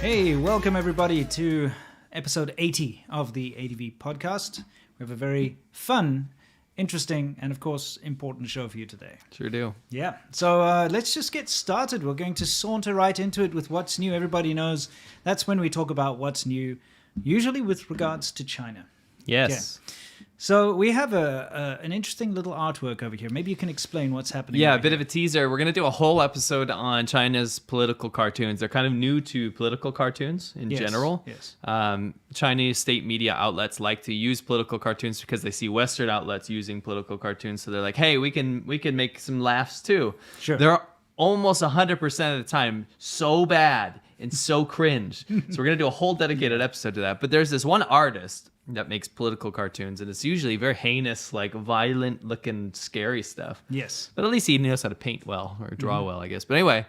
Hey, welcome everybody to episode 80 of the ADV podcast. We have a very fun, interesting, and of course, important show for you today. Sure do. Yeah, so let's just get started. We're going to saunter right into it with what's new. Everybody knows that's when we talk about what's new, usually with regards to China. Yes. Okay. So we have an interesting little artwork over here. Maybe you can explain what's happening. Yeah, right a bit here. of a teaser. We're going to do a whole episode on China's political cartoons. They're kind of new to political cartoons in general. Yes. Chinese state media outlets like to use political cartoons because they see Western outlets using political cartoons. So they're like, hey, we can make some laughs too. Sure. They're almost 100% of the time so bad and so cringe. So we're going to do a whole dedicated episode to that. But there's this one artist that makes political cartoons, and it's usually very heinous, like violent looking, scary stuff. Yes. But at least he knows how to paint well or draw well, I guess. But anyway,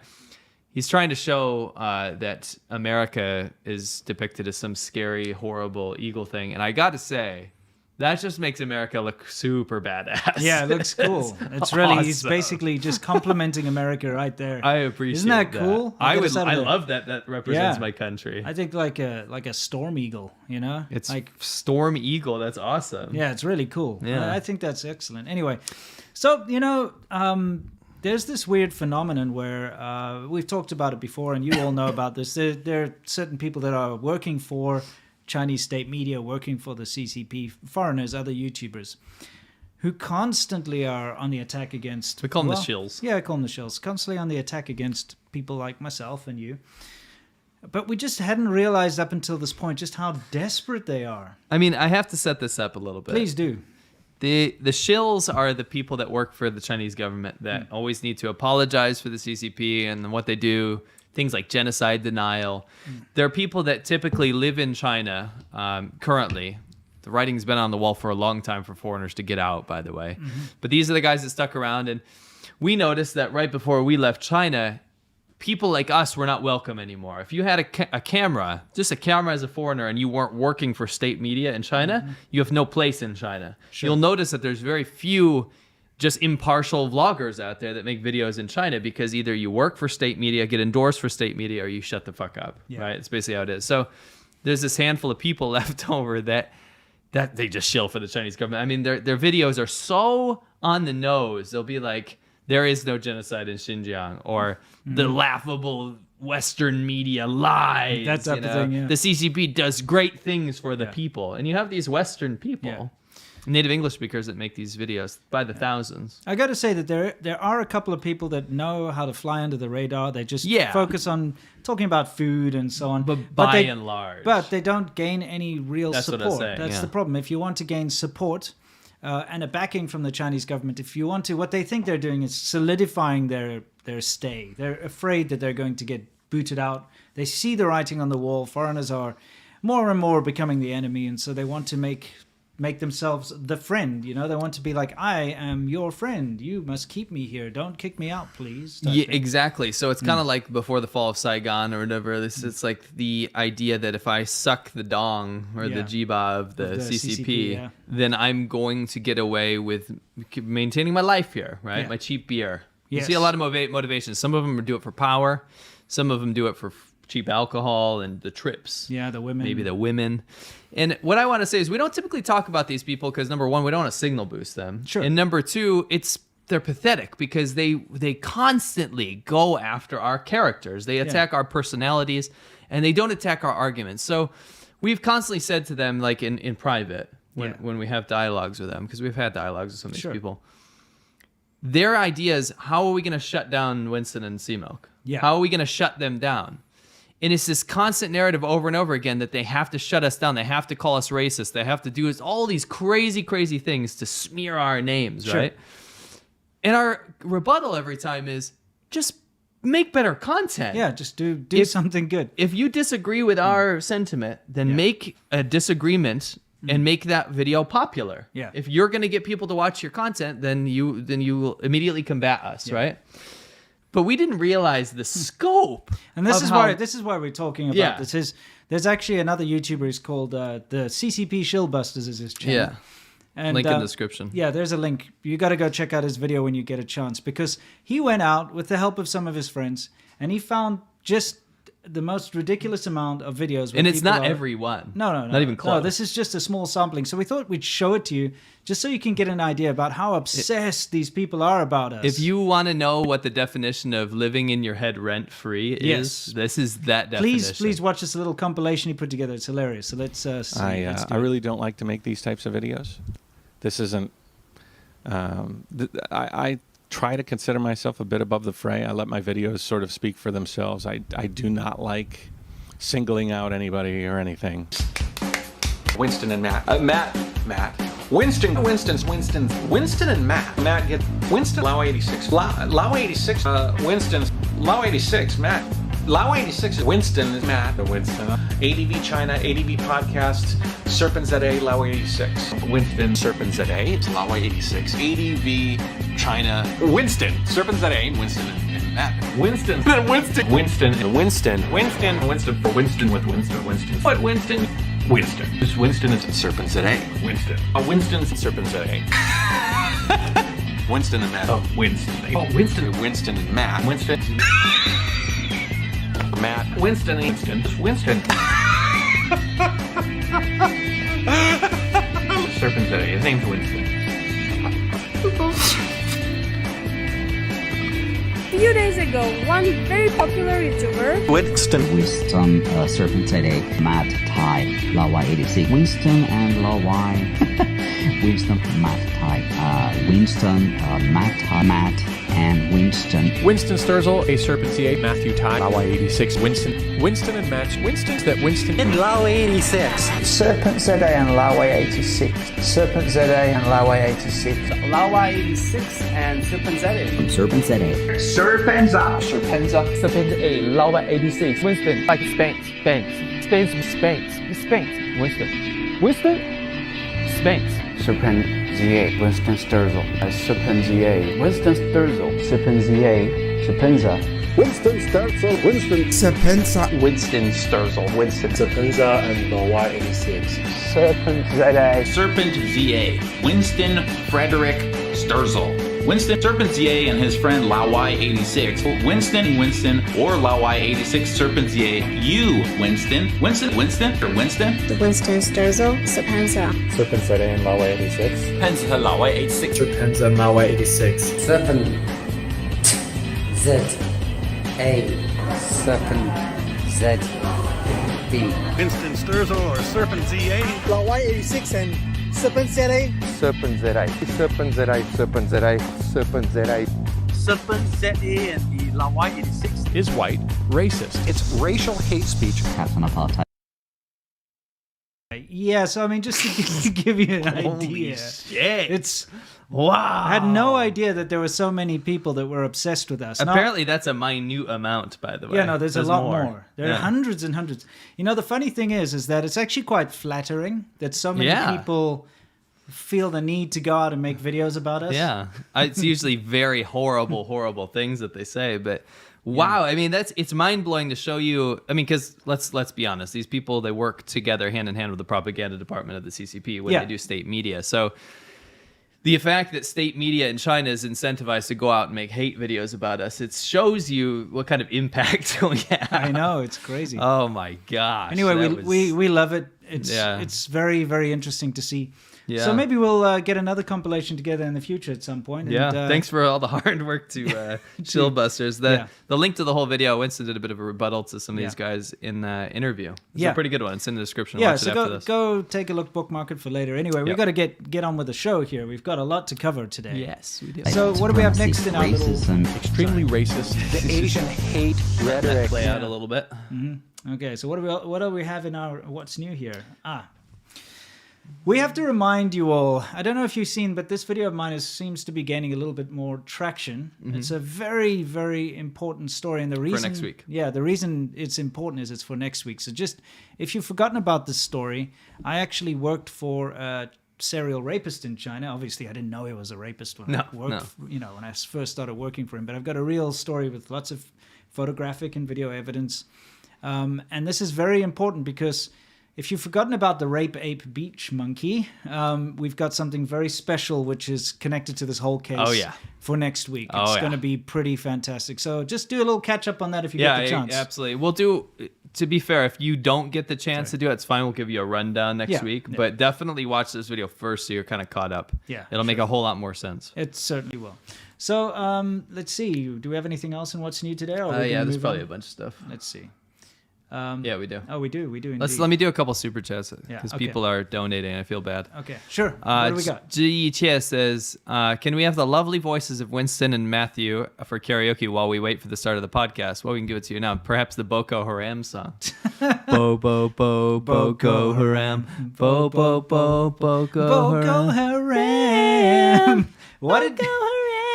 he's trying to show that America is depicted as some scary, horrible, evil thing. And I got to say, that just makes America look super badass. Yeah, it looks cool. It's really, he's basically just complimenting America right there. I appreciate Isn't that cool? I love that represents my country. I think like a storm eagle, you know? It's like Storm Eagle. That's awesome. Yeah, it's really cool. Yeah. I think that's excellent. Anyway, so, you know, there's this weird phenomenon where we've talked about it before, and you all know about this. There are certain people that are working for Chinese state media, working for the CCP, foreigners, other YouTubers, who constantly are on the attack against... We call them the shills. Yeah, I call them the shills. Constantly on the attack against people like myself and you. But we just hadn't realized up until this point just how desperate they are. I mean, I have to set this up a little bit. Please do. The shills are the people that work for the Chinese government that always need to apologize for the CCP and what they do, things like genocide denial. They're people that typically live in China currently. The writing's been on the wall for a long time for foreigners to get out, by the way. But these are the guys that stuck around, and we noticed that right before we left China, people like us were not welcome anymore. If you had a camera, just a camera as a foreigner, and you weren't working for state media in China, you have no place in China. Sure. You'll notice that there's very few just impartial vloggers out there that make videos in China because either you work for state media, get endorsed for state media, or you shut the fuck up, right? It's basically how it is. So there's this handful of people left over that they just shill for the Chinese government. I mean, their videos are so on the nose. They'll be like, there is no genocide in Xinjiang, or the laughable Western media lies. That type of thing, yeah. The CCP does great things for the people. And you have these Western people, native English speakers, that make these videos by the thousands. I got to say that there are a couple of people that know how to fly under the radar. They just focus on talking about food and so on. But by and large. But they don't gain any real That's support. what I'm saying, That's the problem. If you want to gain support and a backing from the Chinese government, if you want to, what they think they're doing is solidifying their stay. They're afraid that they're going to get booted out. They see the writing on the wall. Foreigners are more and more becoming the enemy, and so they want to make themselves the friend, you know. They want to be like, I am your friend, you must keep me here, don't kick me out, please. Yeah, exactly. So it's kind of like before the fall of Saigon or whatever. It's like the idea that if I suck the dong or the jiba of the CCP, then I'm going to get away with maintaining my life here, right? My cheap beer. You see a lot of motivations. Some of them do it for power, some of them do it for cheap alcohol and the trips. Yeah, the women. Maybe the women. And what I want to say is we don't typically talk about these people because, number one, we don't want to signal boost them. Sure. And number two, they're pathetic because they constantly go after our characters. They attack our personalities, and they don't attack our arguments. So we've constantly said to them, like in private, when we have dialogues with them, because we've had dialogues with some of these people, their idea is, how are we going to shut down Winston and Seamilk? Yeah. How are we going to shut them down? And it's this constant narrative over and over again that they have to shut us down. They have to call us racist. They have to do all these crazy, crazy things to smear our names, right? And our rebuttal every time is just make better content. Yeah, just do something good. If you disagree with our sentiment, then make a disagreement and make that video popular. Yeah. If you're going to get people to watch your content, then you will immediately combat us, right? But we didn't realize the scope. And this is why we're talking about this. There's actually another YouTuber who's called the CCP Shillbusters is his channel. Yeah. And, link in the description. Yeah, there's a link. You got to go check out his video when you get a chance, because he went out with the help of some of his friends and he found just the most ridiculous amount of videos. Where And it's not people are- every one. No. Not even close. No, this is just a small sampling. So we thought we'd show it to you just so you can get an idea about how obsessed these people are about us. If you want to know what the definition of living in your head rent-free is, this is that definition. Please watch this little compilation he put together. It's hilarious. So let's see. Let's do I it. really don't like to make these types of videos. This isn't. I try to consider myself a bit above the fray. I let my videos sort of speak for themselves. I do not like singling out anybody or anything. Winston and Matt. Matt. Winston and Matt. Matt get Winston. Laowhy86. Laowhy86. Winston's. Laowhy86. Matt. Laowhy86 is Winston is Matt. Winston. ADVChina. ADV Podcasts. SerpentZA. Laowhy86. Winston. SerpentZA. It's Laowhy86. ADVChina. Winston. SerpentZA. Winston and Matt. Winston. Winston. For Winston with Winston. What Winston? Winston. This Winston is SerpentZA. Winston. Winston's SerpentZA. Winston and Matt. Winston. Winston and Matt. Winston. Matt. Winston. SerpentZA. His name's Winston. A few days ago, one very popular YouTuber, Winston. SerpentZA, Matt, Ty, Laowhy86, Winston and Laowhy, Winston, Matt, Ty, Matt, and Winston. Winston Sturzel, a SerpentZA, Matthew Ty, Laowhy86, Winston and Matt, Winston And Laowhy86. SerpentZA and Laowhy86. SerpentZA and Laowhy86. Laowhy86 and SerpentZA. SerpentZA. SerpentZA. Laowhy86. Winston. Like Spanx. Winston. Spanx. SerpentZA. Winston Sturzel. SerpentZA. Winston Sturzel. SerpentZA. SerpentZA. Winston Sturzel, SerpentZA. Winston Sturzel. Winston. SerpentZA and Laowhy86. SerpentZA. SerpentZA. Winston Frederick Sturzel. Winston SerpentZA and his friend Laowhy86. Winston, or Laowhy86 SerpentZA. You, Winston. Winston. the Winston Sturzel, SerpentZA. SerpentZA and Laowhy86. SerpentZA Laowhy86. SerpentZA and Laowhy86. SerpentZA. Winston Sturzel or SerpentZA. Laowhy86 and SerpentZA. SerpentZA. SerpentZA and the Laowhy86. Is white, racist. It's racial hate speech. Captain Apartheid. Yeah, so I mean, just to give you an idea, shit. it's Wow. I had no idea that there were so many people that were obsessed with us. Apparently, that's a minute amount, by the way. Yeah, no, there's a lot more. There are hundreds and hundreds. You know, the funny thing is that it's actually quite flattering that so many people feel the need to go out and make videos about us. Yeah, it's usually very horrible things that they say, but wow, I mean, it's mind-blowing to show you. I mean, because let's be honest, these people, they work together hand in hand with the propaganda department of the CCP when they do state media. So the fact that state media in China is incentivized to go out and make hate videos about us, it shows you what kind of impact we have. I know, it's crazy. Oh my gosh. Anyway, we love it. It's very, very interesting to see. Yeah. So maybe we'll get another compilation together in the future at some point. Yeah, And, thanks for all the hard work to Shieldbusters. The link to the whole video, Winston did a bit of a rebuttal to some of these guys in the interview. It's a pretty good one. It's in the description. Yeah, Watch it after this. go take a look, bookmark it for later. Anyway, we've got to get on with the show here. We've got a lot to cover today. Yes, we do. So what do we have next in our little... Extremely racist. The Asian hate rhetoric. Play out a little bit. Okay, so what do we have in our what's new here? We have to remind you all, I don't know if you've seen, but this video of mine seems to be gaining a little bit more traction. It's a very, very important story. And the reason... For next week. Yeah, the reason it's important is it's for next week. So just, if you've forgotten about this story, I actually worked for a serial rapist in China. Obviously, I didn't know he was a rapist when I worked, when I first started working for him. But I've got a real story with lots of photographic and video evidence. And this is very important because if you've forgotten about the Rape Ape Beach Monkey, we've got something very special which is connected to this whole case for next week. It's going to be pretty fantastic. So just do a little catch up on that if you get the chance. Yeah, absolutely. We'll do, to be fair, if you don't get the chance to do it, it's fine. We'll give you a rundown next week. Yeah. But definitely watch this video first so you're kind of caught up. Yeah, it'll make a whole lot more sense. It certainly will. So let's see. Do we have anything else in What's New today? Or there's probably a bunch of stuff. Let's see. Yeah, we do. Oh, we do indeed. Let me do a couple super chats because people are donating and I feel bad. Okay, sure. What do we got? Zhi says, can we have the lovely voices of Winston and Matthew for karaoke while we wait for the start of the podcast? Well, we can give it to you now. Perhaps the Boko Haram song. Bo, bo, bo, Boko Haram. Bo, bo, bo, Boko Haram. What did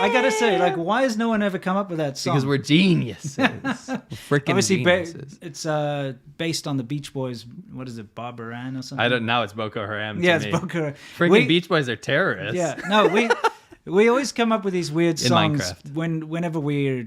I gotta say, like, why has no one ever come up with that song? Because we're geniuses. Freaking geniuses. It's based on the Beach Boys. What is it, Barbaran or something? I don't know. It's Boko Haram. Yeah, it's Boko Haram. Freaking Beach Boys are terrorists. Yeah, no, we always come up with these weird songs whenever we're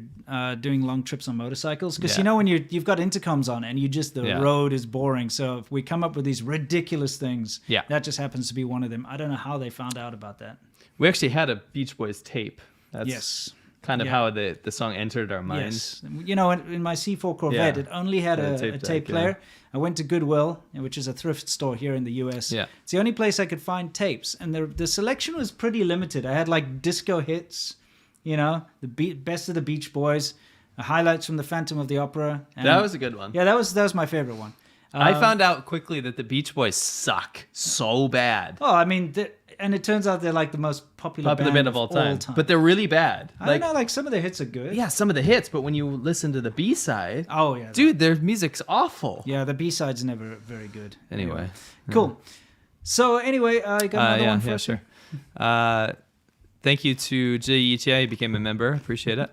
doing long trips on motorcycles. Because you know when you've got intercoms on and the road is boring. So if we come up with these ridiculous things, that just happens to be one of them. I don't know how they found out about that. We actually had a Beach Boys tape. That's kind of how the song entered our minds. Yes. You know, in my C4 Corvette, it only had a tape player. I went to Goodwill, which is a thrift store here in the US. Yeah. It's the only place I could find tapes. And the selection was pretty limited. I had like disco hits, you know, the best of the Beach Boys, highlights from the Phantom of the Opera. And that was a good one. Yeah, that was my favorite one. I found out quickly that the Beach Boys suck so bad. Oh, I mean... And it turns out they're like the most popular band of all time. But they're really bad. I don't know, like some of the hits are good. Yeah, some of the hits, but when you listen to the B-side... Oh, yeah. Dude, their music's awful. Yeah, the B-side's never very good. Anyway. Cool. So anyway, I got another one for us. Sure. Thank you to Zhi Yiqie. He became a member. Appreciate it.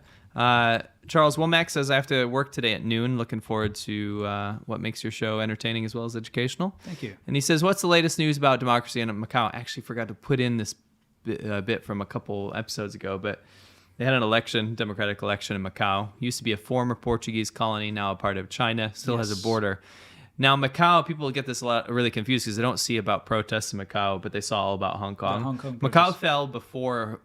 Charles Womack says, I have to work today at noon. Looking forward to what makes your show entertaining as well as educational. Thank you. And he says, what's the latest news about democracy in Macau? I actually forgot to put in this bit from a couple episodes ago, but they had an election, democratic election in Macau. Used to be a former Portuguese colony, now a part of China. Still has a border. Now, Macau, people get this really confused because they don't see about protests in Macau, but they saw all about Hong Kong. Macau fell before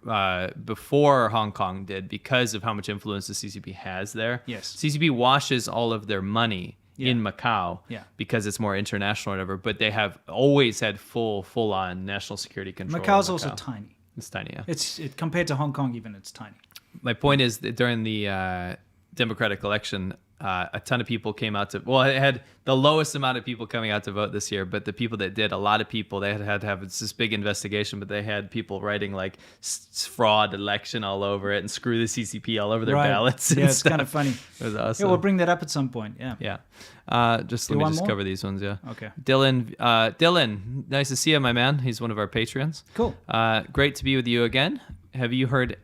Hong Kong did because of how much influence the CCP has there. Yes. CCP washes all of their money in Macau because it's more international or whatever, but they have always had full-on national security control. Macau's also tiny. It's tiny, yeah. It's compared to Hong Kong, even, it's tiny. My point is that during the democratic election, a ton of people came out to... Well, it had the lowest amount of people coming out to vote this year, but the people that did, a lot of people, they had to have this big investigation, but they had people writing like fraud election all over it and screw the CCP all over their ballots. Yeah, it's kind of funny. It was awesome. Yeah, we'll bring that up at some point. Yeah. Yeah. Let me just cover these ones. Yeah. Okay. Dylan, nice to see you, my man. He's one of our Patreons. Cool. Great to be with you again. Have you heard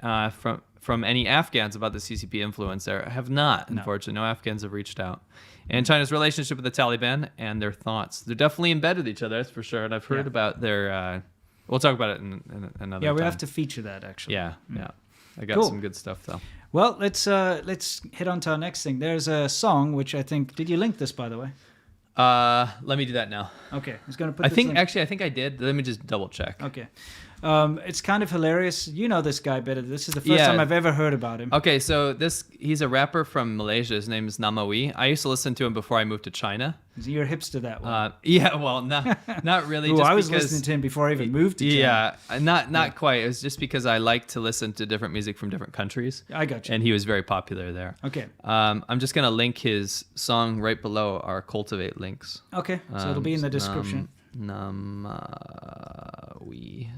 from any Afghans about the CCP influence there? I have not, unfortunately. No Afghans have reached out. And China's relationship with the Taliban and their thoughts. They're definitely in bed with each other, that's for sure. And I've heard about their... we'll talk about it in another time. Yeah, we have to feature that, actually. Yeah. I got some good stuff, though. Well, let's hit on to our next thing. There's a song, which I think... Did you link this, by the way? Let me do that now. Okay. I was going to put I think I did. Let me just double check. Okay. It's kind of hilarious. You know this guy better. This is the first time I've ever heard about him. Okay, so he's a rapper from Malaysia. His name is Laowhy. I used to listen to him before I moved to China. You're a hipster that way. Yeah, well, not really. I was listening to him before I even moved to China. Yeah, not quite. It was just because I like to listen to different music from different countries. I got you. And he was very popular there. Okay. I'm just going to link his song right below our Cultivate links. Okay, so it'll be in the description. Laowhy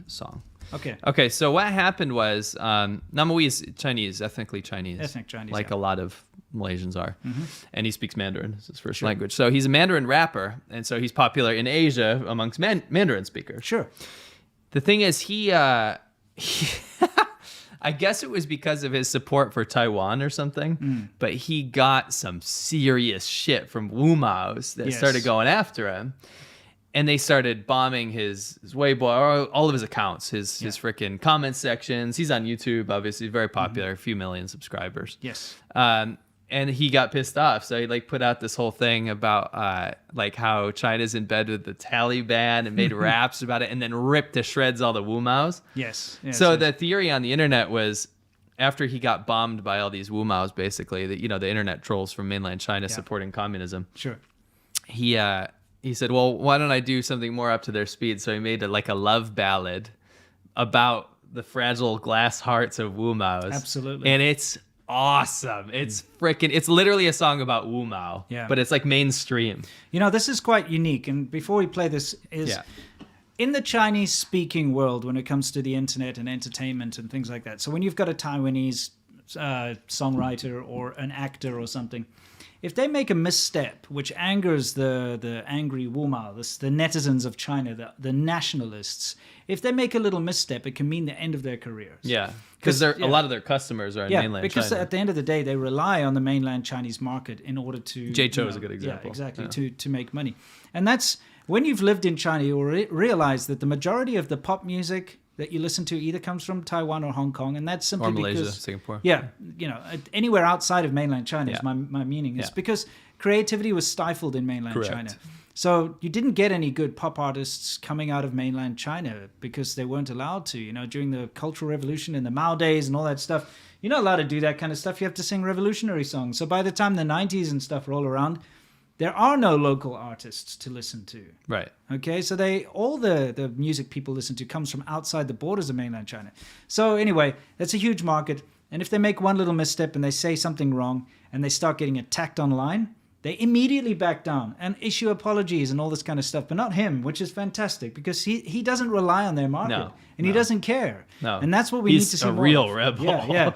song. Okay, so what happened was Laowhy is Chinese, ethnic Chinese, like a lot of Malaysians are, and he speaks Mandarin. It's his first language. So he's a Mandarin rapper, and so he's popular in Asia amongst Mandarin speakers. Sure. The thing is, he I guess it was because of his support for Taiwan or something, but he got some serious shit from Wu Mao's that started going after him. And they started bombing his Weibo, all of his accounts, his freaking comment sections. He's on YouTube, obviously, very popular, a few million subscribers. Yes. and he got pissed off, so he like put out this whole thing about like how China's in bed with the Taliban and made raps about it, and then ripped to shreds all the Wu Maos. Yes. So the theory on the internet was, after he got bombed by all these Wu Maos, basically, the internet trolls from mainland China supporting communism. Sure. He said, well, why don't I do something more up to their speed? So he made a love ballad about the fragile glass hearts of Wu Maos. Absolutely. And it's awesome. It's it's literally a song about Wu Mao, but it's like mainstream. This is quite unique. And before we play this, in the Chinese speaking world, when it comes to the internet and entertainment and things like that. So when you've got a Taiwanese songwriter or an actor or something, if they make a misstep which angers the angry Wu Mao, the netizens of China, the nationalists, if they make a little misstep, it can mean the end of their careers. Yeah, because a lot of their customers are in mainland because China. at the end of the day, they rely on the mainland Chinese market in order to... J-Cho is a good example. Yeah, exactly, to make money. And that's... When you've lived in China, you'll realize that the majority of the pop music that you listen to either comes from Taiwan or Hong Kong, and that's simply or Malaysia, because... Singapore. Yeah, anywhere outside of mainland China is my meaning. It's because creativity was stifled in mainland China. So you didn't get any good pop artists coming out of mainland China because they weren't allowed to. During the Cultural Revolution and the Mao days and all that stuff, you're not allowed to do that kind of stuff. You have to sing revolutionary songs. So by the time the 90s and stuff roll around, there are no local artists to listen to. Right. Okay, so all the music people listen to comes from outside the borders of mainland China. So anyway, that's a huge market. And if they make one little misstep and they say something wrong and they start getting attacked online, they immediately back down and issue apologies and all this kind of stuff. But not him, which is fantastic because he doesn't rely on their market and he doesn't care. No. And that's what we need to see more. He's a real rebel. Yeah.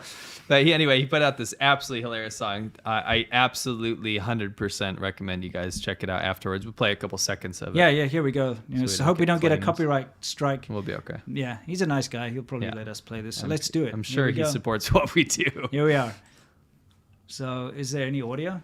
But he put out this absolutely hilarious song. I absolutely 100% recommend you guys check it out afterwards. We'll play a couple seconds of it. Yeah, here we go. So hope we don't get a copyright strike. We'll be okay. Yeah, he's a nice guy. He'll probably let us play this. So let's do it. I'm sure he supports what we do. Here we are. So is there any audio?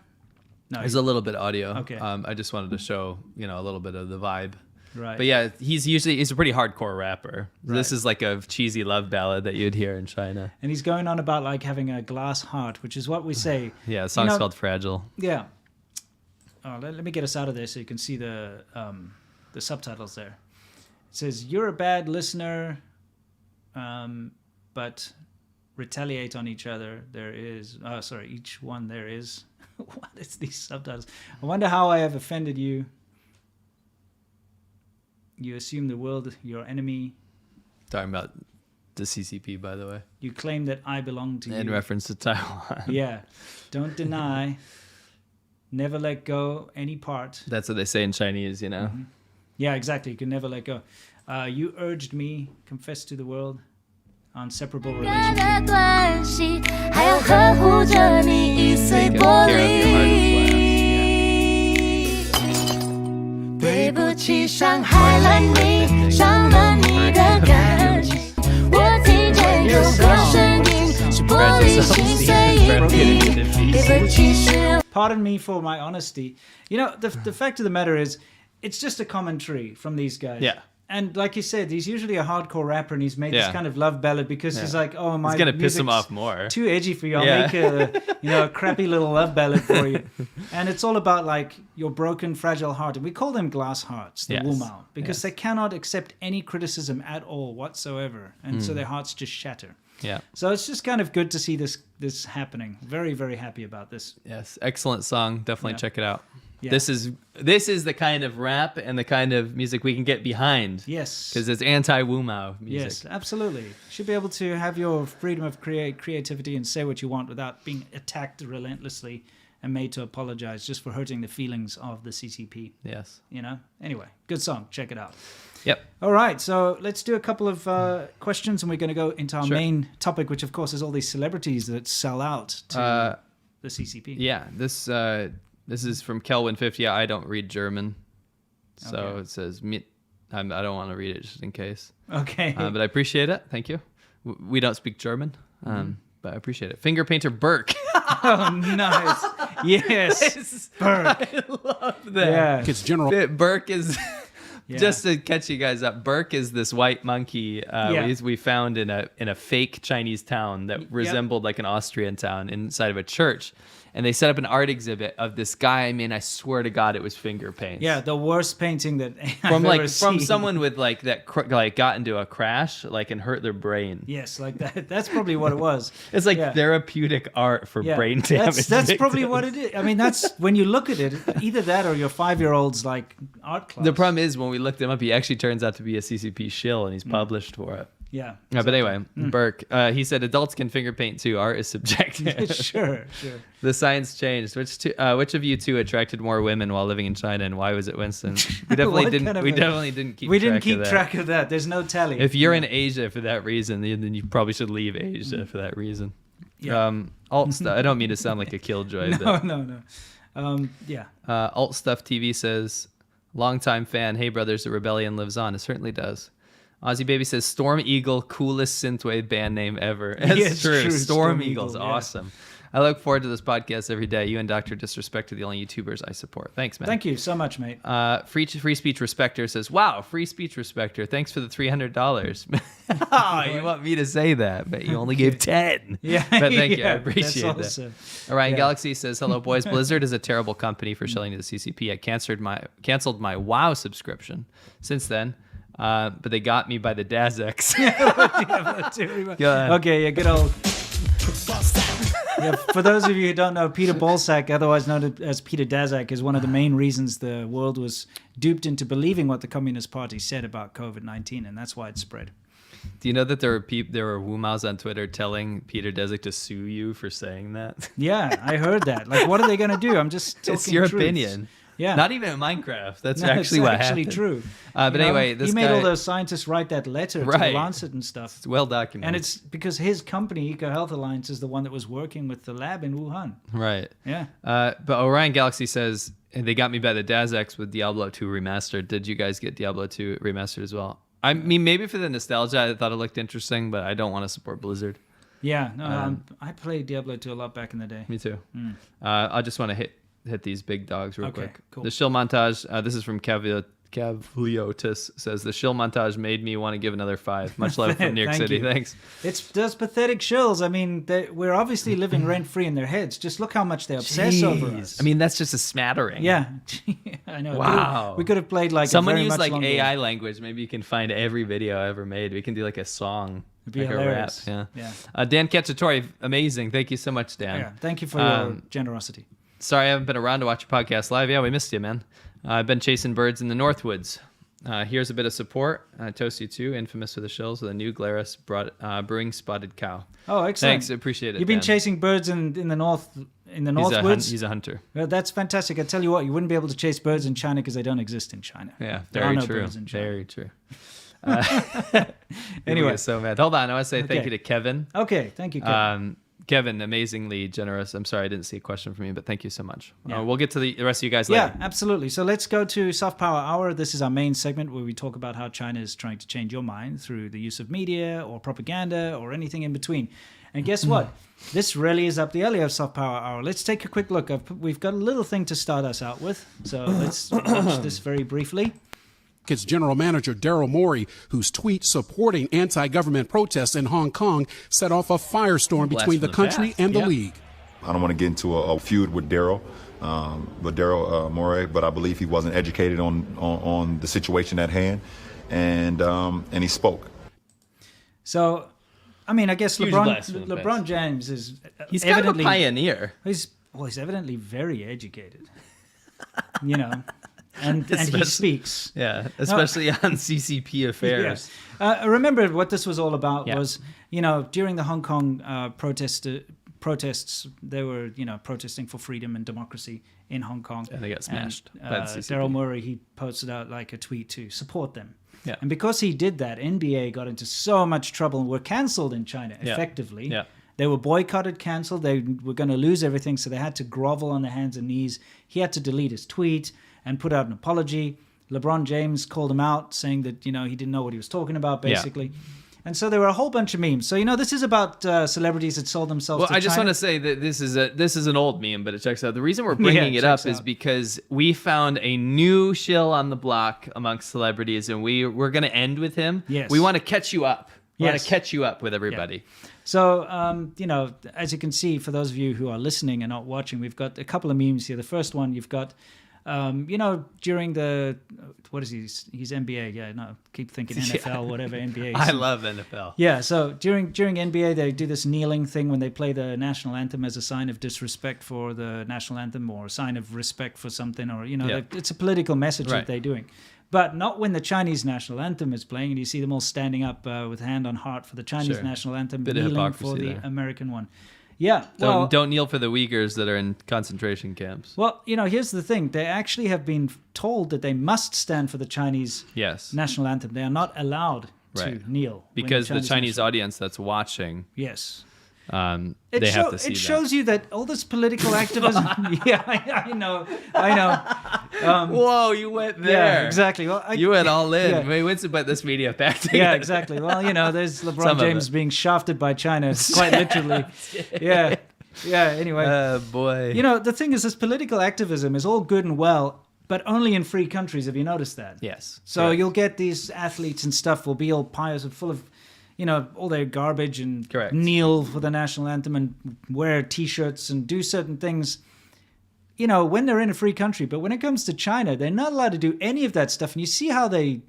No. There's a little bit of audio. Okay. I just wanted to show, a little bit of the vibe. Right. But yeah, he's a pretty hardcore rapper. Right. This is like a cheesy love ballad that you'd hear in China. And he's going on about like having a glass heart, which is what we say. Yeah, the song's called Fragile. Yeah. Oh, let me get us out of there so you can see the subtitles there. It says, "You're a bad listener, but retaliate on each other. There is..." Oh, sorry, each one there is... What is these subtitles? "I wonder how I have offended you. You assume the world your enemy." Talking about the CCP, by the way. "You claim that I belong to you." In reference to Taiwan. Yeah. "Don't deny. Never let go any part." That's what they say in Chinese, Mm-hmm. Yeah, exactly. You can never let go. "You urged me, confess to the world, inseparable relationship." "Pardon me for my honesty." The fact of the matter is, it's just a commentary from these guys. Yeah. And like you said, he's usually a hardcore rapper, and he's made this kind of love ballad because he's like, "Oh, my, it's gonna piss him off more. Too edgy for you. I'll make a crappy little love ballad for you." And it's all about like your broken, fragile heart, and we call them glass hearts, the Wu Mao, because they cannot accept any criticism at all whatsoever, and so their hearts just shatter. Yeah. So it's just kind of good to see this happening. Very, very happy about this. Yes, excellent song. Definitely check it out. Yeah. This is the kind of rap and the kind of music we can get behind. Yes. Because it's anti-Wu Mao music. Yes, absolutely. You should be able to have your freedom of creativity and say what you want without being attacked relentlessly and made to apologize just for hurting the feelings of the CCP. Yes. Anyway, good song. Check it out. Yep. All right, so let's do a couple of questions, and we're going to go into our main topic, which of course is all these celebrities that sell out to the CCP. Yeah, this is from Kelvin50. I don't read German, so it says I don't want to read it just in case. Okay. But I appreciate it. Thank you. We don't speak German, but I appreciate it. Finger painter Burke. Oh, nice. Yes. Burke. I love that. Yeah. It's general. Burke is... Just to catch you guys up, Burke is this white monkey we found in a fake Chinese town that resembled like an Austrian town inside of a church. and they set up an art exhibit of this guy. I mean, I swear to God, it was finger paints. Yeah, the worst painting that from I've ever from seen. someone with like that got into a crash and hurt their brain. Yes, like that. That's probably what it was. It's like therapeutic art for brain damage. That's probably what it is. I mean, that's when you look at it, either that or your 5-year-old's like art class. The problem is when we looked him up, he actually turns out to be a CCP shill, and he's published for it. Yeah. But anyway, Burke, he said adults can finger paint too. Art is subjective. Sure. The science changed. Which of you two attracted more women while living in China, and why was it Winston? We definitely didn't. We definitely didn't keep. We didn't keep track of that. There's no tally. If you're in Asia for that reason, then you probably should leave Asia for that reason. Yeah. Alt stuff. I don't mean to sound like a killjoy. No. Yeah. Alt stuff TV says, longtime fan. Hey brothers, the rebellion lives on. It certainly does. Aussie Baby says, Storm Eagle, coolest synthwave band name ever. It's true. Storm Eagle's awesome. I look forward to this podcast every day. You and Dr. Disrespect are the only YouTubers I support. Thanks, man. Thank you so much, mate. Free Speech Respecter says, wow, Free Speech Respecter. Thanks for the $300. You want me to say that, but you only gave 10. Yeah. But thank you. I appreciate that. Awesome. Orion Galaxy says, hello, boys. Blizzard is a terrible company for selling to the CCP. I canceled my WoW subscription since then. But they got me by the DAZX. Okay, good old. For those of you who don't know, Peter Balsack, otherwise known as Peter Daszak, is one of the main reasons the world was duped into believing what the Communist Party said about COVID-19, and that's why it spread. Do you know that there were Wumaos on Twitter telling Peter Daszak to sue you for saying that? Yeah, I heard that. Like, what are they going to do? I'm just talking It's your truths. opinion. Yeah. Not even in Minecraft. That's actually what happened. It's actually true. But anyway, this he made guy, all those scientists write that letter to the Lancet and stuff. It's well documented. And it's because his company, Eco Health Alliance, is the one that was working with the lab in Wuhan. Right. Yeah. But Orion Galaxy says, they got me by the DAZX with Diablo 2 Remastered. Did you guys get Diablo 2 Remastered as well? I mean, maybe for the nostalgia, I thought it looked interesting, but I don't want to support Blizzard. Yeah. No, I played Diablo 2 a lot back in the day. Me too. I just want to hit these big dogs real quick. Cool. The shill montage, this is from Cavliotis, says, the shill montage made me want to give another 5. Much love from New York City. Thanks. It's those pathetic shills. I mean, we're obviously living rent-free in their heads. Just look how much they obsess over us. I mean, that's just a smattering. Yeah. I know. Wow. We could have played like someone a very use much like longer... AI language. Maybe you can find every video I ever made. We can do like a song. It'd be like hilarious. a rap. Yeah. Dan Cacciatore, amazing. Thank you so much, Dan. Yeah. Thank you for your generosity. Sorry I haven't been around to watch your podcast live. Yeah, we missed you, man. I've been chasing birds in the Northwoods. Here's a bit of support. Toast you too, infamous for the shills, with a new Glarus brewing spotted cow. Oh, excellent. Thanks, appreciate it. You've been Dan. chasing birds in the Northwoods? He's a hunter. Well, that's fantastic. I tell you what, you wouldn't be able to chase birds in China because they don't exist in China. Yeah, there are no true. birds in China. Very true. Anyway, so mad. Hold on, I want to say thank you to Kevin. Okay, thank you, Kevin. Kevin, amazingly generous. I'm sorry I didn't see a question from you, but thank you so much. We'll get to the rest of you guys later. Yeah, absolutely. So let's go to Soft Power Hour. This is our main segment where we talk about how China is trying to change your mind through the use of media or propaganda or anything in between. And guess what? This really is up the alley of Soft Power Hour. Let's take a quick look. We've got a little thing to start us out with. So let's watch this very briefly. Its general manager, Daryl Morey, whose tweet supporting anti-government protests in Hong Kong set off a firestorm between the country and the league. I don't want to get into a feud with Daryl, Morey, but I believe he wasn't educated on the situation at hand, and he spoke. So, I mean, I guess LeBron James is he's evidently kind of a pioneer. He's evidently very educated, you know. And he speaks. Yeah, especially on CCP affairs. Yes. Remember what this was all about was, during the Hong Kong protests, they were, protesting for freedom and democracy in Hong Kong. And they got smashed by the CCP. Daryl Morey, he posted out like a tweet to support them. Yeah. And because he did that, NBA got into so much trouble and were cancelled in China, effectively. Yeah. They were boycotted, cancelled. They were going to lose everything, so they had to grovel on their hands and knees. He had to delete his tweet and put out an apology. LeBron James called him out, saying that, he didn't know what he was talking about, basically. Yeah. And so there were a whole bunch of memes. So, this is about celebrities that sold themselves to China. Well, I just want to say that this is an old meme, but it checks out. The reason we're bringing it up is because we found a new shill on the block amongst celebrities, and we're going to end with him. Yes. We want to catch you up Want Yes. to catch you up with everybody. So, as you can see, for those of you who are listening and not watching, we've got a couple of memes here. The first one, you've got, during the, what is he? He's NBA. Yeah, no, keep thinking NFL, whatever, NBA. I love NFL. Yeah, so during NBA, they do this kneeling thing when they play the national anthem as a sign of disrespect for the national anthem or a sign of respect for something, or, it's a political message that they're doing. But not when the Chinese national anthem is playing, and you see them all standing up with hand on heart for the Chinese national anthem, Bit of kneeling for the there. American one. Yeah. Don't kneel for the Uyghurs that are in concentration camps. Well, here's the thing. They actually have been told that they must stand for the Chinese national anthem. They are not allowed to kneel. Because the Chinese audience that's watching... Yes. They have to see it shows you that all this political activism. Yeah, I know. Whoa, you went there. Yeah, exactly. Well, you went all in. Yeah. Wait, Winston put this media back together. Yeah, exactly. Well, there's LeBron James being shafted by China, quite literally. Yeah. Anyway. Oh boy. The thing is, this political activism is all good and well, but only in free countries. Have you noticed that? Yes. So you'll get these athletes and stuff will be all pious and full of, all their garbage and kneel for the national anthem and wear T-shirts and do certain things, when they're in a free country. But when it comes to China, they're not allowed to do any of that stuff. And you see how they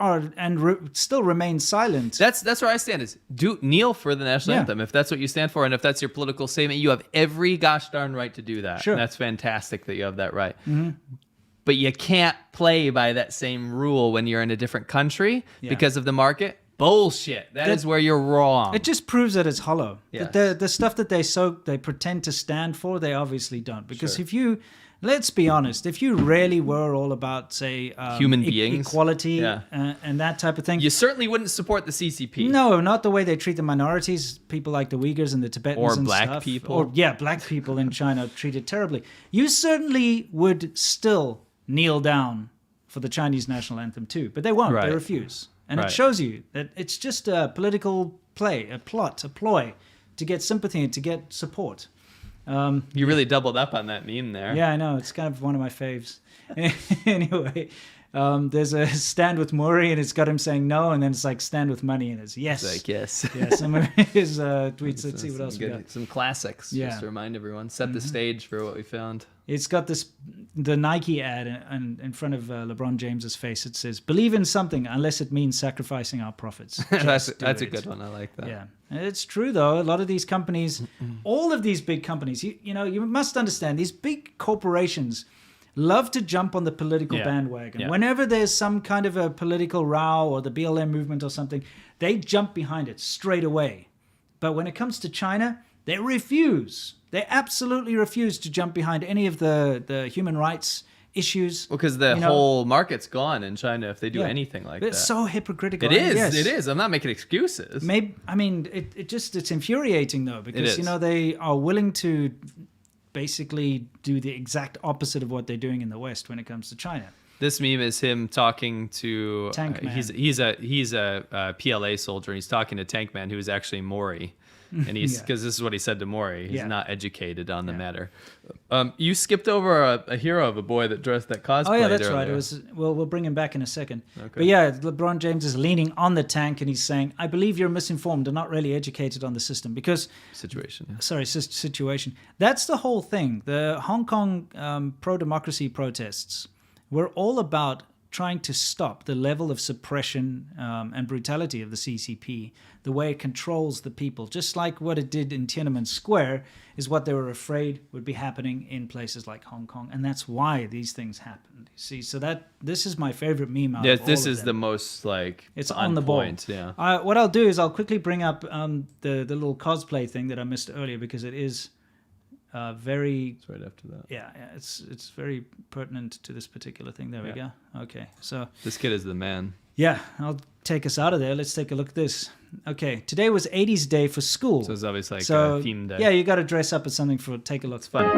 are and still remain silent. That's where I stand. Is kneel for the national anthem if that's what you stand for, and if that's your political statement, you have every gosh darn right to do that. Sure. And that's fantastic that you have that right. Mm-hmm. But you can't play by that same rule when you're in a different country because of the market. Bullshit. That is where you're wrong. It just proves that it's hollow. Yes. The stuff that they pretend to stand for, they obviously don't. Because if you, let's be honest, if you really were all about, say, human beings, equality, and that type of thing, you certainly wouldn't support the CCP. No, not the way they treat the minorities, people like the Uyghurs and the Tibetans or and black stuff. people. Or black people in China are treated terribly. You certainly would still kneel down for the Chinese national anthem too, but they won't. They refuse. And it shows you that it's just a political play, a plot, a ploy to get sympathy and to get support. You really doubled up on that meme there. Yeah, I know. It's kind of one of my faves. Anyway, there's a stand with Maury, and it's got him saying no, and then it's like stand with money, and it's yes. It's like yes. Yeah, some of his tweets. Let's see what else we got. Some classics, just to remind everyone. Set the stage for what we found. It's got the Nike ad in front of LeBron James's face. It says, "Believe in something unless it means sacrificing our profits." That's a good one. I like that. Yeah, it's true though. A lot of these companies, all of these big companies, you must understand, these big corporations love to jump on the political bandwagon. Yeah. Whenever there's some kind of a political row or the BLM movement or something, they jump behind it straight away. But when it comes to China, they refuse. They absolutely refuse to jump behind any of the human rights issues. Well, because the whole market's gone in China if they do anything like that. It's so hypocritical. It is. Yes. It is. I'm not making excuses. Maybe, I mean, it's infuriating though, because they are willing to basicly do the exact opposite of what they're doing in the West when it comes to China. This meme is him talking to Tank Man. He's a PLA soldier, and he's talking to Tank Man, who is actually Maury. And he's because this is what he said to Maury. He's not educated on the matter. You skipped over a hero of a boy that dressed that cosplay. Oh yeah, that's earlier. right. It was. Well, we'll bring him back in a second. Okay. But yeah, LeBron James is leaning on the tank and he's saying, "I believe you're misinformed and not really educated on the system because situation." Yeah. Sorry, situation. That's the whole thing. The Hong Kong pro-democracy protests were all about trying to stop the level of suppression and brutality of the CCP, the way it controls the people, just like what it did in Tiananmen Square is what they were afraid would be happening in places like Hong Kong. And that's why these things happened. You see, so this is my favorite meme out of all this of is them. the most it's on the point, ball. Yeah. What I'll do is I'll quickly bring up the little cosplay thing that I missed earlier because it is very. It's right after that. Yeah, it's very pertinent to this particular thing. There we go. Okay, so this kid is the man. Yeah, I'll take us out of there. Let's take a look at this. Okay, today was 80s day for school. So it's obviously like a theme day. Yeah, you got to dress up as something for. Take a look. It's fun.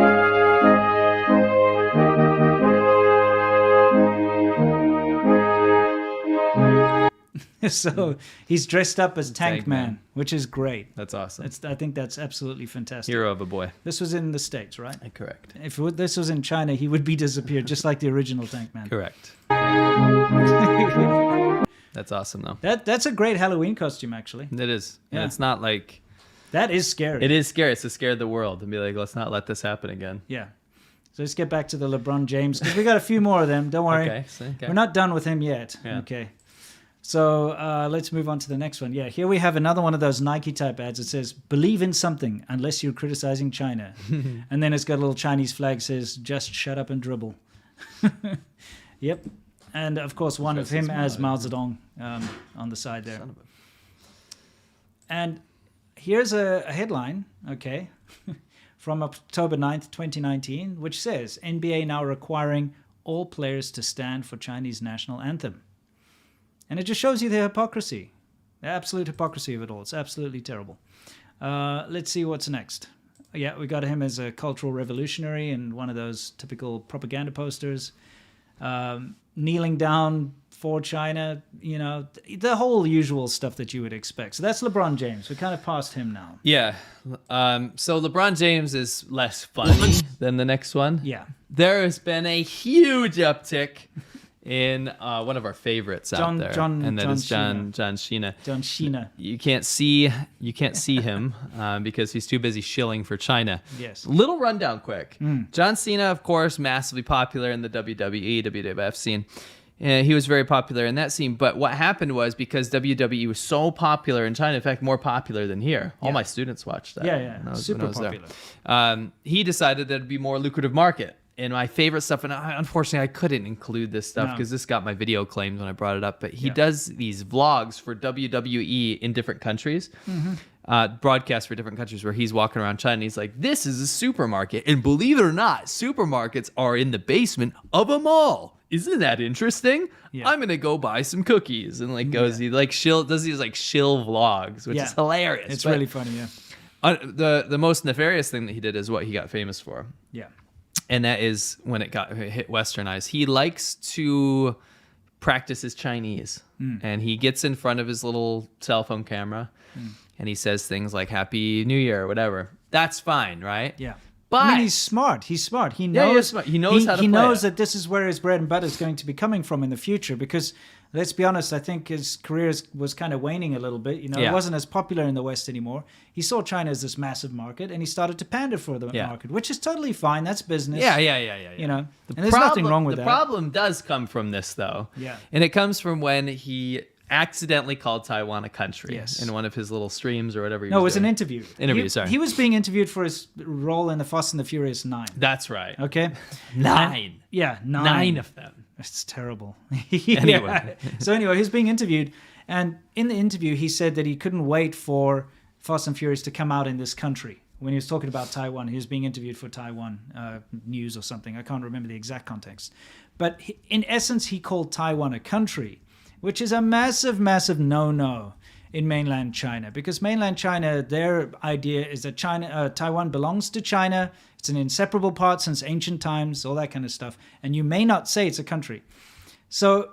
So he's dressed up as Tank Man, which is great. That's awesome. I think that's absolutely fantastic. Hero of a boy. This was in the States, right? Correct. If this was in China, he would be disappeared, just like the original Tank Man. Correct. That's awesome, though. That's a great Halloween costume, actually. It is. Yeah. And it's not like... That is scary. It is scary. It's to scare the world and be like, let's not let this happen again. Yeah. So let's get back to the LeBron James, because we got a few more of them. Don't worry. Okay. We're not done with him yet. Yeah. Okay. So let's move on to the next one. Yeah, here we have another one of those Nike type ads. It says, believe in something unless you're criticizing China. And then it's got a little Chinese flag says, just shut up and dribble. Yep. And of course, one of him as Mao Zedong on the side there. And here's a headline, okay, from October 9th, 2019, which says, NBA now requiring all players to stand for Chinese national anthem. And it just shows you the hypocrisy, the absolute hypocrisy of it all. It's absolutely terrible. Let's see what's next. Yeah, we got him as a cultural revolutionary in one of those typical propaganda posters. Kneeling down for China, you know, the whole usual stuff that you would expect. So that's LeBron James. We're kind of past him now. Yeah. So LeBron James is less funny than the next one. Yeah. There has been a huge uptick in one of our favorites out there, and that is John Sheen. John Sheen. You can't see him because he's too busy shilling for China. Yes. Little rundown, quick. John Cena, of course, massively popular in the WWE, WWF scene. He was very popular in that scene. But what happened was, because WWE was so popular in China, in fact, more popular than here. All my students watched that. Yeah. Super popular. He decided that it'd be a more lucrative market. And my favorite stuff, and unfortunately I couldn't include this stuff because this got my video claimed when I brought it up, but he does these vlogs for WWE in different countries, broadcasts for different countries, where he's walking around China and he's like, this is a supermarket, and believe it or not, supermarkets are in the basement of a mall. Isn't that interesting? Yeah. I'm gonna go buy some cookies, and like goes he like does these like shill vlogs, which is hilarious. It's really funny. The most nefarious thing that he did is what he got famous for. Yeah. And that is when it hit westernized. He likes to practice his Chinese. And he gets in front of his little cell phone camera and he says things like Happy New Year or whatever. That's fine, right? Yeah. But I mean, he's smart. He knows, he knows how to He play knows it. that this is where his bread and butter is going to be coming from in the future, because let's be honest, I think his career was kind of waning a little bit. You know, it wasn't as popular in the West anymore. He saw China as this massive market, and he started to pander for the market, which is totally fine. That's business. Yeah. You know, and there's nothing wrong with that. The problem does come from this, though. Yeah. And it comes from when he accidentally called Taiwan a country in one of his little streams or whatever. No, it was an interview. Sorry. He was being interviewed for his role in the Fast and the Furious 9. That's right. Okay. 9. Nine. 9 of them. It's terrible. Anyway. So anyway, he's being interviewed, and in the interview, he said that he couldn't wait for Fast and Furious to come out in this country. When he was talking about Taiwan, he was being interviewed for Taiwan news or something. I can't remember the exact context. But in essence, he called Taiwan a country, which is a massive, massive no-no in mainland China. Because mainland China, their idea is that Taiwan belongs to China. It's an inseparable part since ancient times, all that kind of stuff. And you may not say it's a country. So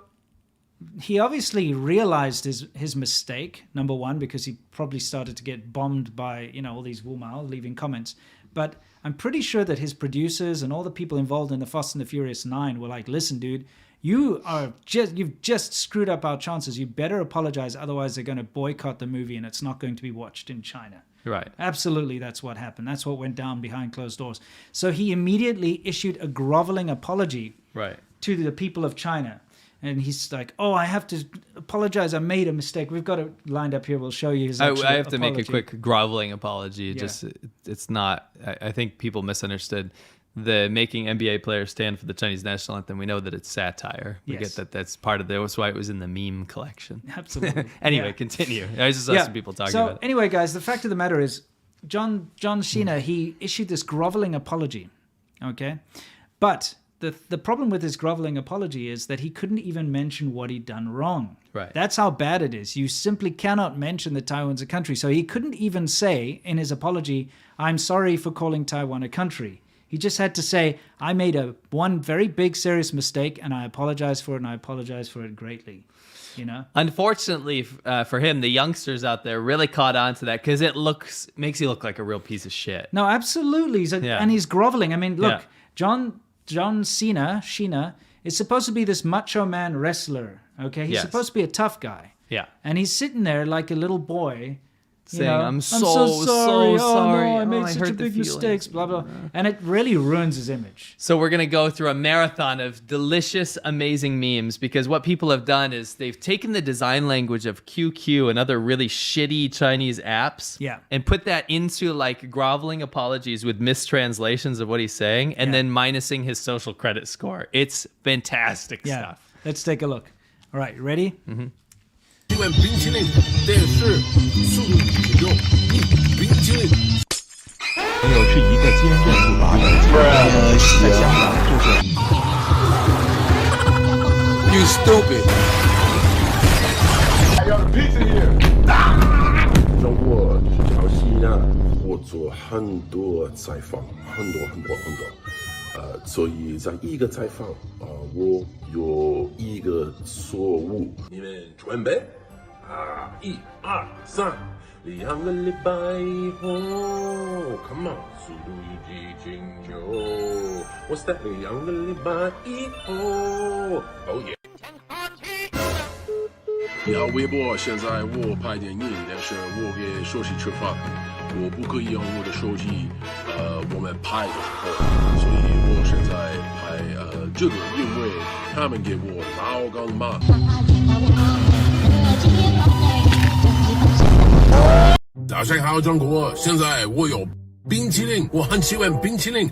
he obviously realized his mistake, number one, because he probably started to get bombed by, all these Wumao leaving comments. But I'm pretty sure that his producers and all the people involved in the Fast and the Furious 9 were like, listen, dude, you've just screwed up our chances. You better apologize, otherwise they're going to boycott the movie and it's not going to be watched in China. Right. Absolutely, that's what happened. That's what went down behind closed doors. So he immediately issued a groveling apology to the people of China. And he's like, oh, I have to apologize. I made a mistake. We've got it lined up here. We'll show you his actual I have to apology. make a quick groveling apology. Yeah. Just it's not. I think people misunderstood the making NBA players stand for the Chinese national anthem. We know that it's satire. We get that that's part of it. That's why it was in the meme collection. Absolutely. Anyway, continue. I just saw some people talking about it. Anyway, guys, the fact of the matter is, John Sheen, he issued this groveling apology. Okay, but the problem with his groveling apology is that he couldn't even mention what he'd done wrong. Right. That's how bad it is. You simply cannot mention that Taiwan's a country. So he couldn't even say in his apology, I'm sorry for calling Taiwan a country. He just had to say, I made one very big, serious mistake, and I apologize for it, and I apologize for it greatly. Unfortunately for him, the youngsters out there really caught on to that because it makes you look like a real piece of shit. No, absolutely. And he's groveling. I mean, look, John Cena, is supposed to be this macho man wrestler. Okay, he's Yes. supposed to be a tough guy. Yeah. And he's sitting there like a little boy, Saying, I'm so sorry. sorry. No, I made I such a hurt the big feelings." mistakes, blah, blah. And it really ruins his image. So we're going to go through a marathon of delicious, amazing memes because what people have done is they've taken the design language of QQ and other really shitty Chinese apps and put that into like groveling apologies with mistranslations of what he's saying and then minusing his social credit score. It's fantastic stuff. Let's take a look. All right, ready? Mm-hmm. 一碗冰淇淋，但是速度比较一冰淇淋。朋友是一个坚韧不拔的在香港制作。You stupid! I got a pizza here. 中国这条Xina，我做很多采访，很多。所以在一个采访我有一个错误。你们准备？1、2、3，2个礼拜以后 ，Come on， 速度与激情就 ，What's that？ 2个礼拜以后 ，Oh yeah。你好，微博，现在我拍电影，但是我给手机吃饭，我不可以用我的手机，我们拍的时候，所以我现在拍这个，因为他们给我老干妈。早上好，中国！现在我有冰淇淋，我很喜欢冰淇淋。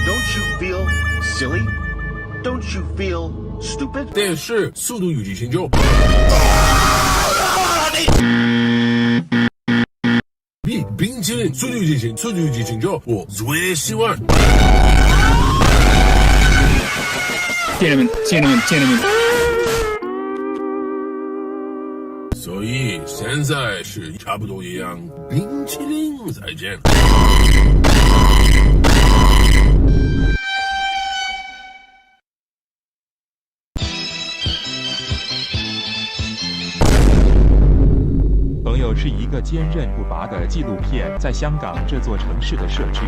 Don't you feel silly? Don't you feel stupid? 但是速度与激情就。冰淇淋，速度与激情就我最喜欢。见人们。所以现在是差不多一样，冰淇淋再见。朋友是一个坚韧不拔的纪录片，在香港这座城市的设置。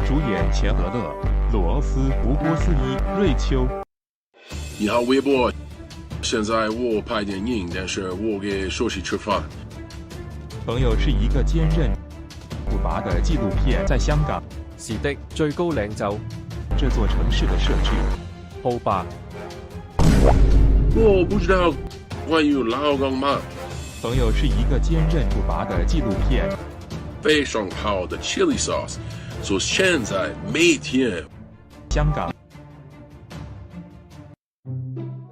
主演钱德勒、罗斯、吴波斯伊、瑞秋。你好，微博。现在我拍电影，但是我给手机吃饭。朋友是一个坚韧不拔的纪录片，在香港是的最高領袖这座城市的设置。好吧，我不知道关于老干妈。朋友是一个坚韧不拔的纪录片，非常好的 chili sauce， 所以现在每天香港。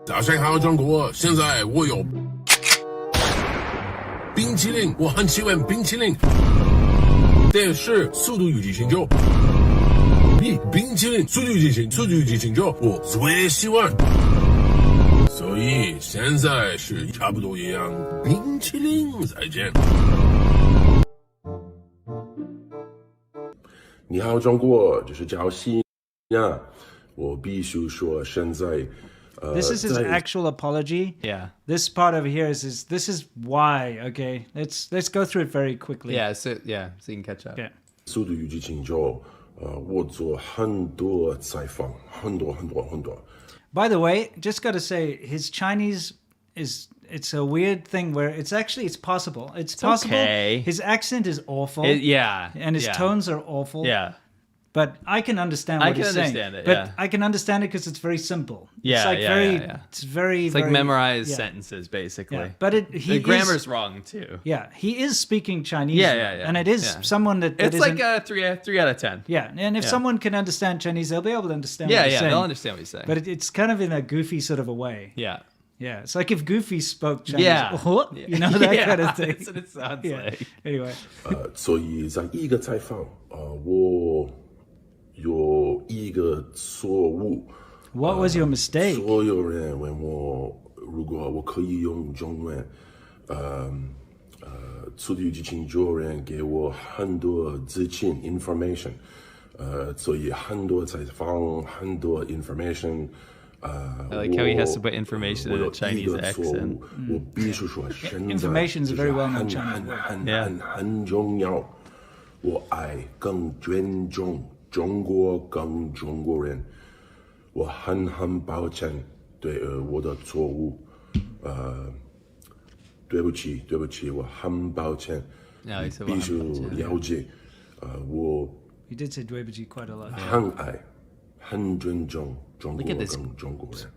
早上好，中国！现在我有冰淇淋，我很喜欢冰淇淋。但是速度与激情就冰淇淋，速度与激情就我最喜欢。所以现在是差不多一样，冰淇淋再见。你好，中国！这是叫Xina，我必须说现在。This is his actual apology. Yeah. This part over here is this is why. Okay, let's go through it very quickly. Yeah, so you can catch up. Okay. 速度与激情就我做很多采访，很多。By the way, just got to say, his Chinese it's a weird thing where it's possible. It's possible. Okay. His accent is awful. And his tones are awful. Yeah. But I can understand what he's saying. I can understand it, But I can understand it because it's very simple. Yeah, It's very It's like memorized sentences, basically. Yeah. But the grammar's wrong, too. Yeah, he is speaking Chinese. Yeah. And it is someone that it's isn't, like a 3 out of 10. Yeah, and if someone can understand Chinese, they'll be able to understand what he's saying. They'll understand what he's saying. But it's kind of in a goofy sort of a way. Yeah. Yeah, it's like if Goofy spoke Chinese. Yeah. You know, that kind of thing. That's what it sounds like. Anyway. 所以在一个采访我有一个错误。What was your mistake? 所有人问我，如果我可以用中文，速度与激情有人给我很多资讯 information，所以很多采访，很多 information。I like how he has to put information in a Chinese accent. 我必須說，現在 Information is a very well-known Chinese word. 很重要。我愛更尊重中国跟中国人，我很抱歉对我的错误，对不起，我很抱歉。你必须了解，我 He did say 对不起 quite a lot. 很爱、很尊重中国跟中国人。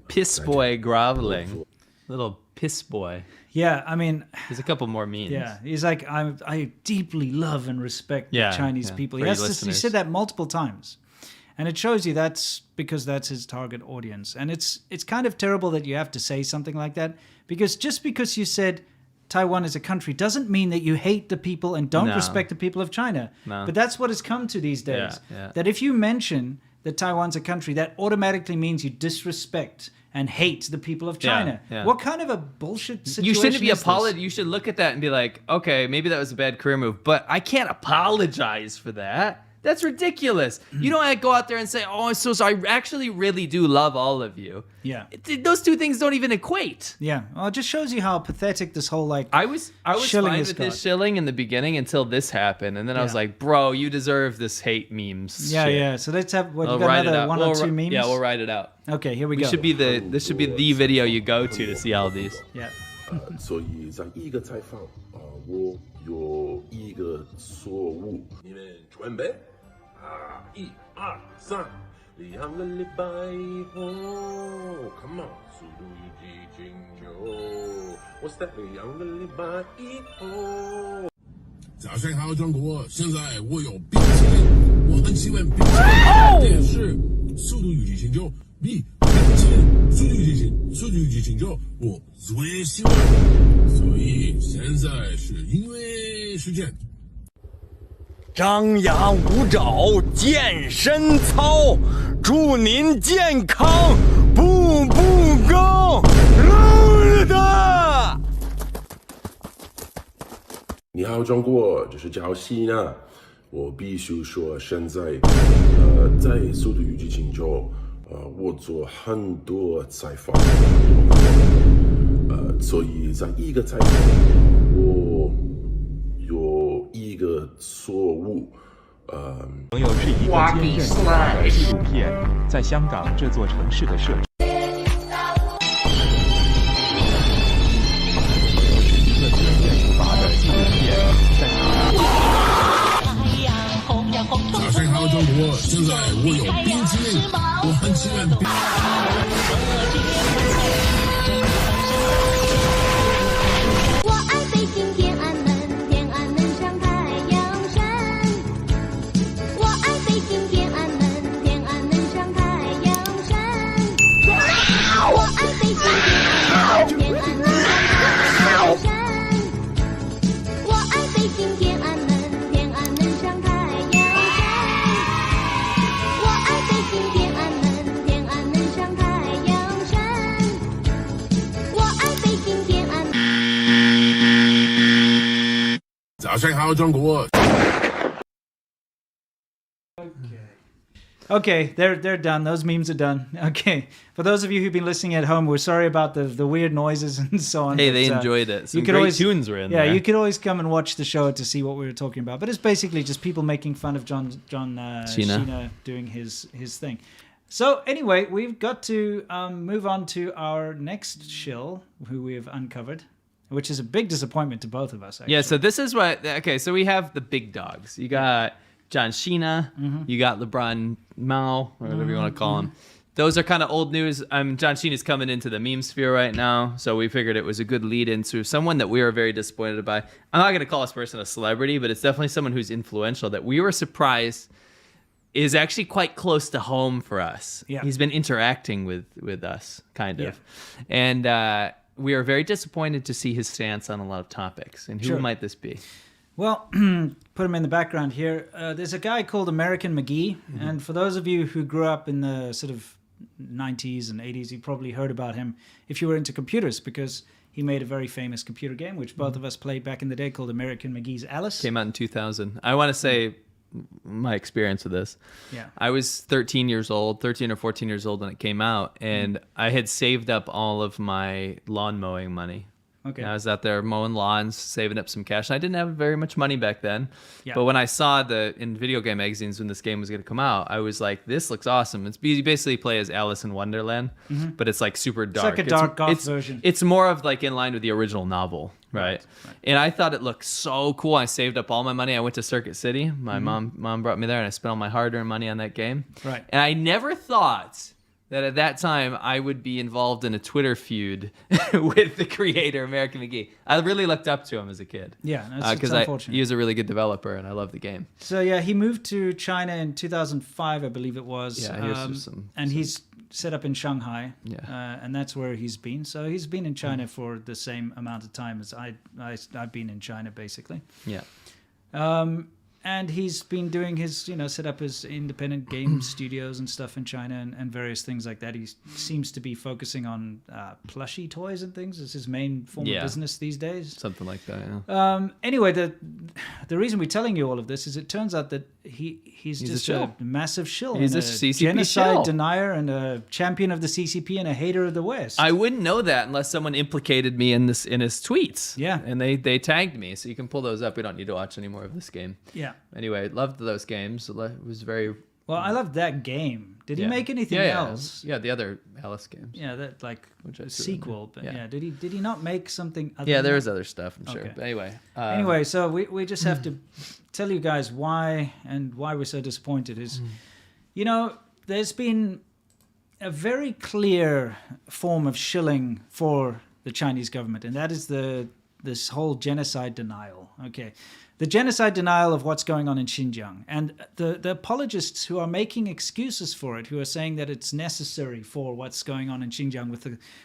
Piss boy groveling. Little piss boy. Yeah, I mean, there's a couple more memes. Yeah, he's like, I deeply love and respect the Chinese people. He said that multiple times. And it shows you that's because that's his target audience. And it's kind of terrible that you have to say something like that, because just because you said Taiwan is a country doesn't mean that you hate the people and don't respect the people of China. No. But that's what it's come to these days. Yeah. That if you mention that Taiwan's a country, that automatically means you disrespect and hate the people of China. Yeah. What kind of a bullshit situation You shouldn't be is this? You should look at that and be like, okay, maybe that was a bad career move, but I can't apologize for that. That's ridiculous. You don't go out there and say, oh, I'm so sorry. I actually really do love all of you. Yeah. Those two things don't even equate. Yeah. Well, it just shows you how pathetic this whole, like, I was shilling fine has with got. this shilling in the beginning until this happened. And then I was like, bro, you deserve this hate memes. Yeah, shit. yeah. So let's have, what, I'll you got write it another out. one or two memes? Yeah, we'll write it out. Okay, here we go. This should be the video you go to see all these. Yeah. 所以在一个采访我有一个错误，你们准备？1、2、3，2个礼拜以后 ，Come on，速度与激情就，What's that？2个礼拜以后。早上好，中国！现在我有冰淇淋，我很喜欢冰淇淋。电视，速度与激情就比冰淇淋，速度与激情，速度与激情就我最喜欢。所以现在是音乐时间。张牙舞爪健身操，祝您健康步步高，路的。你好，中国，这是叫Xina。我必须说，现在在《速度与激情》中，我做很多采访，所以在一个采访，我有一个错误。朋友是一个坚韧不拔的纪录片，在香港这座城市的设置。早上好，中国！现在我有冰淇淋，我很喜欢冰。我爱北京天安门，天安门上太阳山。我爱北京天安门，天安门上太阳山。我爱北京天安门，天安门上太阳山。我爱北京天安门，天安门上太阳山。我爱北京天安门，天安门上太阳山。我爱北京天安门。早上好，中国。Okay, they're done. Those memes are done. Okay, for those of you who've been listening at home, we're sorry about the weird noises and so on. Hey, but, they enjoyed it. Some you could great always, tunes were in there. Yeah, you could always come and watch the show to see what we were talking about. But it's basically just people making fun of John Sheen doing his thing. So anyway, we've got to move on to our next shill, who we've uncovered, which is a big disappointment to both of us, actually. Yeah, so this is what... Okay, so we have the big dogs. You got John Cena. You got LeBron Mao, or whatever you want to call him. Those are kind of old news. John Sheen is coming into the meme sphere right now, so we figured it was a good lead into someone that we were very disappointed by. I'm not going to call this person a celebrity, but it's definitely someone who's influential that we were surprised is actually quite close to home for us. Yeah. He's been interacting with us, kind of. And we are very disappointed to see his stance on a lot of topics. And who might this be? Well, put him in the background here. There's a guy called American McGee, and for those of you who grew up in the sort of 90s and 80s, you probably heard about him if you were into computers, because he made a very famous computer game, which both of us played back in the day, called American McGee's Alice. Came out in 2000. I want to say my experience with this. Yeah. I was 13 or 14 years old when it came out, and I had saved up all of my lawn mowing money Okay. And I was out there mowing lawns, saving up some cash. And I didn't have very much money back then. Yeah. But when I saw in video game magazines when this game was going to come out, I was like, this looks awesome. You basically play as Alice in Wonderland, but it's like super dark. It's like a dark goth version. It's more of like in line with the original novel, right? And I thought it looked so cool. I saved up all my money. I went to Circuit City. My mom brought me there, and I spent all my hard-earned money on that game. Right. And I never thought that at that time I would be involved in a Twitter feud with the creator, American McGee. I really looked up to him as a kid. Yeah, it's unfortunate. He was a really good developer, and I love the game. So yeah, he moved to China in 2005, I believe it was. Yeah, he's set up in Shanghai. Yeah. And that's where he's been. So he's been in China for the same amount of time as I've been in China, basically. Yeah. And he's been doing his, set up his independent game studios and stuff in China and various things like that. He seems to be focusing on plushie toys and things. It's his main form of business these days. Something like that, yeah. Anyway, the reason we're telling you all of this is it turns out that he's just a massive shill. He's and a CCP genocide shill. denier and a champion of the CCP and a hater of the West. I wouldn't know that unless someone implicated me in his tweets. Yeah. And they tagged me, so you can pull those up. We don't need to watch any more of this game. Yeah. Anyway, loved those games. It was very... Well, I loved that game. Did he make anything else? Yeah, the other Alice games. Yeah, that Which I sequel. But yeah. did he not make something other Yeah, than there that? was other stuff, I'm sure. Okay. But anyway. Anyway, so we just have to tell you guys why we're so disappointed is, there's been a very clear form of shilling for the Chinese government, and that is this whole genocide denial. Okay. The genocide denial of what's going on in Xinjiang. And the apologists who are making excuses for it, who are saying that it's necessary for what's going on in Xinjiang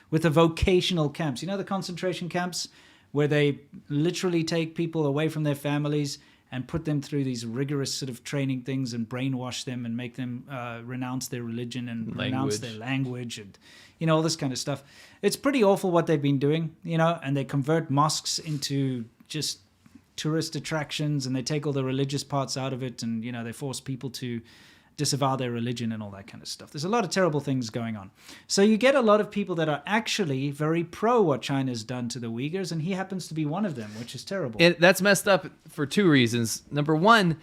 with the vocational camps. The concentration camps where they literally take people away from their families and put them through these rigorous sort of training things and brainwash them and make them renounce their religion and renounce their language and, all this kind of stuff. It's pretty awful what they've been doing, and they convert mosques into just tourist attractions, and they take all the religious parts out of it, and they force people to disavow their religion and all that kind of stuff. There's a lot of terrible things going on. So you get a lot of people that are actually very pro what China's done to the Uyghurs, and he happens to be one of them, which is terrible. That's messed up for two reasons. Number one,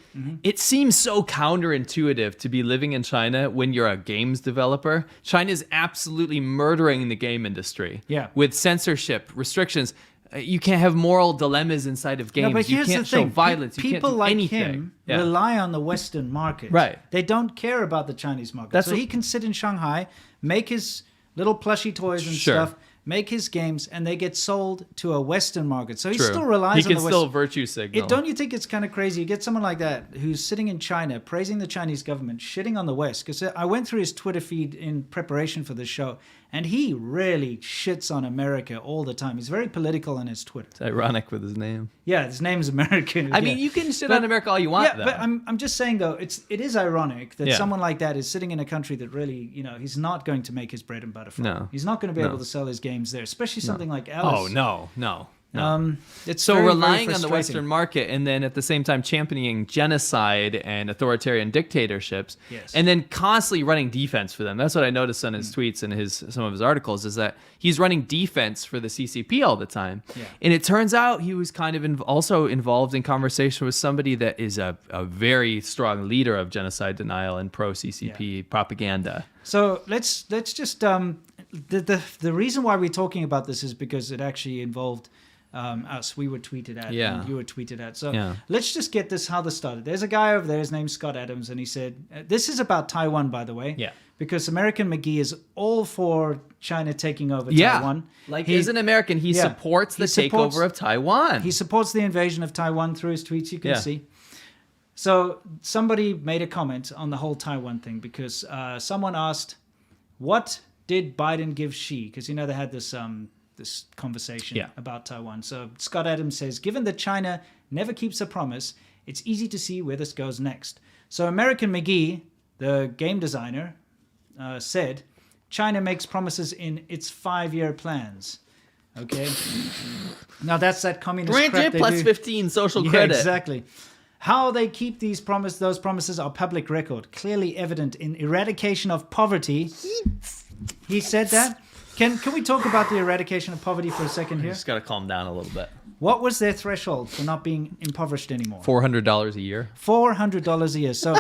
it seems so counterintuitive to be living in China when you're a games developer. China's absolutely murdering the game industry. Yeah. With censorship, restrictions. You can't have moral dilemmas inside of games. No, but here's you can't the thing. show violence. You People can't do like anything. him rely on the Western market. Right. They don't care about the Chinese market. So he can sit in Shanghai, make his little plushy toys and stuff, make his games, and they get sold to a Western market. So he still relies on the Western. He can still virtue signal. Don't you think it's kind of crazy? You get someone like that who's sitting in China, praising the Chinese government, shitting on the West. Because I went through his Twitter feed in preparation for this show, and he really shits on America all the time. He's very political on his Twitter. It's ironic with his name. Yeah, his name's American. I mean, you can shit on America all you want, though. But I'm just saying, though, it is ironic that someone like that is sitting in a country that really, he's not going to make his bread and butter from. No. He's not going to be able to sell his games there, especially something like Alice. Oh, no. It's so very, relying very on the frustrating. Western market and then at the same time championing genocide and authoritarian dictatorships, and then constantly running defense for them. That's what I noticed on his tweets and some of his articles is that he's running defense for the CCP all the time. Yeah. And it turns out he was kind of also involved in conversation with somebody that is a very strong leader of genocide denial and pro-CCP propaganda. So let's just the reason why we're talking about this is because it actually involved us. We were tweeted at, and you were tweeted at. So let's just get how this started. There's a guy over there. His name's Scott Adams, and he said, "This is about Taiwan, by the way." Yeah. Because American McGee is all for China taking over Taiwan. Like he's an American, he supports the takeover of Taiwan. He supports the invasion of Taiwan through his tweets. You can see. So somebody made a comment on the whole Taiwan thing because someone asked, "What did Biden give Xi?" Because they had this conversation about Taiwan. So Scott Adams says, "Given that China never keeps a promise, it's easy to see where this goes next." So American McGee, the game designer, said, "China makes promises in its 5-year plans." Okay. Now that's that communist crap they plus do. 15 social credit. Exactly. How they keep those promises are public record, clearly evident in eradication of poverty. He said that. Can we talk about the eradication of poverty for a second You here? just got to calm down a little bit. What was their threshold for not being impoverished anymore? $400 a year. $400 a year. So,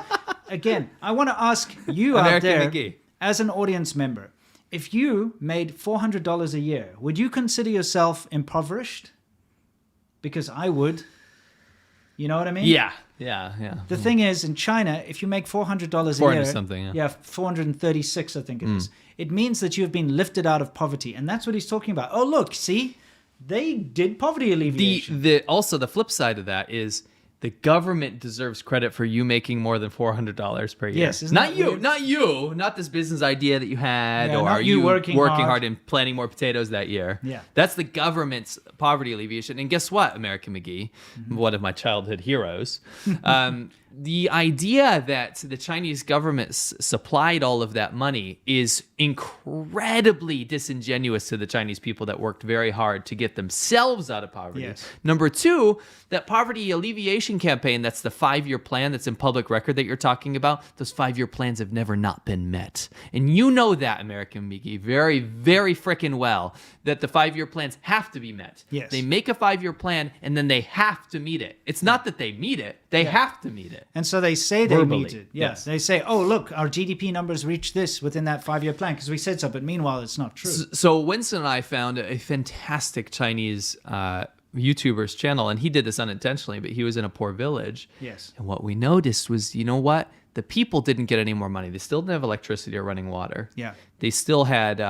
again, I want to ask you out American there, McGee. as an audience member, if you made $400 a year, would you consider yourself impoverished? Because I would. You know what I mean? Yeah. The thing is, in China, if you make $400 a 400 year, something, yeah. 436, I think it is. It means that you have been lifted out of poverty, and that's what he's talking about. Oh, look, see, they did poverty alleviation. Also, the flip side of that is the government deserves credit for you making more than $400 per year. Yes, isn't not that you, weird? not this business idea that you had, Yeah, or not are you you working hard hard and planting more potatoes that year. Yeah. That's the government's poverty alleviation. And guess what, American McGee, one of my childhood heroes, the idea that the Chinese government supplied all of that money is incredibly disingenuous to the Chinese people that worked very hard to get themselves out of poverty. Yes. Number two, that poverty alleviation campaign, that's the 5-year plan that's in public record that you're talking about, those 5-year plans have never not been met. And you know that, American McGee, very, very freaking well, that the 5-year plans have to be met. Yes. They make a 5-year plan and then they have to meet it. It's not that they meet it, they have to meet it. And so they say they Verbally, meet it. Yeah. yes. They say, oh, look, our GDP numbers reach this within that 5-year plan because we said so. But meanwhile, it's not true. So Winston and I found a fantastic Chinese YouTuber's channel, and he did this unintentionally, but he was in a poor village. Yes. And what we noticed was, you know what? The people didn't get any more money. They still didn't have electricity or running water. Yeah. They still had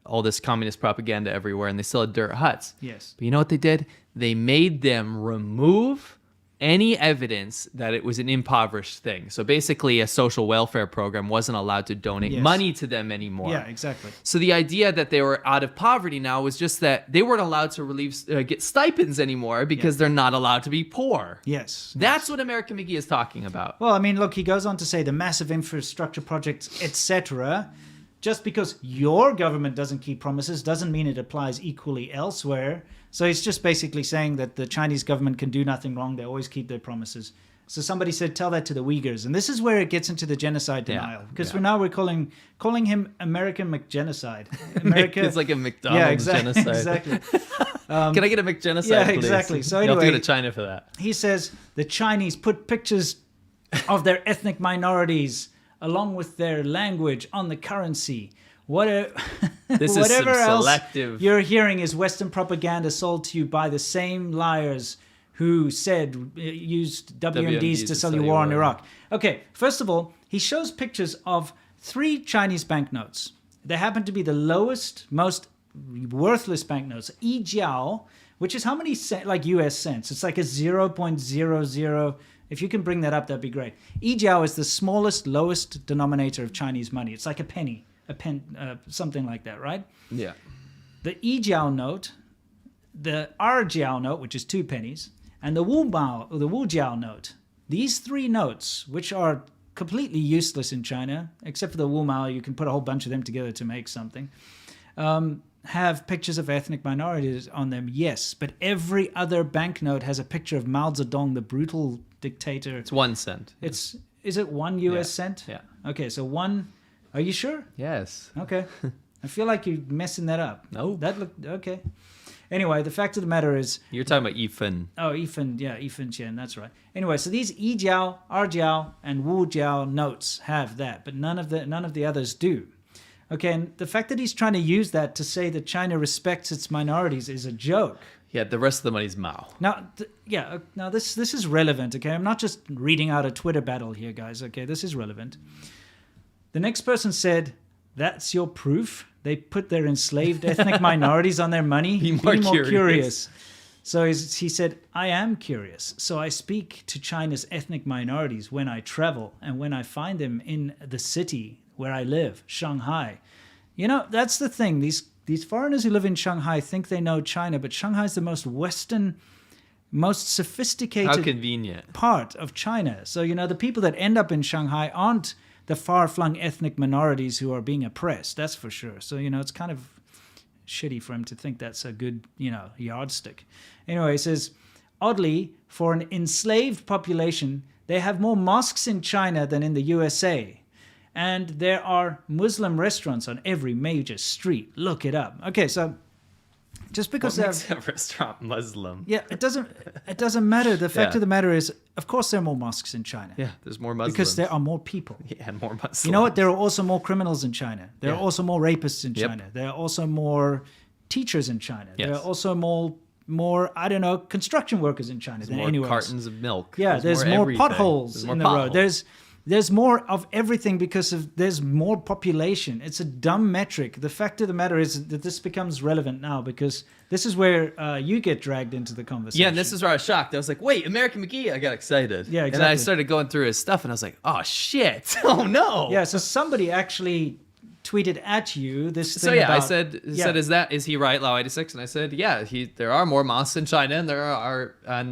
all this communist propaganda everywhere, and they still had dirt huts. Yes. But you know what they did? They made them remove any evidence that it was an impoverished thing. So basically, a social welfare program wasn't allowed to donate Yes. money to them anymore. Yeah, exactly. So the idea that they were out of poverty now was just that they weren't allowed to get stipends anymore because they're not allowed to be poor. Yes. That's what American McGee is talking about. Well, I mean, look, he goes on to say the massive infrastructure projects, etc. Just because your government doesn't keep promises doesn't mean it applies equally elsewhere. So he's just basically saying that the Chinese government can do nothing wrong. They always keep their promises. So somebody said, tell that to the Uyghurs. And this is where it gets into the genocide denial. Because we're calling him American McGenocide. America, It's like a McDonald's genocide. Exactly. Can I get a McGenocide, Yeah, please? exactly. So You'll have to anyway, go to China for that. He says the Chinese put pictures of their ethnic minorities along with their language on the currency. This is some Whatever else selective- you're hearing is Western propaganda sold to you by the same liars who said used WMDs to sell you war on Iraq. Okay, first of all, he shows pictures of 3 Chinese banknotes. They happen to be the lowest, most worthless banknotes. Yijiao, which is how many like US cents? It's like a 0.00. If you can bring that up, that'd be great. Yijiao is the smallest, lowest denominator of Chinese money. It's like a penny. Something like that, right? Yeah. The Yijiao note, the Rjiao note, which is 2 pennies, and the Wujiao note. These 3 notes, which are completely useless in China, except for the Wumao, you can put a whole bunch of them together to make something, have pictures of ethnic minorities on them, yes. But every other banknote has a picture of Mao Zedong, the brutal dictator. It's 1 cent. Is it 1 US cent? Yeah. Okay, so 1... Are you sure? Yes. Okay. I feel like you're messing that up. No. That looked okay. Anyway, the fact of the matter is... You're talking about Yifan. Oh, Yifan Chen, that's right. Anyway, so these Yijiao, Rjiao, and Wujiao notes have that, but none of the others do. Okay, and the fact that he's trying to use that to say that China respects its minorities is a joke. Yeah, the rest of the money's Mao. Now, now this is relevant, okay? I'm not just reading out a Twitter battle here, guys, okay? This is relevant. The next person said, that's your proof? They put their enslaved ethnic minorities on their money? Be more curious. So he said, I am curious. So I speak to China's ethnic minorities when I travel and when I find them in the city where I live, Shanghai. You know, that's the thing. These foreigners who live in Shanghai think they know China, but Shanghai is the most Western, most sophisticated How convenient. part of China. So, you know, the people that end up in Shanghai aren't the far-flung ethnic minorities who are being oppressed, that's for sure. So, you know, it's kind of shitty for him to think that's a good, you know, yardstick. Anyway, he says, oddly, for an enslaved population, they have more mosques in China than in the USA. And there are Muslim restaurants on every major street. Look it up. Okay, so just because what makes a restaurant Muslim? Yeah, it doesn't matter. The fact of the matter is, of course, there are more mosques in China. Yeah, there's more Muslims. Because there are more people. Yeah, more Muslims. You know what? There are also more criminals in China. There are also more rapists in China. There are also more teachers in China. Yes. There are also more I don't know, construction workers in China than more anywhere else. cartons of milk. Yeah, there's more everything. potholes There's more in the potholes. road. There's more of everything because there's more population. It's a dumb metric. The fact of the matter is that this becomes relevant now because this is where you get dragged into the conversation. Yeah, and this is where I was shocked. I was like, wait, American McGee? I got excited. Yeah, And exactly. I started going through his stuff, and I was like, oh, shit. Oh, no. Yeah, so somebody actually tweeted at you this thing So yeah, I about- said, Yeah. is he right, Laowhy86? And I said, yeah, there are more mosques in China, and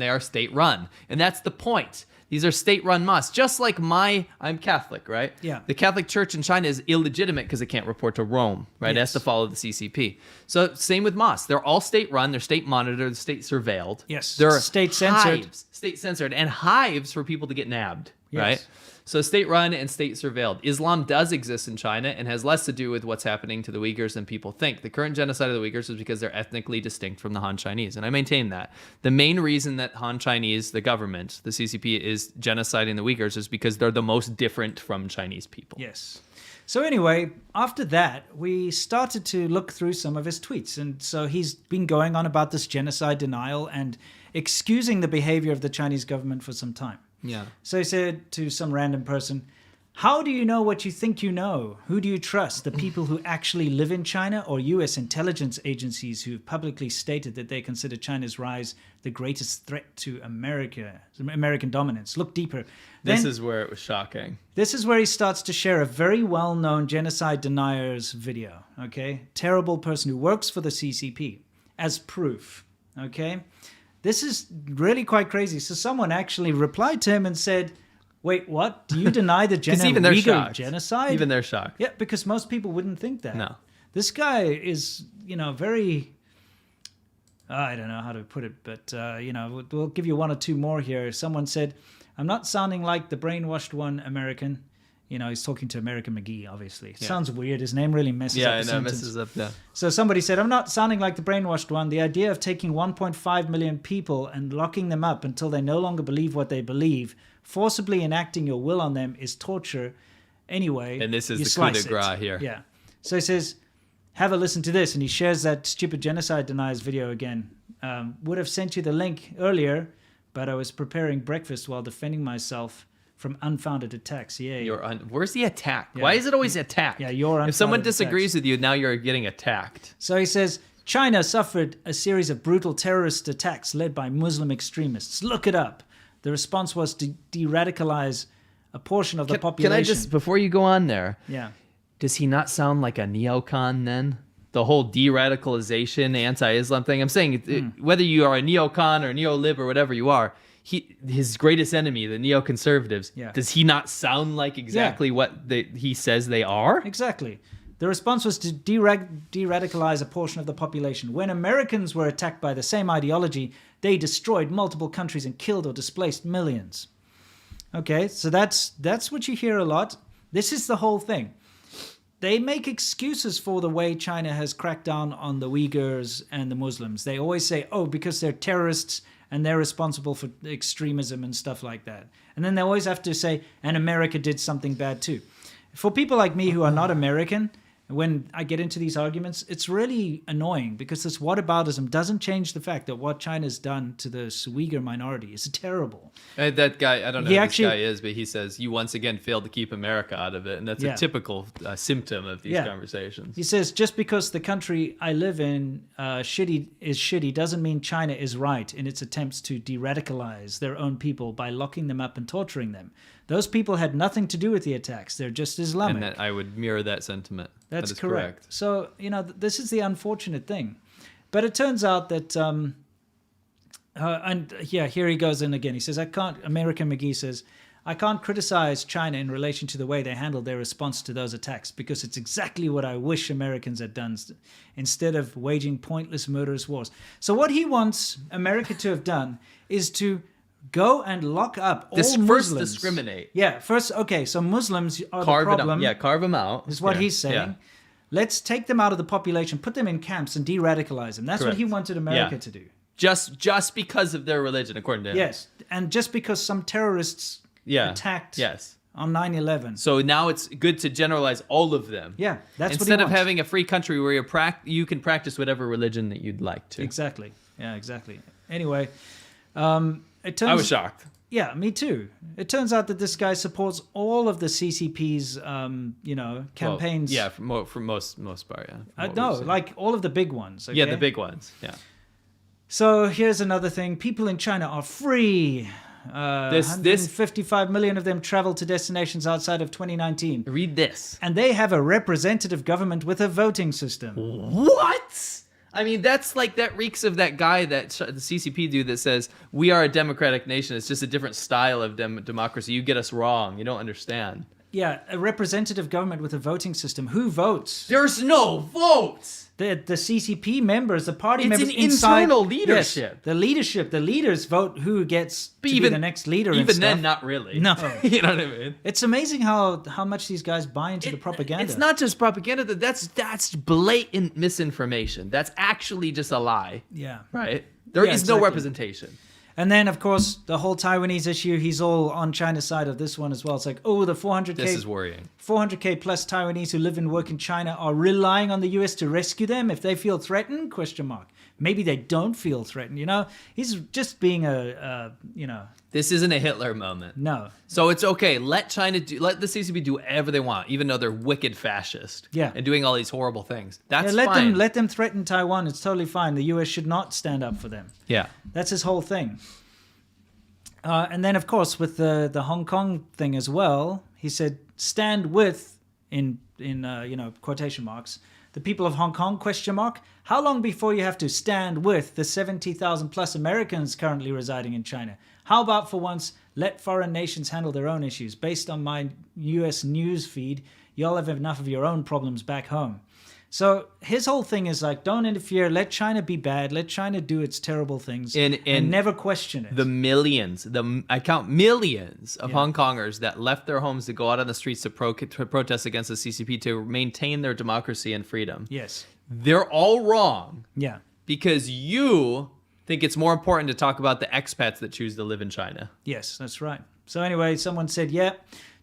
they are state run, and that's the point. These are state-run mosques, just like I'm Catholic, right? Yeah. The Catholic Church in China is illegitimate because it can't report to Rome, right? It has to follow the CCP. So same with mosques. They're all state-run, they're state-monitored, they're state-surveilled. Yes, They're state-censored. State-censored, and hives for people to get nabbed, Yes. right? So state-run and state-surveilled. Islam does exist in China and has less to do with what's happening to the Uyghurs than people think. The current genocide of the Uyghurs is because they're ethnically distinct from the Han Chinese, and I maintain that. The main reason that Han Chinese, the government, the CCP, is genociding the Uyghurs is because they're the most different from Chinese people. Yes. So anyway, after that, we started to look through some of his tweets. And so he's been going on about this genocide denial and excusing the behavior of the Chinese government for some time. Yeah. So he said to some random person, how do you know what you think you know? Who do you trust? The people who actually live in China or U.S. intelligence agencies who've publicly stated that they consider China's rise the greatest threat to American dominance? Look deeper. This Then- is where it was shocking. This is where he starts to share a very well-known genocide denier's video, okay? Terrible person who works for the CCP as proof, okay? This is really quite crazy. So someone actually replied to him and said, wait, what? Do you deny the even they're Uyghur shocked. genocide? Even they're shocked. Yeah, because most people wouldn't think that. No. This guy is, very... I don't know how to put it, but, we'll give you one or two more here. Someone said, I'm not sounding like the brainwashed one, American. He's talking to American McGee, obviously. It sounds weird. His name really messes up the Yeah, I know, sentence. messes up, yeah. So somebody said, I'm not sounding like the brainwashed one. The idea of taking 1.5 million people and locking them up until they no longer believe what they believe, forcibly enacting your will on them is torture. Anyway, And this is you the coup de slice it. grace here. Yeah. So he says, have a listen to this. And he shares that stupid genocide deniers video again. Would have sent you the link earlier, but I was preparing breakfast while defending myself from unfounded attacks. Yeah. Where's the attack? Yeah. Why is it always attack? Yeah, you're If someone unfounded disagrees attacks. with you, now you're getting attacked. So he says, China suffered a series of brutal terrorist attacks led by Muslim extremists. Look it up. The response was to de-radicalize a portion of the population. Can I just, before you go on there, Yeah. does he not sound like a neocon then? The whole de-radicalization, anti-Islam thing. I'm saying whether you are a neocon or neo-lib or whatever you are, his greatest enemy, the neoconservatives, Yeah. does he not sound like exactly what he says they are? Exactly. The response was to de-radicalize a portion of the population. When Americans were attacked by the same ideology, they destroyed multiple countries and killed or displaced millions. Okay, so that's what you hear a lot. This is the whole thing. They make excuses for the way China has cracked down on the Uyghurs and the Muslims. They always say, oh, because they're terrorists and they're responsible for extremism and stuff like that. And then they always have to say, and America did something bad too. For people like me who are not American, when I get into these arguments, it's really annoying because this whataboutism doesn't change the fact that what China's done to the Uyghur minority is terrible. That guy, I don't know He who actually- this guy is, but he says, you once again failed to keep America out of it. And that's Yeah. a typical symptom of these Yeah. conversations. He says, just because the country I live in is shitty doesn't mean China is right in its attempts to de-radicalize their own people by locking them up and torturing them. Those people had nothing to do with the attacks. They're just Islamic. And that I would mirror that sentiment. That's that is correct. So, this is the unfortunate thing. But it turns out that, here he goes in again. He says, American McGee says, I can't criticize China in relation to the way they handled their response to those attacks because it's exactly what I wish Americans had done instead of waging pointless murderous wars. So what he wants America to have done is to go and lock up all First Muslims. discriminate. Yeah, first, okay, so Muslims are Carve the it problem. out. Yeah, carve them out. Is what Yeah, he's saying. yeah. Let's take them out of the population, put them in camps and de-radicalize them. That's what Correct. he wanted America Yeah. to do. Just because of their religion, according to him. Yes, and just because some terrorists attacked on 9/11. So now it's good to generalize all of them. Yeah, that's instead what he of wants. having a free country where you can practice whatever religion that you'd like to. Exactly. Yeah, exactly. Anyway, it turns. I was shocked. Yeah, me too. It turns out that this guy supports all of the CCP's, campaigns. Well, yeah, for most part, yeah. No, like all of the big ones. Okay? Yeah, the big ones. Yeah. So here's another thing: people in China are free. 155 million of them travel to destinations outside of 2019. Read this. And they have a representative government with a voting system. What? I mean, that reeks of that guy that the CCP dude that says we are a democratic nation. It's just a different style of democracy. You get us wrong. You don't understand. Yeah, a representative government with a voting system. Who votes? There's no votes. The CCP members, the party It's members an inside internal leadership. Yes, the leaders vote who gets to be the next leader. Even and stuff. then, not really. No, you know what I mean. It's amazing how much these guys buy into the propaganda. It's not just propaganda. That's blatant misinformation. That's actually just a lie. Yeah. Right. There is exactly. no representation. And then, of course, the whole Taiwanese issue, he's all on China's side of this one as well. It's like, the 400K... This is worrying. 400K plus Taiwanese who live and work in China are relying on the US to rescue them if they feel threatened? ? Maybe they don't feel threatened, He's just being This isn't a Hitler moment. No. So it's okay. Let the CCP do whatever they want, even though they're wicked fascist. Yeah. And doing all these horrible things. That's fine. Let them threaten Taiwan. It's totally fine. The US should not stand up for them. Yeah. That's his whole thing. And then, of course, with the Hong Kong thing as well, he said, stand with, in quotation marks, the people of Hong Kong, ? How long before you have to stand with the 70,000 plus Americans currently residing in China? How about for once, let foreign nations handle their own issues? Based on my US news feed, y'all have enough of your own problems back home. So his whole thing is like, don't interfere, let China be bad, let China do its terrible things, and never question it. The millions, I count millions of Hong Kongers that left their homes to go out on the streets to protest against the CCP to maintain their democracy and freedom. Yes. They're all wrong. Yeah. Because you think it's more important to talk about the expats that choose to live in China. Yes, that's right. So anyway, someone said,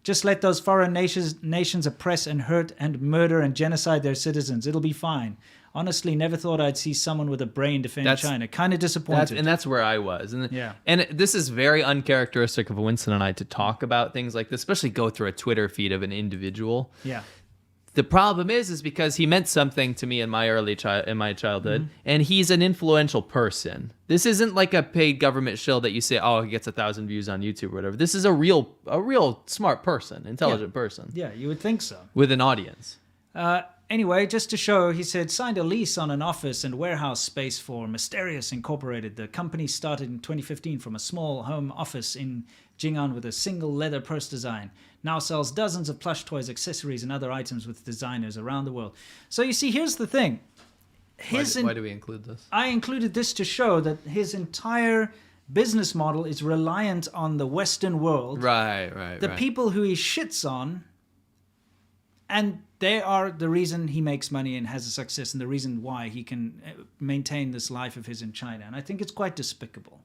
just let those foreign nations oppress and hurt and murder and genocide their citizens. It'll be fine. Honestly, never thought I'd see someone with a brain defend China. Kind of disappointed. That's where I was. And this is very uncharacteristic of Winston and I to talk about things like this, especially go through a Twitter feed of an individual. Yeah. The problem is because he meant something to me in my childhood, and he's an influential person. This isn't like a paid government shill that you say, he gets 1,000 views on YouTube or whatever. This is a real smart person, intelligent person. Yeah, you would think so. With an audience. Anyway, just to show, he said, signed a lease on an office and warehouse space for Mysterious Incorporated. The company started in 2015 from a small home office in Jing'an with a single leather purse design. Now sells dozens of plush toys, accessories, and other items with designers around the world. So you see, here's the thing. Why do we include this? I included this to show that his entire business model is reliant on the Western world. Right. The people who he shits on, and they are the reason he makes money and has a success and the reason why he can maintain this life of his in China. And I think it's quite despicable.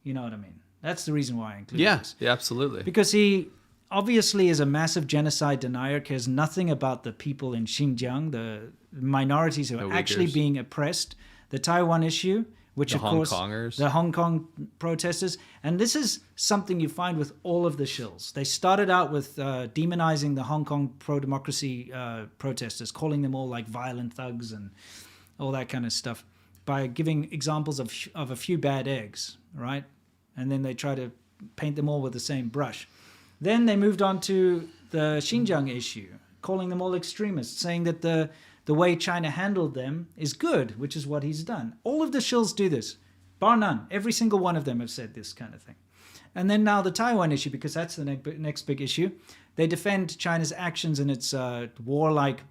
You know what I mean? That's the reason why I included this. Yeah, absolutely. Because he obviously is a massive genocide denier, cares nothing about the people in Xinjiang, the minorities who are actually being oppressed, the Taiwan issue, which the of course, Kongers. The Hong Kong protesters. And this is something you find with all of the shills. They started out with demonizing the Hong Kong pro-democracy protesters, calling them all like violent thugs and all that kind of stuff, by giving examples of a few bad eggs, right? And then they try to paint them all with the same brush. Then they moved on to the Xinjiang issue, calling them all extremists, saying that the way China handled them is good, which is what he's done. All of the shills do this, bar none. Every single one of them have said this kind of thing. And then now the Taiwan issue, because that's the next big issue. They defend China's actions and its warlike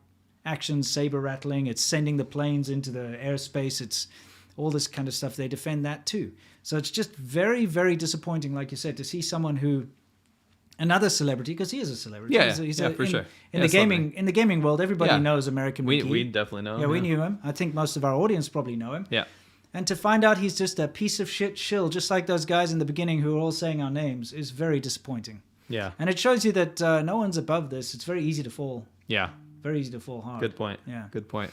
actions, saber rattling. It's sending the planes into the airspace. It's all this kind of stuff. They defend that too. So it's just very, very disappointing, like you said, to see someone who, another celebrity, because he is a celebrity. Yeah, he's for sure. In the gaming world, everybody knows American McGee. We definitely know him. Yeah, we knew him. I think most of our audience probably know him. Yeah. And to find out he's just a piece of shit shill, just like those guys in the beginning who were all saying our names, is very disappointing. Yeah. And it shows you that no one's above this. It's very easy to fall. Yeah. Very easy to fall hard. Good point. Yeah. Good point.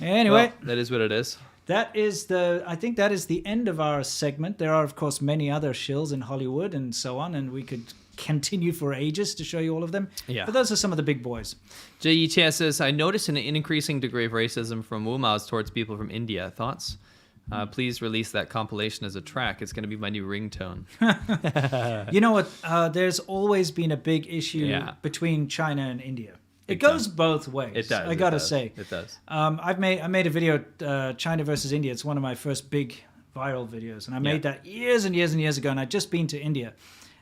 Anyway. Well, that is what it is. I think that is the end of our segment. There are, of course, many other shills in Hollywood and so on, and we could continue for ages to show you all of them. Yeah. But those are some of the big boys. J.E. Chan says, I noticed an increasing degree of racism from Wumaos towards people from India. Thoughts? Please release that compilation as a track. It's going to be my new ringtone. You know what? There's always been a big issue between China and India. It goes both ways. It does. I gotta say. It does. I made a video, China versus India. It's one of my first big viral videos, and I made that years and years and years ago. And I'd just been to India,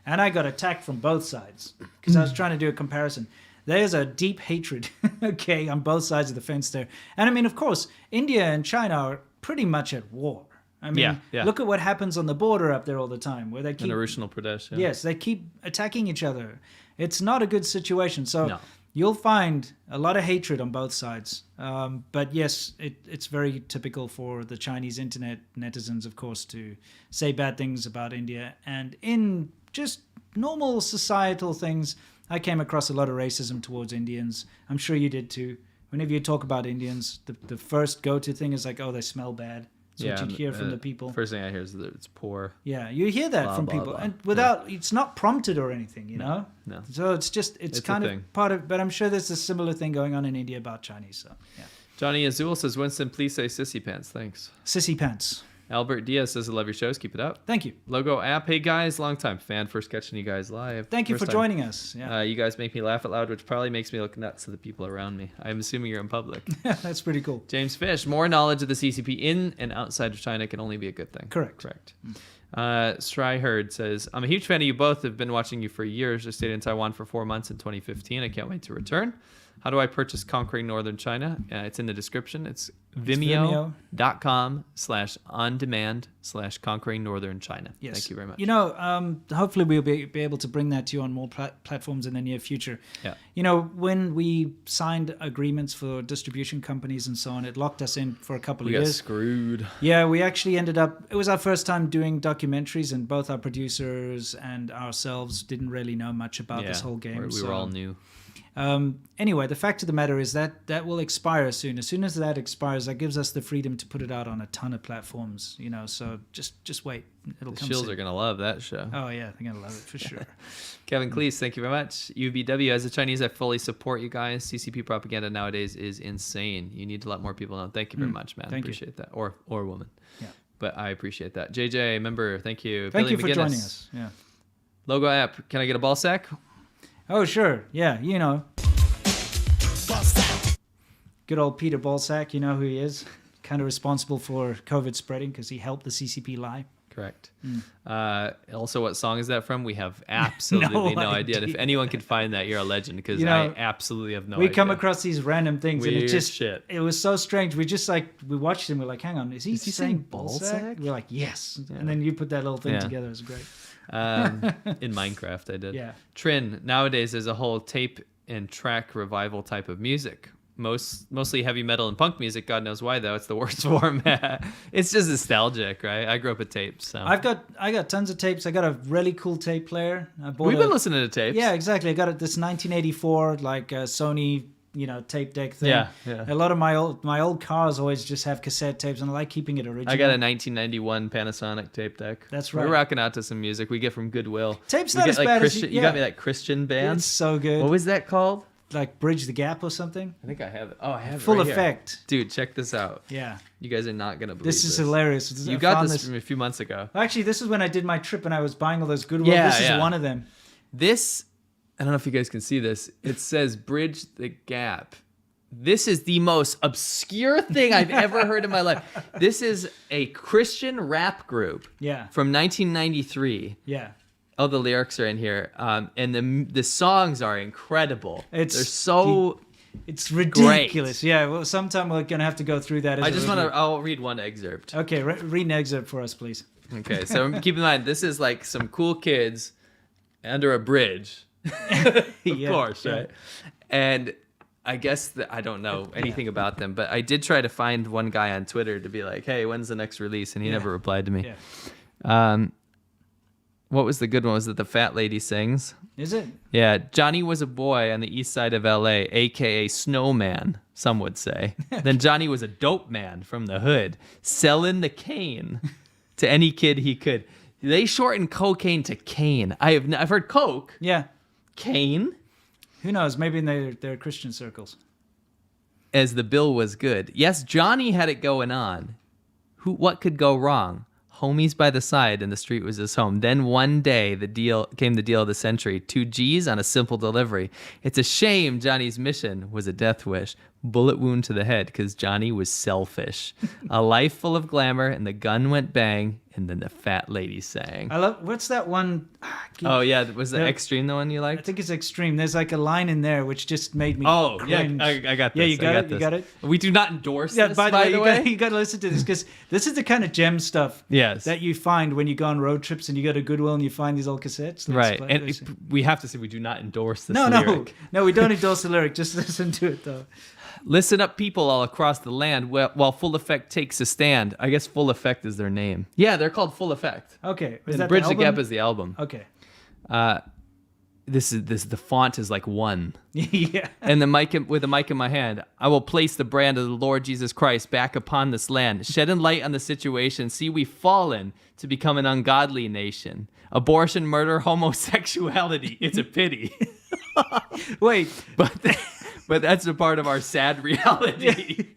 and I got attacked from both sides because I was trying to do a comparison. There's a deep hatred, okay, on both sides of the fence there. And I mean, of course, India and China are pretty much at war. I mean, look at what happens on the border up there all the time, where they keep... In Arunachal Pradesh, yeah. Yes, they keep attacking each other. It's not a good situation. So you'll find a lot of hatred on both sides. But yes, it's very typical for the Chinese internet netizens, of course, to say bad things about India. And in just normal societal things, I came across a lot of racism towards Indians. I'm sure you did too. Whenever you talk about Indians, the first go-to thing is like, oh, they smell bad. That's what you'd hear from the people. First thing I hear is that it's poor. Yeah, you hear that from people. And without, it's not prompted or anything, you know? No. So it's just, it's kind of part of, but I'm sure there's a similar thing going on in India about Chinese, so yeah. Johnny Azul says, Winston, please say sissy pants. Thanks. Sissy pants. Albert Diaz says, I love your shows. Keep it up. Thank you. Logo app. Hey, guys. Long time fan. First catching you guys live. Thank you for joining us. Yeah. You guys make me laugh out loud, which probably makes me look nuts to the people around me. I'm assuming you're in public. That's pretty cool. James Fish. More knowledge of the CCP in and outside of China can only be a good thing. Correct. Stry Herd says, I'm a huge fan of you both. Have been watching you for years. I stayed in Taiwan for 4 months in 2015. I can't wait to return. How do I purchase Conquering Northern China? It's in the description. It's vimeo.com/on-demand/Conquering Northern China. Yes. Thank you very much. You know, hopefully we'll be able to bring that to you on more platforms in the near future. Yeah. You know, when we signed agreements for distribution companies and so on, it locked us in for a couple of years. We got screwed. Yeah, we actually ended up, it was our first time doing documentaries, and both our producers and ourselves didn't really know much about this whole game. We were all new. Anyway, the fact of the matter is that will expire soon. As soon as that expires, that gives us the freedom to put it out on a ton of platforms, you know, so just wait. It'll come Shills soon. are going to love that show. Oh, yeah, they're going to love it for sure. Kevin Cleese, thank you very much. UBW, as a Chinese, I fully support you guys. CCP propaganda nowadays is insane. You need to let more people know. Thank you very much, man. Appreciate that. Or woman. Yeah. But I appreciate that. JJ, member, thank you. Thank Billy you for McGinnis. joining us. Yeah. Logo app, can I get a ball sack? Oh, sure. Yeah, you know. Good old Peter Ballsack, you know who he is. Kind of responsible for COVID spreading because he helped the CCP lie. Correct. Also, what song is that from? We have absolutely no idea. And if anyone could find that, you're a legend, because I absolutely have no idea. We come across these random things, Weird and it just shit. It was so strange. We just we watched him. We're like, hang on, is he saying Ballsack? Ballsack? We're like, yes. Yeah. And then you put that little thing together. It was great. In Minecraft, I did. Yeah. Trin, nowadays there's a whole tape and track revival type of music. Mostly heavy metal and punk music. God knows why, though. It's the worst format. It's just nostalgic, right? I grew up with tapes. So I got tons of tapes. I got a really cool tape player. We've been listening to tapes. Yeah, exactly. I got this 1984 Sony, tape deck thing. Yeah. A lot of my old cars always just have cassette tapes, and I like keeping it original. I got a 1991 Panasonic tape deck. That's right. We're rocking out to some music we get from Goodwill. Tape's not as bad as you got me that Christian band. It's so good. What was that called? Like Bridge the Gap or something? I think I have it. Oh, I have it. Full right Effect. Here. Dude, check this out. Yeah. You guys are not going to believe this. This is hilarious. You got this from a few months ago. Actually, this is when I did my trip and I was buying all those Goodwill. Yeah, this is one of them. This, I don't know if you guys can see this. It says Bridge the Gap. This is the most obscure thing I've ever heard in my life. This is a Christian rap group. Yeah. From 1993. Yeah. Oh, the lyrics are in here, and the songs are incredible. They're so It's ridiculous. Yeah, well, sometime we're going to have to go through that. I'll read one excerpt. Okay, read an excerpt for us, please. Okay, so keep in mind, this is like some cool kids under a bridge. Of course, right? And I guess I don't know anything about them, but I did try to find one guy on Twitter to be like, hey, when's the next release? And he never replied to me. Yeah. What was the good one? Was it The Fat Lady Sings? Is it? Yeah. Johnny was a boy on the east side of L.A., a.k.a. Snowman, some would say. Then Johnny was a dope man from the hood, selling the cane to any kid he could. They shortened cocaine to cane. I've heard coke. Yeah. Cane? Who knows? Maybe in their Christian circles. As the bill was good. Yes, Johnny had it going on. What could go wrong? Homies by the side, and the street was his home. Then one day, the deal of the century. 2 G's on a simple delivery. It's a shame Johnny's mission was a death wish. Bullet wound to the head, because Johnny was selfish. A life full of glamour, and the gun went bang, and then the fat lady sang. I love, what's that one? Oh, yeah, was the Extreme the one you liked? I think it's Extreme. There's like a line in there which just made me cringe. Yeah, I got this. Yeah, you got it? We do not endorse yeah, this, by the way. You got to listen to this, because this is the kind of gem stuff that you find when you go on road trips and you go to Goodwill and you find these old cassettes. Right, and we have to say we do not endorse this lyric. No, we don't endorse the lyric. Just listen to it, though. Listen up, people all across the land, while Full Effect takes a stand. I guess Full Effect is their name. Yeah, they're called Full Effect. Okay. Is that Bridge the Gap is the album. Okay. The font is like 1. Yeah. And with the mic in my hand, I will place the brand of the Lord Jesus Christ back upon this land, shedding light on the situation. See, we've fallen to become an ungodly nation. Abortion, murder, homosexuality. It's a pity. Wait. But that's a part of our sad reality.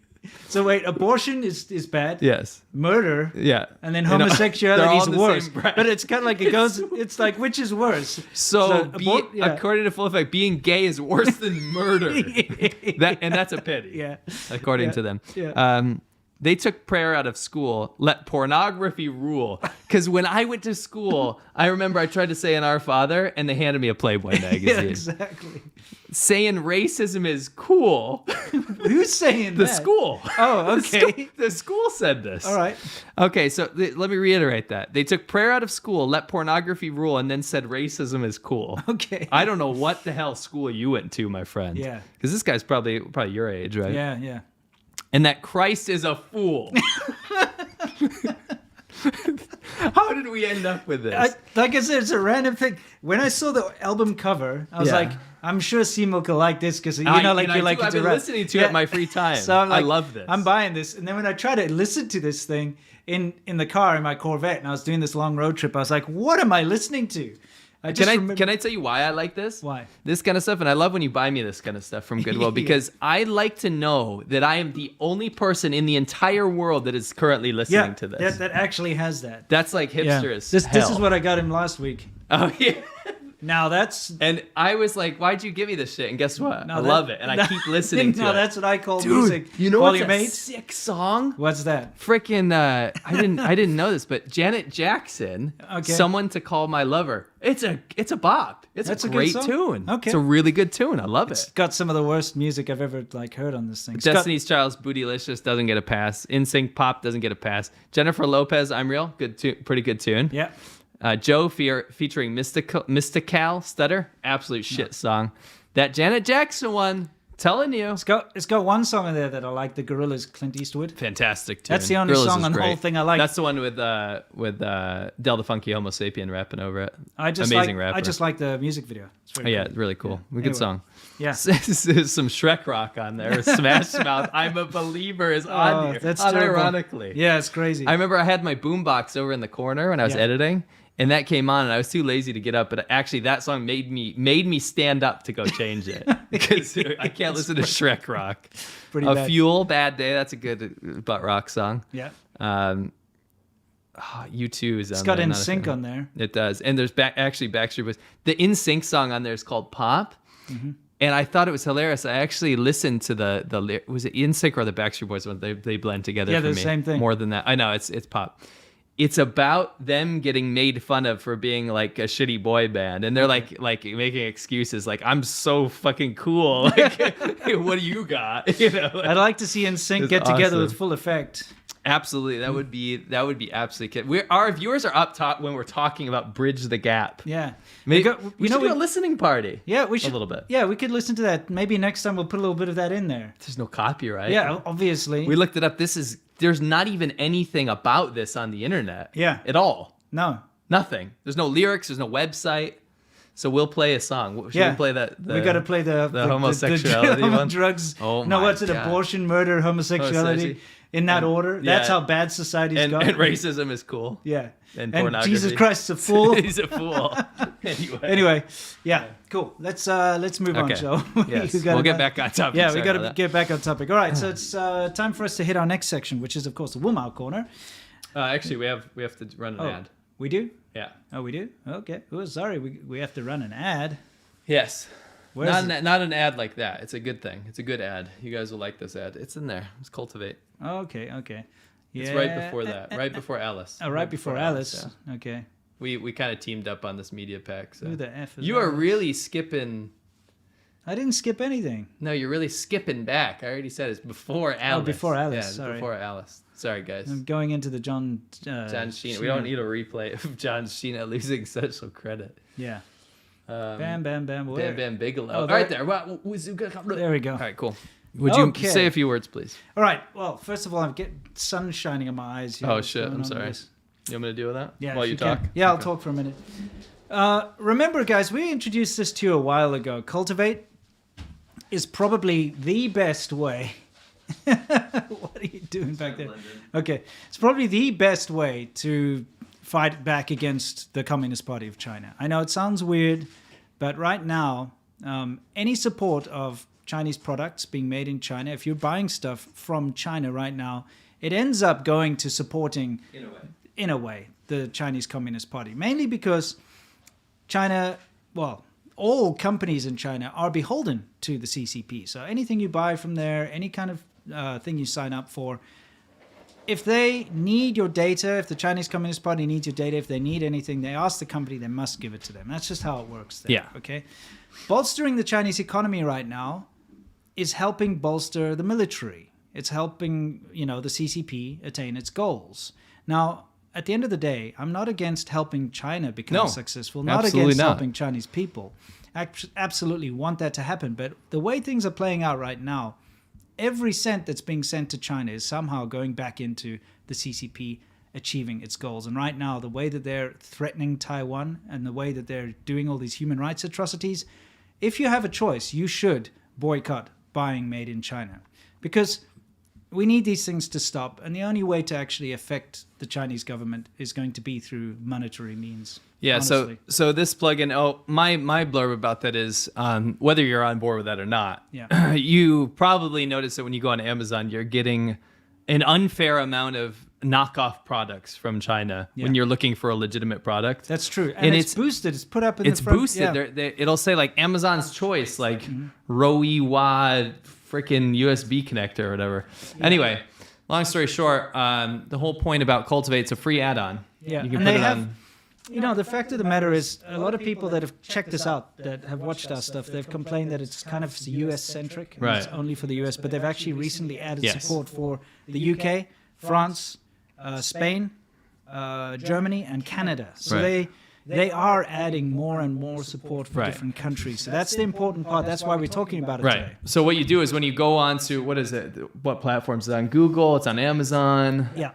So wait, abortion is bad. Yes. Murder. Yeah. And then homosexuality is worse. But it's kind of like it goes. It's like which is worse. According to Full Effect, being gay is worse than murder. And that's a pity. Yeah. According to them. Yeah. They took prayer out of school. Let pornography rule. Because when I went to school, I remember I tried to say an Our Father, and they handed me a Playboy magazine. Yeah, exactly. Saying racism is cool. Who's saying that? The school. Oh, okay. The school said this. All right. Okay, so let me reiterate that. They took prayer out of school, let pornography rule, and then said racism is cool. Okay. I don't know what the hell school you went to, my friend. Yeah. Because this guy's probably your age, right? Yeah, yeah. And that Christ is a fool. How did we end up with this? Like I said, it's a random thing. When I saw the album cover, I was like, I'm sure Seymour will like this because I've to been listening to it in my free time. So I'm like, I love this. I'm buying this. And then when I tried to listen to this thing in the car in my Corvette, and I was doing this long road trip, I was like, what am I listening to? Can I tell you why I like this? Why? This kind of stuff, and I love when you buy me this kind of stuff from Goodwill because I like to know that I am the only person in the entire world that is currently listening to this. That actually has that. That's like hipsters. This is what I got him last week. Oh yeah. Now that's... And I was like, why'd you give me this shit? And guess what? I love it. And I keep listening to it. No, that's what I call music. You know what's a sick song? What's that? Freaking, I didn't know this, but Janet Jackson, Someone to Call My Lover. It's a bop. It's a great tune. Okay. It's a really good tune. I love It's it. got some of the worst music I've ever heard on this thing. Destiny's Child's Bootylicious doesn't get a pass. NSYNC Pop doesn't get a pass. Jennifer Lopez, I'm Real, pretty good tune. Yeah. Joe featuring Mystical Stutter, absolute shit song. That Janet Jackson one, telling you. It's got one song in there that I like, the Gorillaz, Clint Eastwood. Fantastic tune. That's the only song on the whole thing I like. That's the one with Del the Funky Homo Sapien rapping over it. Amazing rapper. I just like the music video. It's very cool. It's really cool. Good song. Yeah. There's some Shrek rock on there. Smash Mouth, I'm a Believer is on here. That's unironically. Yeah, it's crazy. I remember I had my boombox over in the corner when I was editing. And that came on, and I was too lazy to get up. But actually, that song made me stand up to go change it because I can't listen to Shrek rock. Pretty bad. Fuel, Bad Day. That's a good butt rock song. Yeah. U2 is on It's got there. NSYNC on there. It does, and there's actually Backstreet Boys. The NSYNC song on there is called Pop. Mm-hmm. And I thought it was hilarious. I actually listened to was it NSYNC or the Backstreet Boys when they blend together. Yeah, for the me. same thing. More than that, I know it's Pop. it's about them getting made fun of for being like a shitty boy band, and they're like making excuses like, I'm so fucking cool. Like, what do you got? You know, I'd like to see NSYNC get together with full effect. Absolutely, that would be absolutely. Our viewers are up top when we're talking about Bridge the Gap. Yeah, maybe we should do a listening party. Yeah, we should a little bit. Yeah, we could listen to that. Maybe next time we'll put a little bit of that in there. There's no copyright. Yeah, obviously. We looked it up. There's not even anything about this on the internet. Yeah, at all. No, nothing. There's no lyrics. There's no website. So we'll play a song. Should we play that? We got to play the homosexuality one. Drugs. Oh no, my what's it? God. Abortion, murder, homosexuality. In that order. That's how bad society's gone. And racism is cool. Yeah. And pornography. Jesus Christ's a fool. He's a fool. Anyway, yeah, cool. Let's move on, Joe. Yes. We'll get back on topic. Yeah, we got to get back on topic. All right, so it's time for us to hit our next section, which is, of course, the Wumao Corner. Actually, we have to run an ad. We do? Yeah. Oh, we do? Okay. Oh, sorry. We have to run an ad. Yes. Not an ad like that. It's a good thing. It's a good ad. You guys will like this ad. It's in there. It's Cultivate. Okay. Yeah. It's right before that. Right before Alice. Oh, right before Alice. Yeah. Okay. We kind of teamed up on this media pack. So. Who the F is You are really skipping. I didn't skip anything. No, you're really skipping back. I already said it's before Alice. Oh, before Alice. Yeah, sorry. Before Alice. Sorry, guys. I'm going into the John Sheen. We don't need a replay of John Sheen losing social credit. Yeah. Bam, bam, bam. Bam, bam, Bigelow. Oh, right there. There we go. All right, cool. Would you say a few words, please? All right. Well, first of all, I'm getting sun shining in my eyes. Oh, shit. I'm sorry. You want me to deal with that? Yeah. While you talk? Yeah, I'll talk for a minute. Remember, guys, we introduced this to you a while ago. Cultivate is probably the best way. What are you doing back there? Okay. It's probably the best way to fight back against the Communist Party of China. I know it sounds weird, but right now, any support of Chinese products being made in China, if you're buying stuff from China right now, it ends up going to supporting, in a way, the Chinese Communist Party. Mainly because China, well, all companies in China are beholden to the CCP. So anything you buy from there, any kind of thing you sign up for, if they need your data, if the Chinese Communist Party needs your data, if they need anything, they ask the company, they must give it to them. That's just how it works there. Yeah. Okay. Bolstering the Chinese economy right now is helping bolster the military. It's helping, the CCP attain its goals. Now, at the end of the day, I'm not against helping China become successful. Not against helping Chinese people. I absolutely want that to happen. But the way things are playing out right now, every cent that's being sent to China is somehow going back into the CCP achieving its goals. And right now, the way that they're threatening Taiwan and the way that they're doing all these human rights atrocities, if you have a choice, you should boycott buying made in China. Because we need these things to stop. And the only way to actually affect the Chinese government is going to be through monetary means. Yeah, honestly. so this plugin, my blurb about that is whether you're on board with that or not, you probably notice that when you go on Amazon, you're getting an unfair amount of knockoff products from China when you're looking for a legitimate product. That's true. And it's boosted. It's put up in the front. It's boosted. It'll say like Amazon's choice, like Roiwa freaking USB connector or whatever. Yeah. Anyway, long story short, the whole point about Cultivate, it's a free add-on. Yeah, you can and put they it have, on. The fact of the matter is, a lot of people that have checked this out, that have watched our stuff, they've complained that it's kind of US-centric. Right. It's only for the US, but they've actually recently added support for the UK, France, Spain, Germany, and Canada. So they are adding more and more support for different countries. So that's the important part. That's why we're talking about it today. So what you do is when you go on to, what platforms is it on? Google, it's on Amazon. Yeah.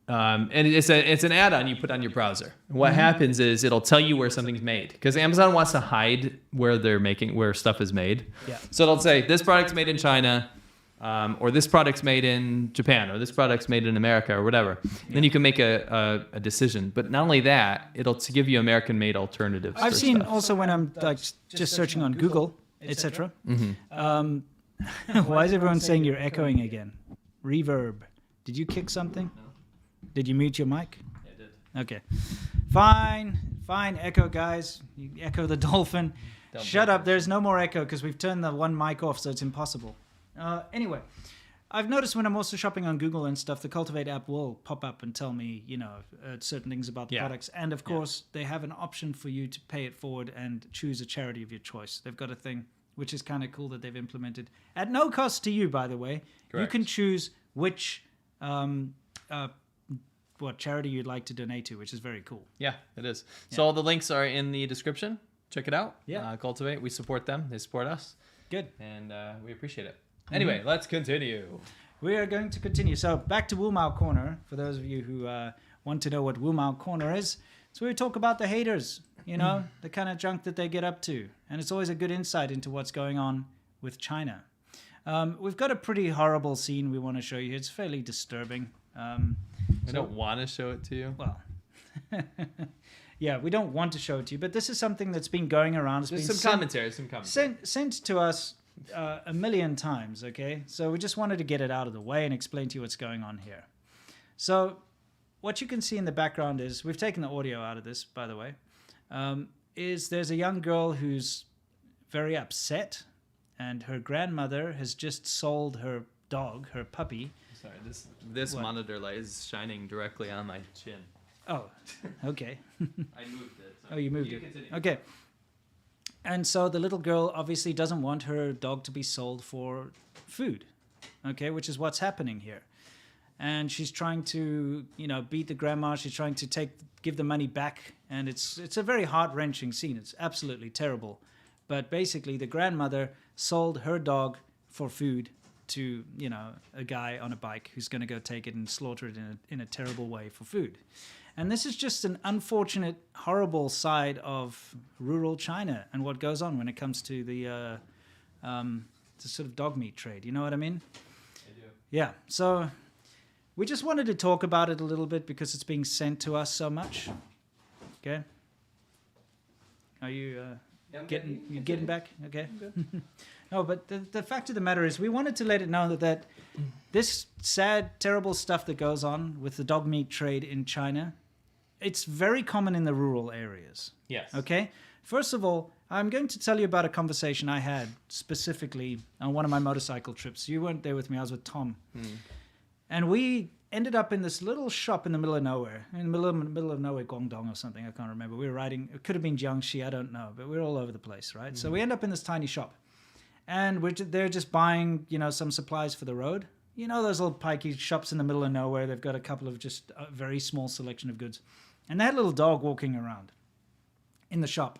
And it's an add-on you put on your browser. What happens is it'll tell you where something's made, because Amazon wants to hide where stuff is made. Yeah. So it'll say this product's made in China, or this product's made in Japan, or this product's made in America, or whatever. Then you can make a decision. But not only that, it'll give you American-made alternatives. I've seen also when I'm just searching on Google, etc. Why is everyone saying you're echoing again? Reverb. Did you kick something? No. Did you mute your mic? Yeah, I did. Okay. Fine, echo, guys. You echo the dolphin. Shut up. There's no more echo because we've turned the one mic off, so it's impossible. Anyway, I've noticed when I'm also shopping on Google and stuff, the Cultivate app will pop up and tell me, certain things about the products. And of course, they have an option for you to pay it forward and choose a charity of your choice. They've got a thing, which is kind of cool that they've implemented. At no cost to you, by the way. Correct. You can choose which what charity you'd like to donate to, which is very cool. Yeah, it is. So all the links are in the description. Check it out. Yeah. Cultivate. We support them. They support us. Good. And we appreciate it. Anyway, let's continue. We are going to continue. So back to Wu Mao Corner. For those of you who want to know what Wu Mao Corner is, it's where we talk about the haters, the kind of junk that they get up to. And it's always a good insight into what's going on with China. We've got a pretty horrible scene we want to show you. It's fairly disturbing. I don't want to show it to you. Well, yeah, we don't want to show it to you, but this is something that's been going around. It's There's been some commentary. sent to us a million times, okay? So we just wanted to get it out of the way and explain to you what's going on here. So what you can see in the background is, we've taken the audio out of this, by the way, is there's a young girl who's very upset, and her grandmother has just sold her dog, her puppy. Sorry, this monitor light is shining directly on my chin. Oh, okay. I moved it. So oh, you moved it. Continue. Okay. And so the little girl obviously doesn't want her dog to be sold for food, okay, which is what's happening here. And she's trying to, beat the grandma. She's trying to give the money back, and it's a very heart-wrenching scene. It's absolutely terrible. But basically, the grandmother sold her dog for food to, a guy on a bike who's going to go take it and slaughter it in a terrible way for food. And this is just an unfortunate, horrible side of rural China and what goes on when it comes to the sort of dog meat trade. You know what I mean? I do. Yeah. So we just wanted to talk about it a little bit because it's being sent to us so much. Okay. Are you getting back? Okay. No, but the fact of the matter is, we wanted to let it know that this sad, terrible stuff that goes on with the dog meat trade in China, it's very common in the rural areas. Yes. Okay? First of all, I'm going to tell you about a conversation I had specifically on one of my motorcycle trips. You weren't there with me. I was with Tom. And we ended up in this little shop in the middle of nowhere. In the middle of nowhere, Guangdong or something. I can't remember. We were riding. It could have been Jiangxi. I don't know. But we were all over the place, right? So we end up in this tiny shop. And they're just buying, some supplies for the road. Those little pikey shops in the middle of nowhere. They've got a couple of just a very small selection of goods. And they had a little dog walking around in the shop.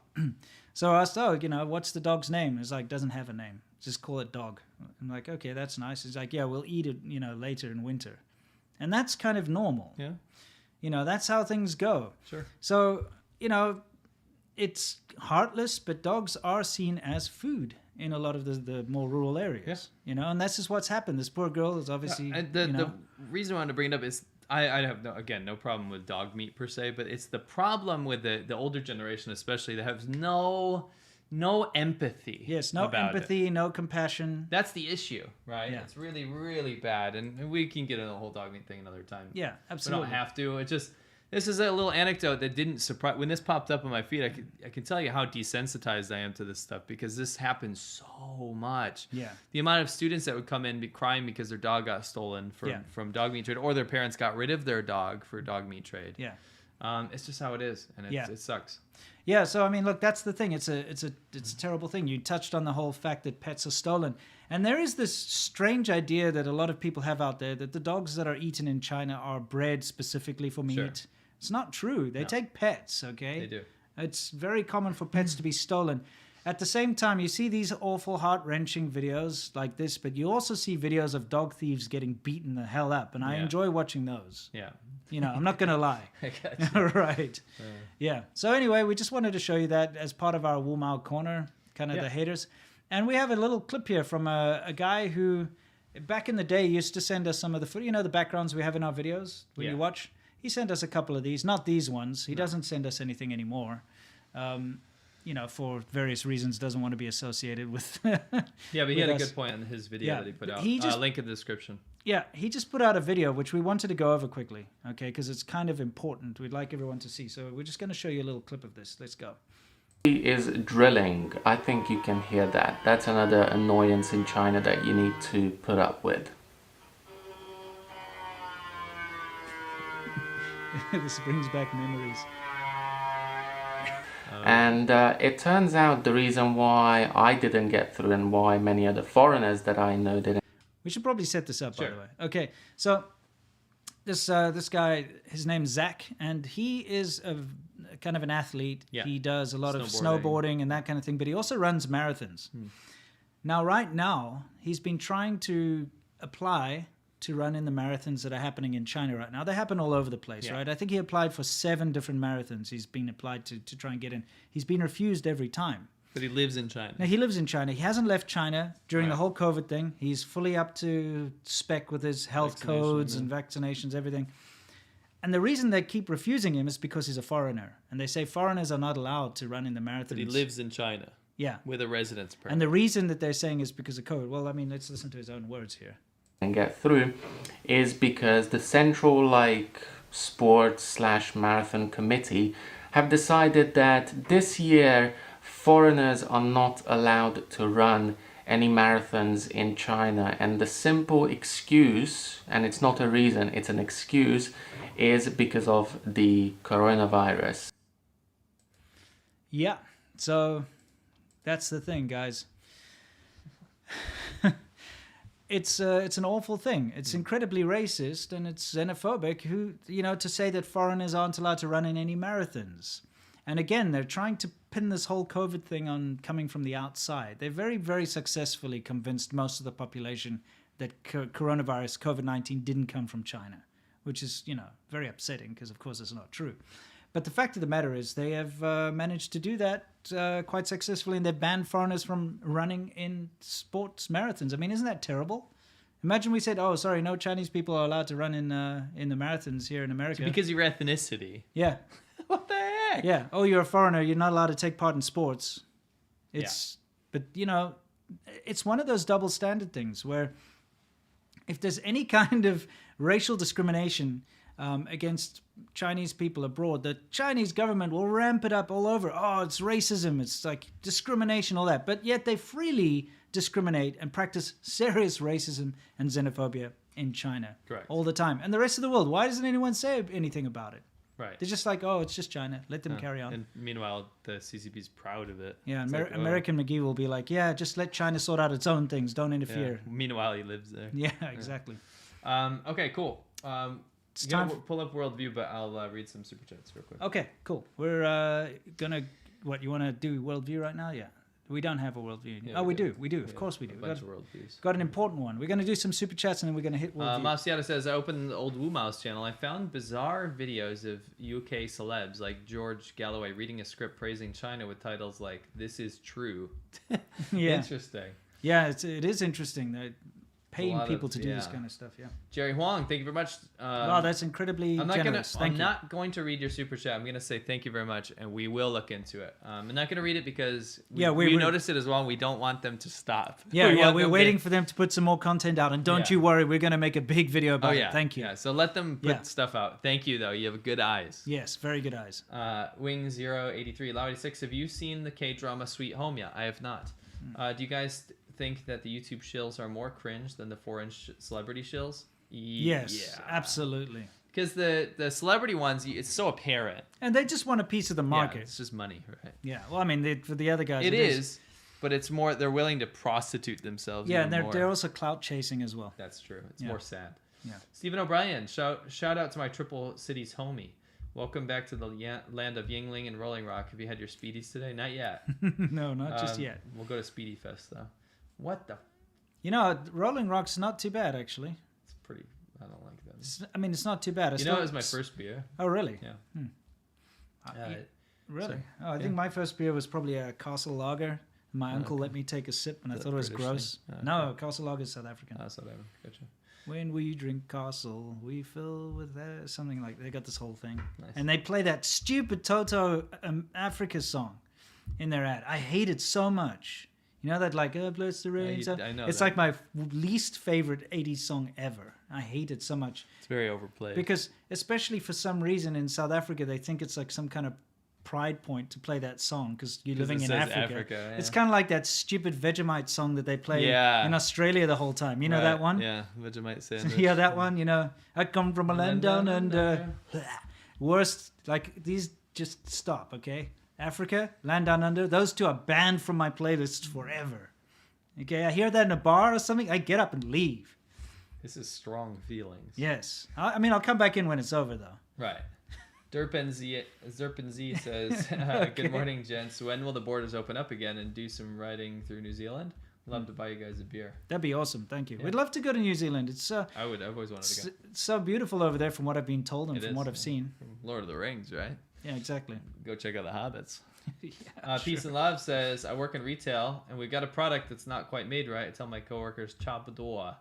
So I asked, what's the dog's name? It's like, doesn't have a name. Just call it dog. I'm like, okay, that's nice. He's like, yeah, we'll eat it, later in winter. And that's kind of normal. Yeah. That's how things go. Sure. So, it's heartless, but dogs are seen as food in a lot of the more rural areas. Yeah. And this is what's happened. This poor girl is obviously, the reason I wanted to bring it up is I have no problem with dog meat per se, but it's the problem with the older generation especially that has no empathy. Yes, no empathy, no compassion. That's the issue, right? Yeah. It's really, really bad, and we can get into the whole dog meat thing another time. Yeah, absolutely. We don't have to. It just, this is a little anecdote that didn't surprise. When this popped up on my feed, I can tell you how desensitized I am to this stuff because this happens so much. Yeah. The amount of students that would come in crying because their dog got stolen from dog meat trade, or their parents got rid of their dog for dog meat trade. Yeah. It's just how it is, and it sucks. Yeah, so I mean, look, that's the thing. It's a terrible thing. You touched on the whole fact that pets are stolen, and there is this strange idea that a lot of people have out there that the dogs that are eaten in China are bred specifically for meat. Sure. It's not true. They take pets. Okay, they do. It's very common for pets to be stolen. At the same time, you see these awful, heart-wrenching videos like this, but you also see videos of dog thieves getting beaten the hell up, and I enjoy watching those. Yeah. I'm not going to lie. I got you. Right. Yeah. So anyway, we just wanted to show you that as part of our Wu Mao Corner, kind of the haters. And we have a little clip here from a guy who, back in the day, used to send us some of the footage. The backgrounds we have in our videos when you watch? He sent us a couple of these. Not these ones. He doesn't send us anything anymore. For various reasons, doesn't want to be associated with. Yeah, but he had a good point on his video that he put out. Link in the description. Yeah, he just put out a video which we wanted to go over quickly, okay, because it's kind of important. We'd like everyone to see. So we're just going to show you a little clip of this. Let's go. He is drilling. I think you can hear that. That's another annoyance in China that you need to put up with. This brings back memories. And it turns out the reason why I didn't get through and why many other foreigners that I know didn't. We should probably set this up, by the way. Okay, so this guy, his name's Zach, and he is a kind of an athlete. Yeah. He does a lot of snowboarding and that kind of thing, but he also runs marathons. Now, right now, he's been trying to apply to run in the marathons that are happening in China right now. They happen all over the place, right? I think he applied for 7 different marathons. He's been applied to try and get in. He's been refused every time. But he lives in China. Now, he lives in China. He hasn't left China during the whole COVID thing. He's fully up to spec with his health codes and vaccinations, everything. And the reason they keep refusing him is because he's a foreigner. And they say foreigners are not allowed to run in the marathons. But he lives in China. Yeah. With a residence permit. And the reason that they're saying is because of COVID. Well, I mean, let's listen to his own words here. And get through is because the central sports/marathon committee have decided that this year foreigners are not allowed to run any marathons in China, and the simple excuse, and it's not a reason, it's an excuse, is because of the coronavirus. Yeah, so that's the thing, guys. It's an awful thing. It's incredibly racist and it's xenophobic. To say that foreigners aren't allowed to run in any marathons. And again, they're trying to pin this whole COVID thing on coming from the outside. They very, very successfully convinced most of the population that coronavirus, COVID-19, didn't come from China, which is, very upsetting because, of course, it's not true. But the fact of the matter is they have managed to do that quite successfully, and they've banned foreigners from running in sports marathons. I mean, isn't that terrible? Imagine we said, oh, sorry, no Chinese people are allowed to run in the marathons here in America. It's because of your ethnicity. Yeah. What the heck? Yeah. Oh, you're a foreigner. You're not allowed to take part in sports. But, it's one of those double standard things where if there's any kind of racial discrimination against Chinese people abroad, the Chinese government will ramp it up all over. Oh, it's racism. It's like discrimination, all that. But yet they freely discriminate and practice serious racism and xenophobia in China. Correct. All the time. And the rest of the world, why doesn't anyone say anything about it? Right. They're just like, oh, it's just China. Let them carry on. And meanwhile, the CCP's proud of it. Yeah, Like, American McGee will be like, yeah, just let China sort out its own things. Don't interfere. Yeah. Meanwhile, he lives there. Yeah, exactly. Okay, cool. It's I'm time gonna pull up Worldview, but I'll read some super chats real quick. Okay, cool. We're gonna. What, you want to do Worldview right now? Yeah. We don't have a Worldview. Yeah, we do. Of course we do. A bunch of Worldviews. Got an important one. We're going to do some super chats and then we're going to hit Worldview. Masiata says, I opened the old Wu Mouse channel. I found bizarre videos of UK celebs like George Galloway reading a script praising China with titles like, This is True. Yeah. Interesting. Yeah, it is interesting. They're paying people to do yeah. this kind of stuff, yeah. Jerry Huang, thank you very much. Wow, that's incredibly generous. I'm not going to read your super chat. I'm going to say thank you very much, and we will look into it. I'm not going to read it because we noticed it as well, and we don't want them to stop. Yeah, we're waiting for them to put some more content out, and don't you worry, we're going to make a big video about it. Thank you. Yeah, so let them put stuff out. Thank you, though. You have good eyes. Yes, very good eyes. Wing083, Laowhy86, have you seen the K-drama Sweet Home yet? I have not. Do you guys think that the YouTube shills are more cringe than the foreign celebrity shills? Yes, absolutely. Because the celebrity ones, it's so apparent. And they just want a piece of the market. Yeah, it's just money, right? Yeah, well, I mean, for the other guys, it is. But it's more, they're willing to prostitute themselves. Yeah, and they're also clout chasing as well. That's true. It's more sad. Yeah. Stephen O'Brien, shout out to my Triple Cities homie. Welcome back to the land of Yingling and Rolling Rock. Have you had your Speedies today? Not yet. No, not just yet. We'll go to Speedy Fest, though. What the? Rolling Rock's not too bad, actually. It's pretty. I don't like them. It's not too bad. It was my first beer. Oh, really? Yeah. Really? Sorry. Oh, I think my first beer was probably a Castle Lager. My uncle let me take a sip, and I thought it was gross. No, Castle Lager is South African. Oh, South African. Gotcha. When we drink Castle, we fill with that. Something like they got this whole thing. Nice. And they play that stupid Toto Africa song in their ad. I hate it so much. You know that bless the rain stuff? I know it's that. like my least favorite 80s song ever. I hate it so much. It's very overplayed. Because especially for some reason in South Africa, they think it's like some kind of pride point to play that song because you're living in Africa. Yeah. It's kind of like that stupid Vegemite song that they play in Australia the whole time. You know that one? Yeah, Vegemite sandwich. Yeah, that one, I come from a land down under. worst, like these, just stop, okay? Africa, Land Down Under, those two are banned from my playlists forever. Okay, I hear that in a bar or something, I get up and leave. This is strong feelings. Yes. I mean, I'll come back in when it's over, though. Right. SerpentZA says, Good morning, gents. When will the borders open up again and do some riding through New Zealand? Love to buy you guys a beer. That'd be awesome. Thank you. Yeah. We'd love to go to New Zealand. It's I've always wanted to go. It's so beautiful over there from what I've been told and It from is, what I've seen. From Lord of the Rings, right? Yeah, exactly. Go check out the Hobbits. Yeah, Peace sure. and Love says, I work in retail and we've got a product that's not quite made right. I tell my coworkers, chop a door.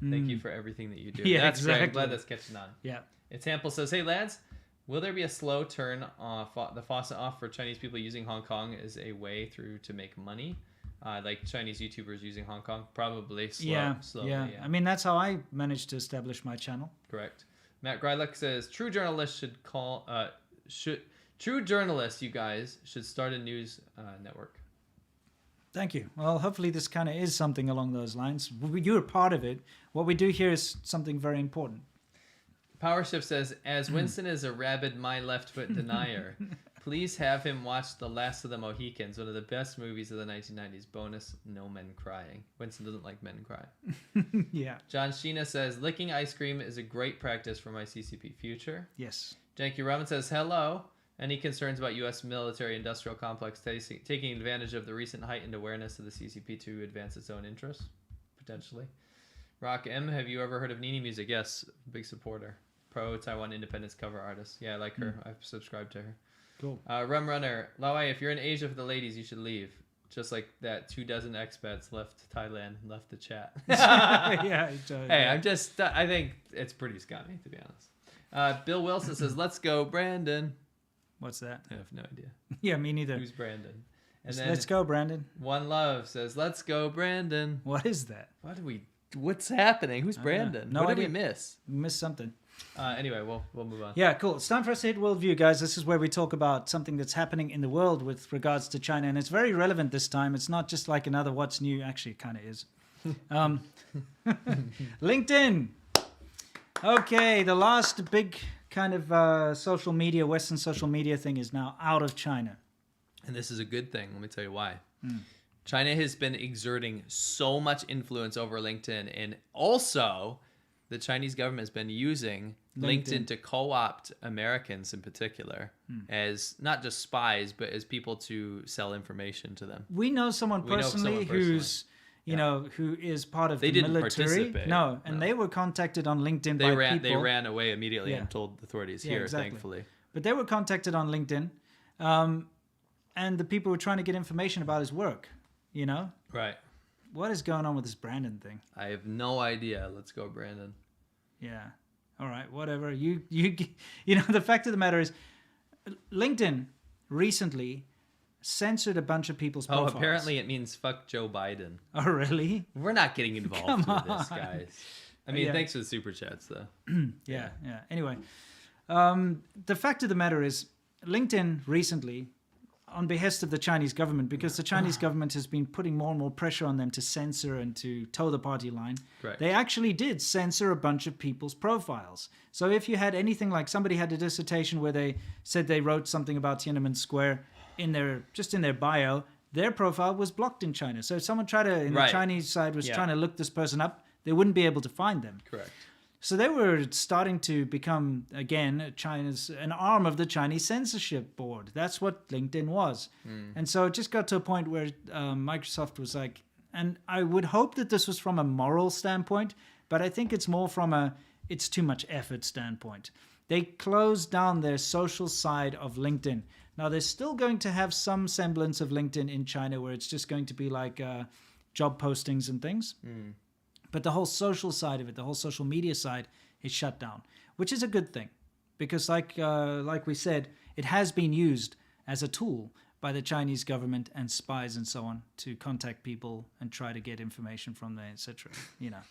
Thank you for everything that you do. Yeah, that's exactly. great. I'm glad that's catching on. Yeah. It's Ample says, hey lads, will there be a slow turn off the faucet off for Chinese people using Hong Kong as a way through to make money? Like Chinese YouTubers using Hong Kong? Probably slowly. Yeah. I mean, that's how I managed to establish my channel. Correct. Matt Gryluck says, true journalists true journalists, you guys, should start a news network. Thank you. Well, hopefully this kind of is something along those lines. You're part of it. What we do here is something very important. PowerShift says, as Winston is a rabid my left foot denier, please have him watch The Last of the Mohicans, one of the best movies of the 1990s. Bonus, no men crying. Winston doesn't like men cry. Yeah. John Sheena says, licking ice cream is a great practice for my CCP future. Yes. Janky Robin says, hello. Any concerns about U.S. military-industrial complex taking advantage of the recent heightened awareness of the CCP to advance its own interests? Potentially. Rock M, have you ever heard of Nini Music? Yes, big supporter. Pro-Taiwan independence cover artist. Yeah, I like her. I've subscribed to her. Cool. Rum Runner, Laowhy, if you're in Asia for the ladies, you should leave. Just like that 24 expats left Thailand and left the chat. Yeah. Hey, I think it's pretty scummy, to be honest. Bill Wilson says, let's go, Brandon. What's that? I have no idea. Yeah, me neither. Who's Brandon? And So then let's go, Brandon. One Love says, let's go, Brandon. What is that? What's happening? Who's Brandon? No what idea. did we miss? We missed something. Anyway, we'll move on. Yeah, cool. It's time for us to hit worldview, guys. This is where we talk about something that's happening in the world with regards to China, and it's very relevant this time. It's not just like another what's new. Actually, it kind of is. LinkedIn. Okay, the last big kind of social media, Western social media thing is now out of China. And this is a good thing. Let me tell you why. China has been exerting so much influence over LinkedIn, and also the Chinese government has been using LinkedIn to co-opt Americans in particular as not just spies, but as people to sell information to them. We know someone personally who's, you know, who is part of the military. Participate. No, and they were contacted on LinkedIn by people. They ran away immediately and told the authorities here, exactly. thankfully. But they were contacted on LinkedIn, and the people were trying to get information about his work, you know? Right. What is going on with this Brandon thing? I have no idea. Let's go, Brandon. Yeah. All right, whatever. You know, the fact of the matter is, LinkedIn recently censored a bunch of people's profiles. Oh, apparently it means fuck Joe Biden. Oh, really? We're not getting involved with this, guys. I mean, thanks for the super chats, though. Yeah. Anyway, the fact of the matter is, LinkedIn recently, on behest of the Chinese government, because the Chinese government has been putting more and more pressure on them to censor and to toe the party line, they actually did censor a bunch of people's profiles. So if you had anything like somebody had a dissertation where they said they wrote something about Tiananmen Square in their bio, their profile was blocked in China. So if someone tried to, the Chinese side was trying to look this person up, they wouldn't be able to find them. Correct. So they were starting to become, again, an arm of the Chinese censorship board. That's what LinkedIn was. And so it just got to a point where Microsoft was like, and I would hope that this was from a moral standpoint, but I think it's more from it's too much effort standpoint. They closed down their social side of LinkedIn. Now, they're still going to have some semblance of LinkedIn in China where it's just going to be like job postings and things. But the whole social side of it, the whole social media side, is shut down, which is a good thing, because like we said, it has been used as a tool by the Chinese government and spies and so on to contact people and try to get information from them, etc. You know.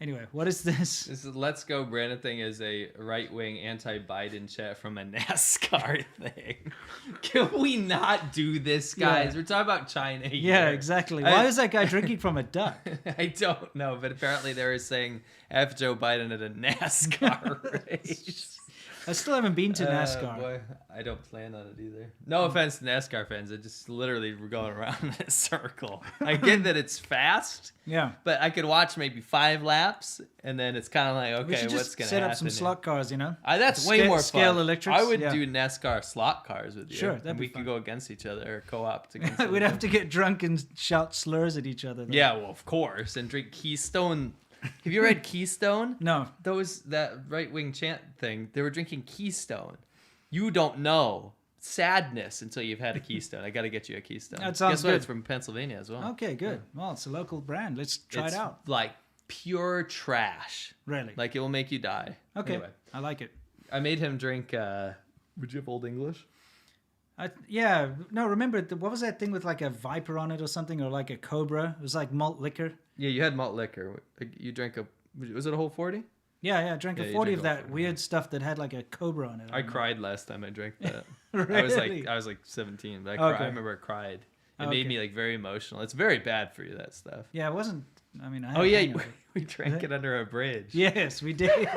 Anyway, what is this? This is Let's Go Brandon thing is a right-wing anti-Biden chat from a NASCAR thing. Can we not do this, guys? Yeah. We're talking about China here. Yeah, exactly. Why is that guy drinking from a duck? I don't know, but apparently they were saying F Joe Biden at a NASCAR race. I still haven't been to NASCAR. Boy, I don't plan on it either. No offense to NASCAR fans. I just literally we're going around in a circle. I get that it's fast. Yeah. But I could watch maybe 5 laps, and then it's kind of like, We okay, should what's just going to set happen? up some slot cars, you know? That's way more fun. Scale electrics. I would yeah. do NASCAR slot cars with you. Sure, that'd and be we could go against each other or co-opt against We'd have to get drunk and shout slurs at each other. Though. Yeah, well, of course, and drink Keystone. Have you read Keystone? No. That right-wing chant thing, they were drinking Keystone. You don't know sadness until you've had a Keystone. I got to get you a Keystone. That sounds Guess what? good. It's from Pennsylvania as well. Okay, good. Well, it's a local brand. Let's try It's it out. like pure trash. Really? Like it will make you die. Okay, Anyway, I like it. I made him drink. Would you have Old English? Remember, what was that thing with like a viper on it or something, or like a cobra? It was like malt liquor. Yeah, you had malt liquor. You drank was it a whole 40? Yeah, I drank Yeah, a you 40 drank of a that 40, weird stuff that had like a cobra on it. I cried last time I drank that. Really? I was like 17, but Okay. I remember I cried. It Okay. made me like very emotional. It's very bad for you, that stuff. Yeah, it wasn't. I mean, I had Oh a yeah, hangover. we drank it under a bridge. Yes, we did.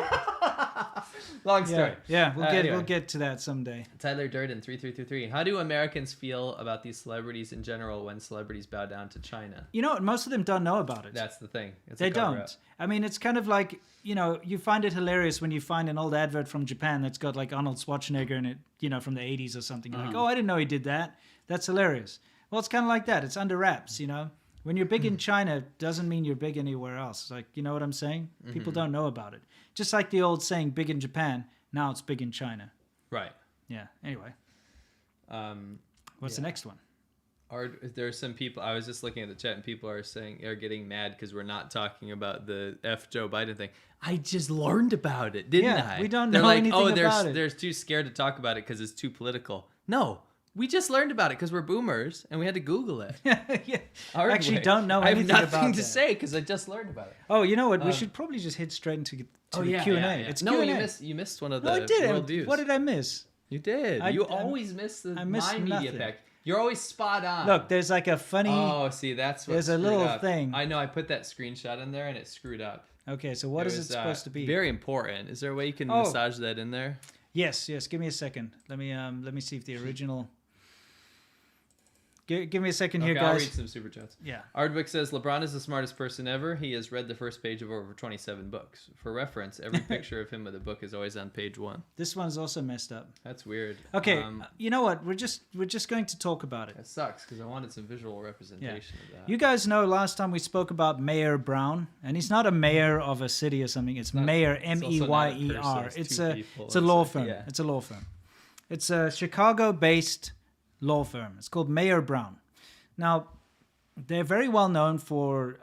Long story. Yeah, we'll Anyway. get to that someday. Tyler Durden 3333. How do Americans feel about these celebrities in general when celebrities bow down to China? You know what? Most of them don't know about it. That's the thing. It's They a cover-up. don't. I mean, it's kind of like, you find it hilarious when you find an old advert from Japan that's got like Arnold Schwarzenegger in it, from the 80s or something. You're like, oh, I didn't know he did that. That's hilarious. Well, it's kind of like that. It's under wraps, When you're big in China, doesn't mean you're big anywhere else. It's like, you know what I'm saying? People don't know about it. Just like the old saying, big in Japan, now it's big in China. Right. Yeah, anyway. What's the next one? There are some people, I was just looking at the chat and people are getting mad because we're not talking about the F Joe Biden thing. I just learned about it, didn't I? We don't They're know like, anything about it. They're too scared to talk about it because it's too political. No, we just learned about it because we're boomers and we had to Google it. Yeah. Aren't Actually we? don't know I have anything about nothing to that. say because I just learned about it. Oh, you know what? We should probably just head straight into the Q&A. Yeah. It's No, Q&A. you missed one of the No, I did. world views. What did I miss? You did. You always miss the I missed My Media nothing. Pack. You're always spot on. Look, there's like a funny... Oh, see, that's what There's a screwed little up. thing. I know, I put that screenshot in there and it screwed up. Okay, so what is it supposed to be? Very important. Is there a way you can massage that in there? Yes. Give me a second. Let me see if the original... Give me a second here, Okay, guys. I'll read some super chats. Yeah. Ardwick says, LeBron is the smartest person ever. He has read the first page of over 27 books. For reference, every picture of him with a book is always on page 1. This one's also messed up. That's weird. Okay, you know what? We're just going to talk about it. That sucks because I wanted some visual representation of that. You guys know last time we spoke about Mayor Brown, and he's not a mayor of a city or something. It's Mayor, M-E-Y-E-R. It's a law firm. Yeah. It's a law firm. It's a Chicago-based law firm. It's called Mayor Brown. Now, they're very well known for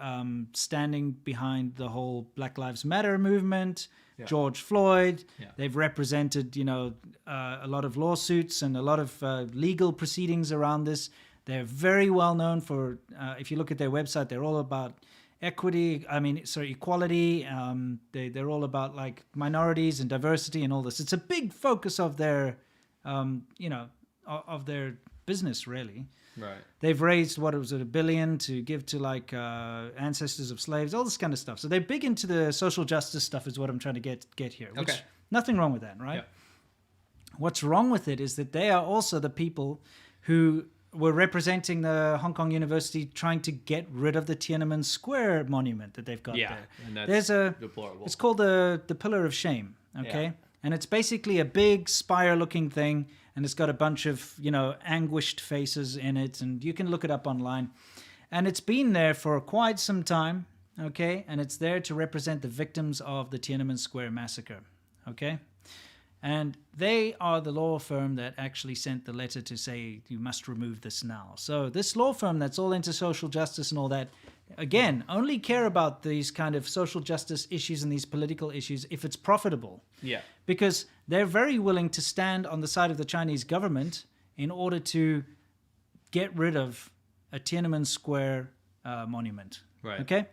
standing behind the whole Black Lives Matter movement, George Floyd. Yeah. They've represented, a lot of lawsuits and a lot of legal proceedings around this. They're very well known for, if you look at their website, they're all about equality. They're all about like minorities and diversity and all this. It's a big focus of their, of their business, really. Right. They've raised, $1 billion to give to like ancestors of slaves, all this kind of stuff. So they're big into the social justice stuff is what I'm trying to get here. Which, Okay. Nothing wrong with that, right? Yeah. What's wrong with it is that they are also the people who were representing the Hong Kong University trying to get rid of the Tiananmen Square monument that they've got there. And that's deplorable. It's called the Pillar of Shame, okay? Yeah. And it's basically a big spire-looking thing, and it's got a bunch of, anguished faces in it, and you can look it up online. And it's been there for quite some time, okay? And it's there to represent the victims of the Tiananmen Square massacre, okay? And they are the law firm that actually sent the letter to say, you must remove this now. So this law firm that's all into social justice and all that, again, only care about these kind of social justice issues and these political issues if it's profitable. Yeah. Because they're very willing to stand on the side of the Chinese government in order to get rid of a Tiananmen Square monument. Right. Okay?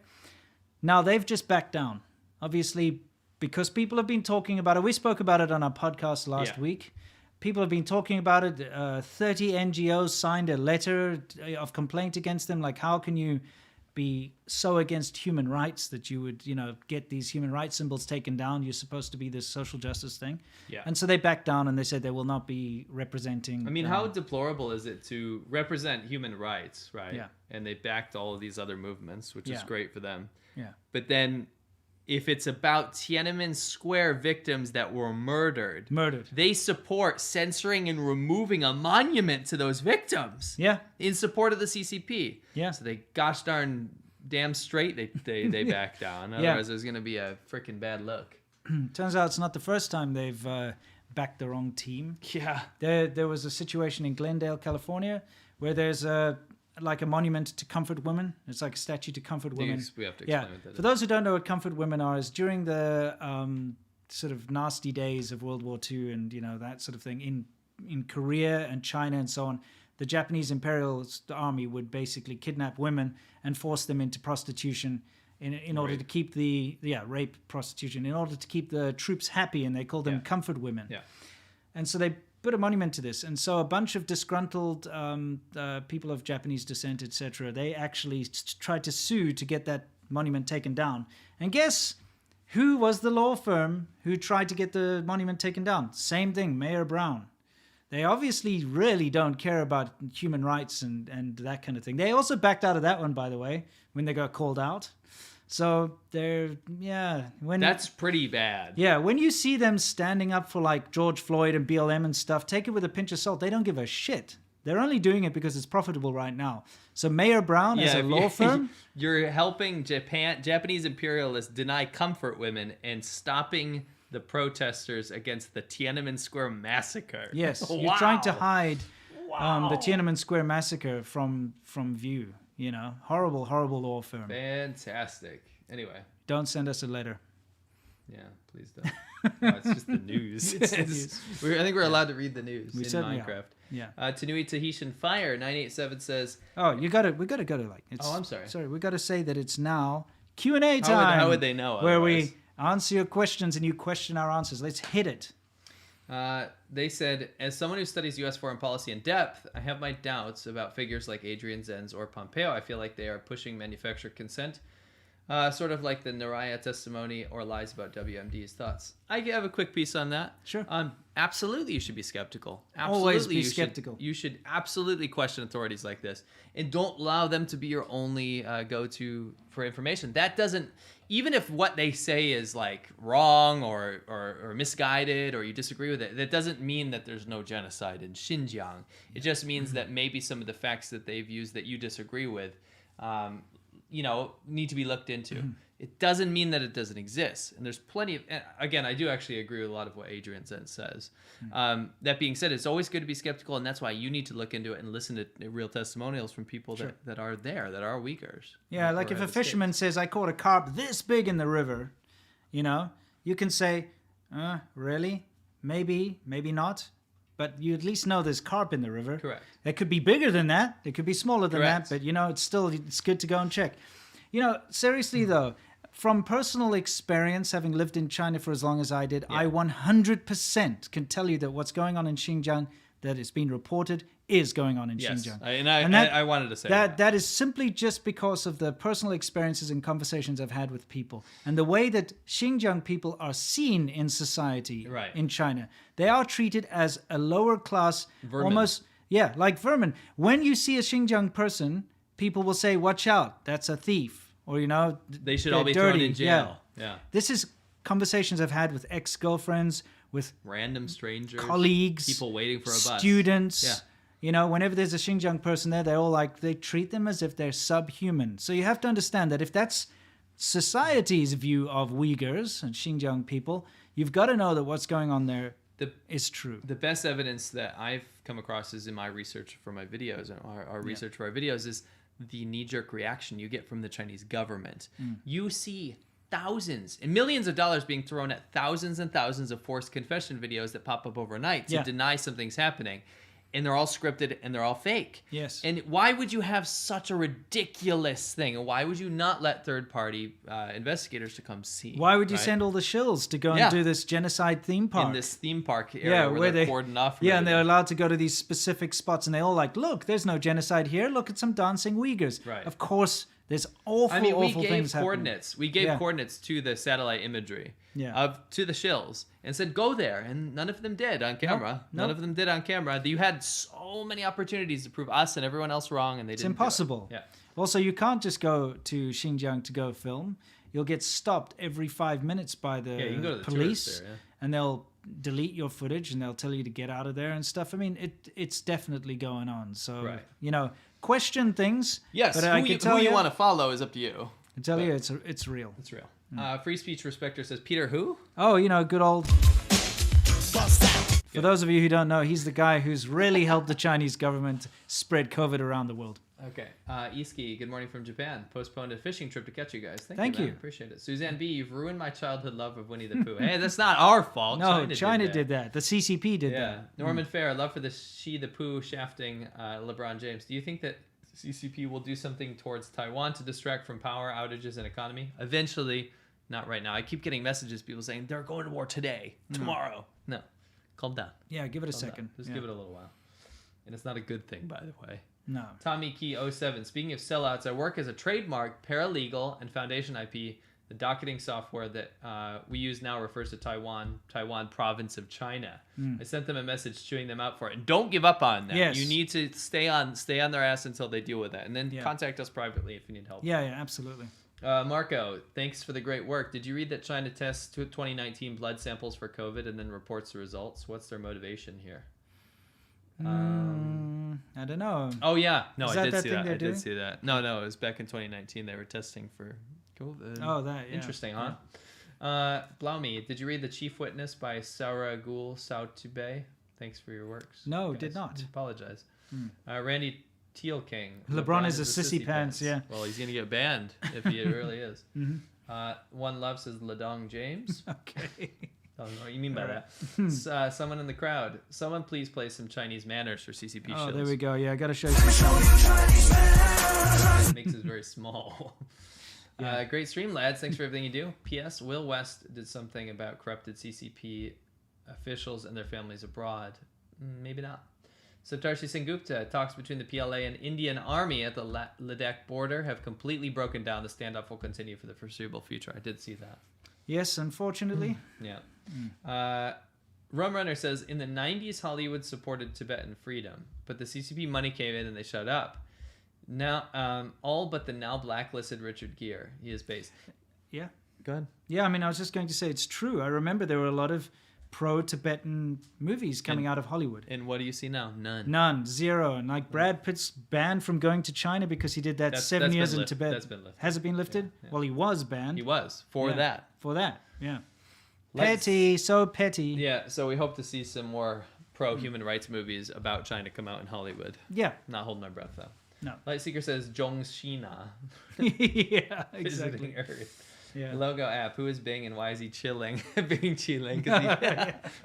Now, they've just backed down. Obviously, because people have been talking about it. We spoke about it on our podcast last week. People have been talking about it. 30 NGOs signed a letter of complaint against them. Like, how can you be so against human rights that you would, get these human rights symbols taken down. You're supposed to be this social justice thing. Yeah. And so they backed down and they said they will not be representing. I mean, how deplorable is it to represent human rights, right? Yeah. And they backed all of these other movements, which is Yeah. great for them. Yeah. But then if it's about Tiananmen Square victims that were murdered, they support censoring and removing a monument to those victims. Yeah. In support of the CCP. Yeah. So they gosh darn damn straight they back down. Otherwise there's going to be a freaking bad look. Turns out it's not the first time they've backed the wrong team. Yeah. There was a situation in Glendale, California, where there's a monument to comfort women. It's like a statue to comfort women. We have to explain what that For those who don't know what comfort women are, is during the sort of nasty days of World War II and that sort of thing in Korea and China and so on, the Japanese imperialist army would basically kidnap women and force them into prostitution in order to keep rape, prostitution, in order to keep the troops happy, and they called them comfort women. Yeah. And so they put a monument to this, and so a bunch of disgruntled people of Japanese descent, etc., they actually tried to sue to get that monument taken down. And guess who was the law firm who tried to get the monument taken down? Same thing, Mayor Brown. They obviously really don't care about human rights and that kind of thing. They also backed out of that one, by the way, when they got called out. So that's pretty bad. Yeah, when you see them standing up for like George Floyd and BLM and stuff, take it with a pinch of salt. They don't give a shit. They're only doing it because it's profitable right now. So Mayor Brown, as a law firm, you're helping Japanese imperialists deny comfort women and stopping the protesters against the Tiananmen Square massacre. Yes, Wow. you're trying to hide the Tiananmen Square massacre from view. Horrible, horrible law firm. Fantastic. Anyway. Don't send us a letter. Yeah, please don't. No, it's just the news. It's the news. I think we're allowed to read the news We in certainly Minecraft. are. Yeah. Tanui Tahitian Fire 987 says. Oh, we gotta go to like. I'm sorry. Sorry, we gotta say that it's now Q&A time. How would they know? Where otherwise? we answer your questions and you question our answers. Let's hit it. They said, as someone who studies U.S. foreign policy in depth, I have my doubts about figures like Adrian Zenz or Pompeo. I feel like they are pushing manufactured consent, sort of like the Naraya testimony or lies about WMD's thoughts. I have a quick piece on that. Sure. Absolutely, you should be skeptical. Absolutely, Always be skeptical. You should absolutely question authorities like this, and don't allow them to be your only go-to for information. That doesn't, even if what they say is like wrong or misguided or you disagree with it, that doesn't mean that there's no genocide in Xinjiang. It just means that maybe some of the facts that they've used that you disagree with, need to be looked into. It doesn't mean that it doesn't exist. And there's plenty of, again, I do actually agree with a lot of what Adrian Zenz says. That being said, it's always good to be skeptical, and that's why you need to look into it and listen to real testimonials from people that are there, that are Uyghurs. Yeah, like if a fisherman says, I caught a carp this big in the river, you can say, really? Maybe, maybe not. But you at least know there's carp in the river. Correct. It could be bigger than that. It could be smaller than Correct. that. But, it's good to go and check. Seriously, though, from personal experience, having lived in China for as long as I did, I 100% can tell you that what's going on in Xinjiang, that it's been reported, is going on in Xinjiang. I wanted to say that. That is simply just because of the personal experiences and conversations I've had with people. And the way that Xinjiang people are seen in society in China. They are treated as a lower class, vermin. almost, like vermin. When you see a Xinjiang person, people will say, watch out, that's a thief. Or, they should all be dirty. thrown in jail. Yeah. This is conversations I've had with ex-girlfriends, with random strangers, colleagues, people waiting for a bus, students. Yeah. Whenever there's a Xinjiang person there, they're all they treat them as if they're subhuman. So you have to understand that if that's society's view of Uyghurs and Xinjiang people, you've got to know that what's going on there is true. The best evidence that I've come across is in my research for my videos, and our research for our videos is the knee-jerk reaction you get from the Chinese government. You see thousands and millions of dollars being thrown at thousands and thousands of forced confession videos that pop up overnight to deny something's happening. And they're all scripted and they're all fake. Yes. And why would you have such a ridiculous thing? And why would you not let third-party investigators to come see? Why would you send all the shills to go and do this genocide theme park? In this theme park area where they're cordoned off. And they're allowed to go to these specific spots and they all look, there's no genocide here. Look at some dancing Uyghurs. Right. Of course There's awful, we awful gave things happening. coordinates. We gave coordinates to the satellite imagery to the shills and said, go there. And none of them did on camera. None of them did on camera. You had so many opportunities to prove us and everyone else wrong, and they didn't. It's impossible. Yeah. Also, you can't just go to Xinjiang to go film. You'll get stopped every 5 minutes by the you can go to the police, tourists there, and they'll delete your footage and they'll tell you to get out of there and stuff. I mean, it's definitely going on. So, question things. Yes, but who you want to follow is up to you. I tell you, it's real. It's real. Free Speech Respecter says, Peter who? Oh, good old... For those of you who don't know, he's the guy who's really helped the Chinese government spread COVID around the world. Okay. Iski, good morning from Japan. Postponed a fishing trip to catch you guys. Thank you. Appreciate it. Suzanne B, you've ruined my childhood love of Winnie the Pooh. Hey, that's not our fault. No, China did that. The CCP did that. Norman Fair, love for the She the Pooh shafting LeBron James. Do you think that CCP will do something towards Taiwan to distract from power outages and economy? Eventually, not right now. I keep getting messages, people saying they're going to war today, tomorrow. No. Calm down. Yeah, give it a second. Just give it a little while. And it's not a good thing, by the way. No. Tommy Key 07. Speaking of sellouts, I work as a trademark, paralegal, and foundation IP. The docketing software that we use now refers to Taiwan province of China. I sent them a message chewing them out for it. And don't give up on them. Yes. You need to stay on their ass until they deal with that. And then contact us privately if you need help. Yeah, absolutely. Marco, thanks for the great work. Did you read that China tests 2019 blood samples for COVID and then reports the results? What's their motivation here? I don't know. Oh, yeah. No, Is I that did see thing that. they're I doing? did see that. No, it was back in 2019. They were testing for COVID. Oh, that, yeah. Interesting, huh? Blaume, did you read The Chief Witness by Saragul Sautube? Thanks for your works. No, guys. did not. Apologize. Randy Teal King. LeBron is a sissy pants, yeah. Well, he's going to get banned if he really is. One Love says Ladong James. Okay. I don't know what you mean by that. Someone in the crowd. Someone please play some Chinese manners for CCP shows. Oh, there we go. Yeah, I got to show you some It makes it very small. Great stream, lads. Thanks for everything you do. P.S. Will West did something about corrupted CCP officials and their families abroad. Maybe not. Saptarshi Sengupta, talks between the PLA and Indian Army at the Ladakh border have completely broken down. The standoff will continue for the foreseeable future. I did see that. Yes, unfortunately. Yeah. Rum Runner says, in the 90s, Hollywood supported Tibetan freedom, but the CCP money came in and they shut up. Now, all but the now blacklisted Richard Gere. He is based. Yeah. Go ahead. Yeah, I mean, I was just going to say it's true. I remember there were a lot of pro-Tibetan movies coming out of Hollywood. And what do you see now? None. Zero. And like Brad Pitt's banned from going to China because he did that 7 years in Tibet. That's been lifted. Has it been lifted? Yeah. Well, he was banned. He was. For that, yeah. Petty, so petty. Yeah, so we hope to see some more pro-human rights movies about China come out in Hollywood. Yeah. Not holding our breath, though. No. Lightseeker says, Shina. Yeah, exactly. Visiting Earth. Yeah. Logo app. Who is Bing and why is he chilling? Bing chilling.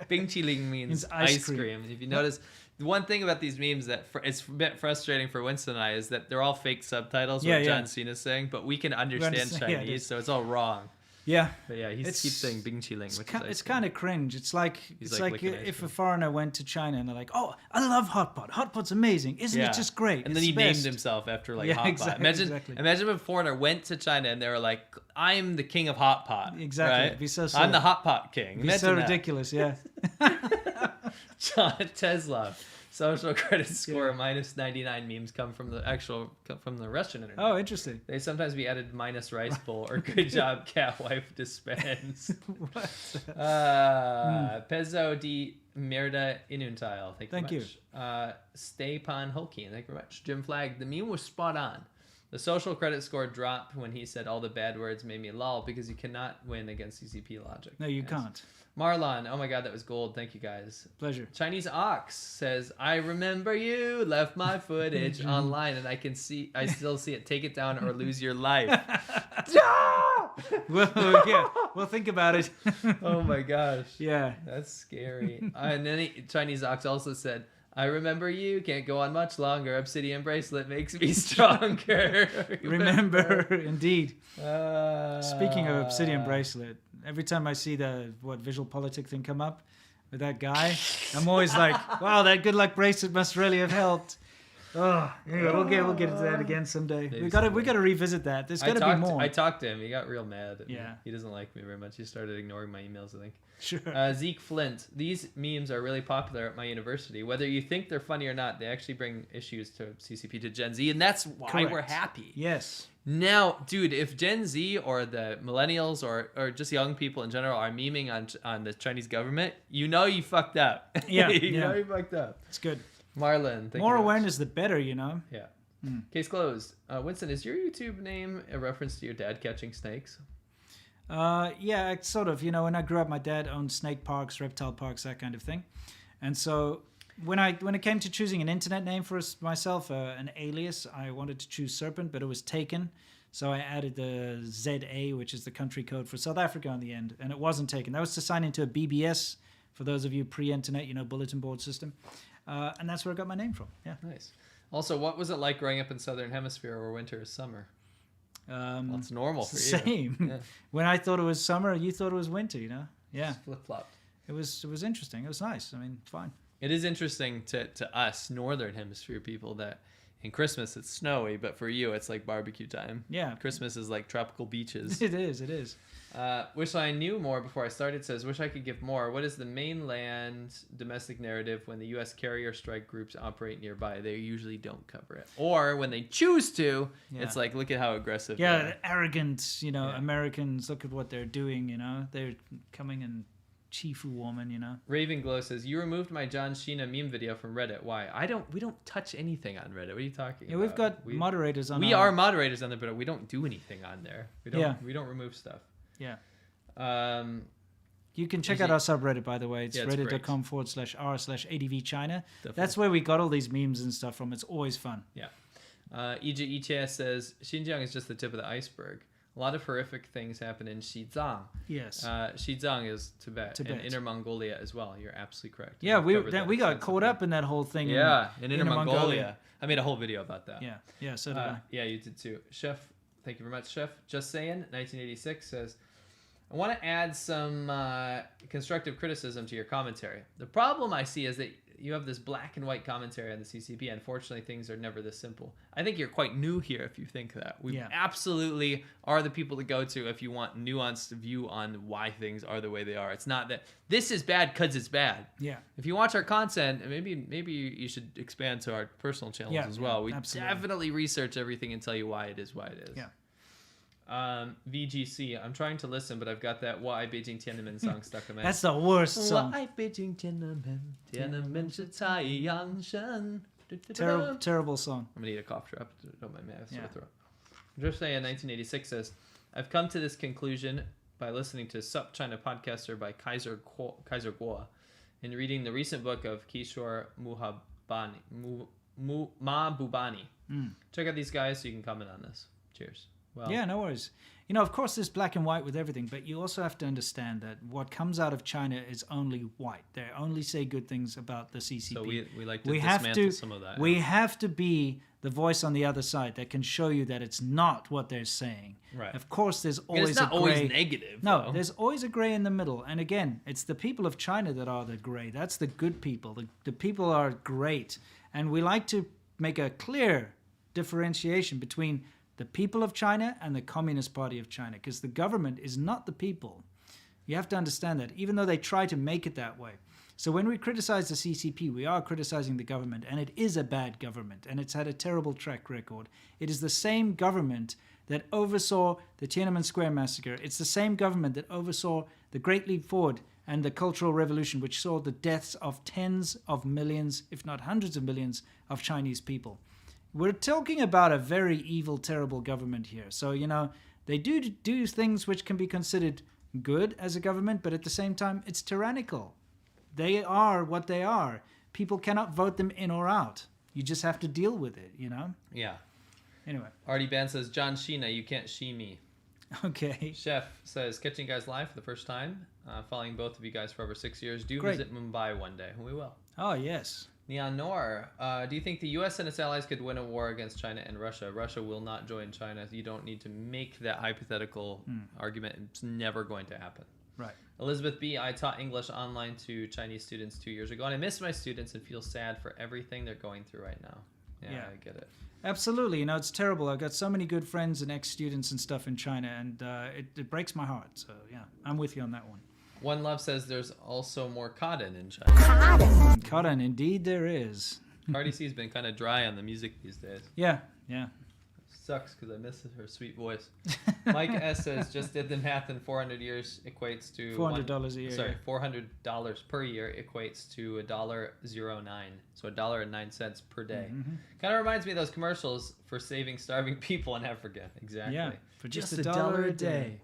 Bing chilling means ice cream. If you notice, the one thing about these memes that it's a bit frustrating for Winston and I is that they're all fake subtitles. What John Cena's saying, but we can understand Chinese, so it's all wrong. Yeah. But yeah, he keeps saying Bing chilling. It's kind of cringe. It's like if a foreigner went to China and they're like, "Oh, I love hot pot. Hot pot's amazing. Isn't it just great?" And then he named himself after hot pot. Imagine if a foreigner went to China and they were like, "I'm the king of hot pot." Exactly. Right? It'd be so I'm the hot pot king. It'd be so ridiculous, yeah. John Tesla. Social credit score minus 99 memes come from the Russian internet. Oh, interesting. They sometimes be added minus rice bowl or good job cat wife dispense. Pezzo di Merda Inuntile. Thank you very much. Stepan Holkeen. Thank you very much. Jim Flagg. The meme was spot on. The social credit score dropped when he said all the bad words made me lol because you cannot win against CCP logic. No, you can't. Marlon, oh my god, that was gold. Thank you guys. Pleasure. Chinese Ox says, I remember you left my footage online and I still see it. Take it down or lose your life. Well, think about it. Oh my gosh. Yeah. That's scary. And then Chinese Ox also said, I remember you, can't go on much longer. Obsidian bracelet makes me stronger. Remember, indeed. Speaking of obsidian bracelet, every time I see the visual politic thing come up with that guy, I'm always like, wow, that good luck bracelet must really have helped. Oh, anyway, we'll get into that again someday. We got to revisit that. There's got to be more. I talked to him. He got real mad. Yeah. He doesn't like me very much. He started ignoring my emails, I think. Sure. Zeke Flint. These memes are really popular at my university. Whether you think they're funny or not, they actually bring issues to CCP to Gen Z, and that's why we're happy. Yes. Now, dude, if Gen Z or the millennials or just young people in general are memeing on the Chinese government, you know you fucked up. Yeah. you know you fucked up. It's good. Marlon, thank more you awareness, the better, you know. Yeah. Case closed. Winston, is your YouTube name a reference to your dad catching snakes? Yeah, it's sort of. You know, when I grew up, my dad owned snake parks, reptile parks, that kind of thing. And so when it came to choosing an internet name for myself, an alias, I wanted to choose Serpent, but it was taken. So I added the ZA, which is the country code for South Africa on the end, and it wasn't taken. That was to sign into a BBS, for those of you pre-internet, you know, bulletin board system. And that's where I got my name from. Yeah. Nice. Also, what was it like growing up in Southern Hemisphere where winter is summer? Well, it's normal for you. Same. Yeah. When I thought it was summer, you thought it was winter, you know? Yeah. Flip-flopped. It was interesting. It was nice. I mean, fine. It is interesting to us Northern Hemisphere people that in Christmas it's snowy, but for you it's like barbecue time. Yeah. Christmas is like tropical beaches. It is. Wish I knew more before I started says, wish I could give more. What is the mainland domestic narrative when the U.S. carrier strike groups operate nearby? They usually don't cover it. Or when they choose to, it's like, look at how aggressive they are. Arrogant, you know, Americans, look at what they're doing, you know. They're coming and Chifu woman, you know. Raven Glow says, you removed my John Sheen meme video from Reddit. Why? We don't touch anything on Reddit. What are you talking about? We've got moderators on We are moderators on there, but we don't do anything on there. We don't remove stuff. Yeah. You can check out our subreddit, by the way. It's reddit.com/r/ADVChina. That's where we got all these memes and stuff from. It's always fun. Yeah. EJ says, Xinjiang is just the tip of the iceberg. A lot of horrific things happen in Xizang. Yes. Xizang is Tibet and Inner Mongolia as well. You're absolutely correct. Yeah, we got caught up in that whole thing. Yeah, in Inner Mongolia. I made a whole video about that. Yeah, so did I. Yeah, you did too. Chef, thank you very much, Chef. Just saying, 1986 says, I want to add some constructive criticism to your commentary. The problem I see is that you have this black and white commentary on the CCP. Unfortunately, things are never this simple. I think you're quite new here if you think that. We absolutely are the people to go to if you want nuanced view on why things are the way they are. It's not that this is bad because it's bad. Yeah. If you watch our content, maybe you should expand to our personal channels as well. We definitely research everything and tell you why it is what it is. Yeah. VGC, I'm trying to listen, but I've got that Why Beijing Tiananmen song stuck in my head. That's the worst song. Why Beijing Tiananmen是太阳升. Terrible song. I'm gonna eat a cough drop. Don't mind me, I have a sore throat. Just saying, 1986 says, I've come to this conclusion by listening to Sup China podcaster by Kaiser Guo and reading the recent book of Kishore Mahbubani. Check out these guys so you can comment on this. Cheers. Well, yeah, no worries. You know, of course, there's black and white with everything, but you also have to understand that what comes out of China is only white. They only say good things about the CCP. So we like to dismantle some of that. We have to be the voice on the other side that can show you that it's not what they're saying. Right. Of course, there's always it's not a gray. Always negative. No, though. There's always a gray in the middle. And again, it's the people of China that are the gray. That's the good people. The people are great. And we like to make a clear differentiation between the people of China and the Communist Party of China, because the government is not the people. You have to understand that, even though they try to make it that way. So when we criticize the CCP, we are criticizing the government, and it is a bad government, and it's had a terrible track record. It is the same government that oversaw the Tiananmen Square massacre. It's the same government that oversaw the Great Leap Forward and the Cultural Revolution, which saw the deaths of tens of millions, if not hundreds of millions, of Chinese people. We're talking about a very evil, terrible government here. So, you know, they do things which can be considered good as a government, but at the same time, it's tyrannical. They are what they are. People cannot vote them in or out. You just have to deal with it, you know? Yeah. Anyway. Artie Ban says, John Sheen, you can't shee me. Okay. Chef says, catching you guys live for the first time, following both of you guys for over 6 years. Do visit Mumbai one day. We will. Oh, yes. Neon Noor, do you think the U.S. and its allies could win a war against China and Russia? Russia will not join China. You don't need to make that hypothetical argument. It's never going to happen. Right. Elizabeth B., I taught English online to Chinese students 2 years ago, and I miss my students and feel sad for everything they're going through right now. Yeah, I get it. Absolutely. It's terrible. I've got so many good friends and ex-students and stuff in China, and it breaks my heart. So, yeah, I'm with you on that one. One Love says there's also more cotton in China. Cotton, indeed there is. Cardi C's been kind of dry on the music these days. Yeah. Sucks because I miss her sweet voice. Mike S says, just did the math, and 400 years equates to $400 a year. Sorry, $400 per year equates to $1.09, so $1.09 per day. Kind of reminds me of those commercials for saving starving people in Africa. Exactly. Yeah, for just $1 a day.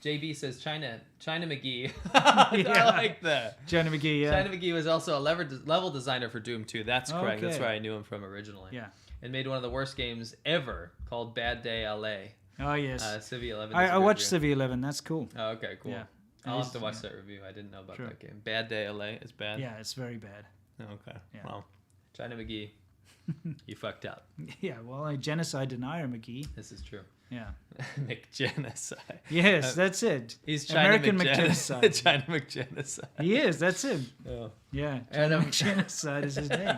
JB says China McGee. I like that. China McGee, yeah. China McGee was also a level designer for Doom 2. That's correct. Okay. That's where I knew him from originally. Yeah. And made one of the worst games ever called Bad Day LA. Oh, yes. Civi 11. I watched Civi 11. That's cool. Oh, okay, cool. Yeah. I'll have to watch that review. I didn't know about that game. Bad Day LA is bad? Yeah, it's very bad. Okay. Yeah. Well, China McGee, you fucked up. Yeah, well, a genocide denier, McGee. This is true. Yeah. McGenocide. Yes, that's it. He's China American McGenocide. China McGenocide. He is, that's him. Oh. Yeah, China McGenocide is his name.